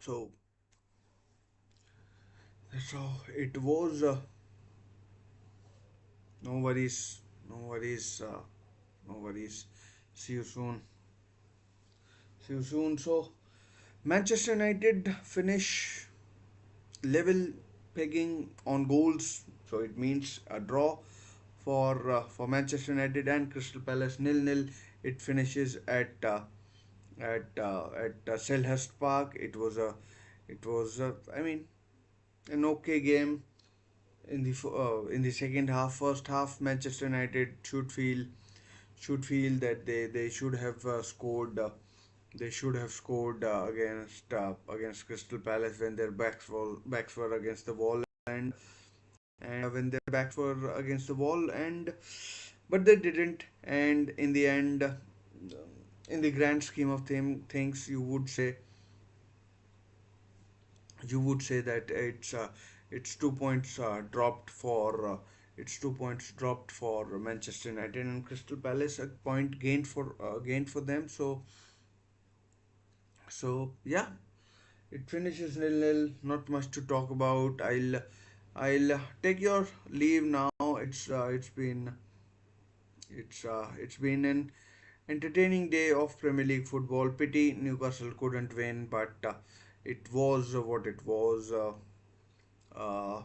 So so it was. No worries, no worries, no worries. See you soon. See you soon. So Manchester United finish level pegging on goals. So it means a draw for Manchester United and Crystal Palace 0-0. It finishes at Selhurst Park. It was I mean an okay game in the second half. First half, Manchester United should feel that they should have scored. They should have scored against Crystal Palace when their backs were against the wall, and when their backs were against the wall, and but they didn't. And in the end, in the grand scheme of things, you would say that it's 2 points dropped for it's 2 points dropped for Manchester United, and Crystal Palace a point gained for them. So yeah, it finishes 0-0. Not much to talk about. I'll take your leave now. It's been an entertaining day of Premier League football. Pity Newcastle couldn't win, but it was what it was. Uh,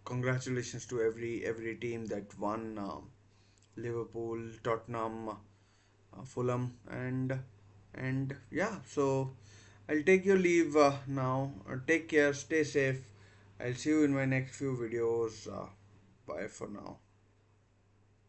Congratulations to every team that won. Liverpool, Tottenham, Fulham, and yeah. So I'll take your leave now. Take care. Stay safe. I'll see you in my next few videos. Bye for now.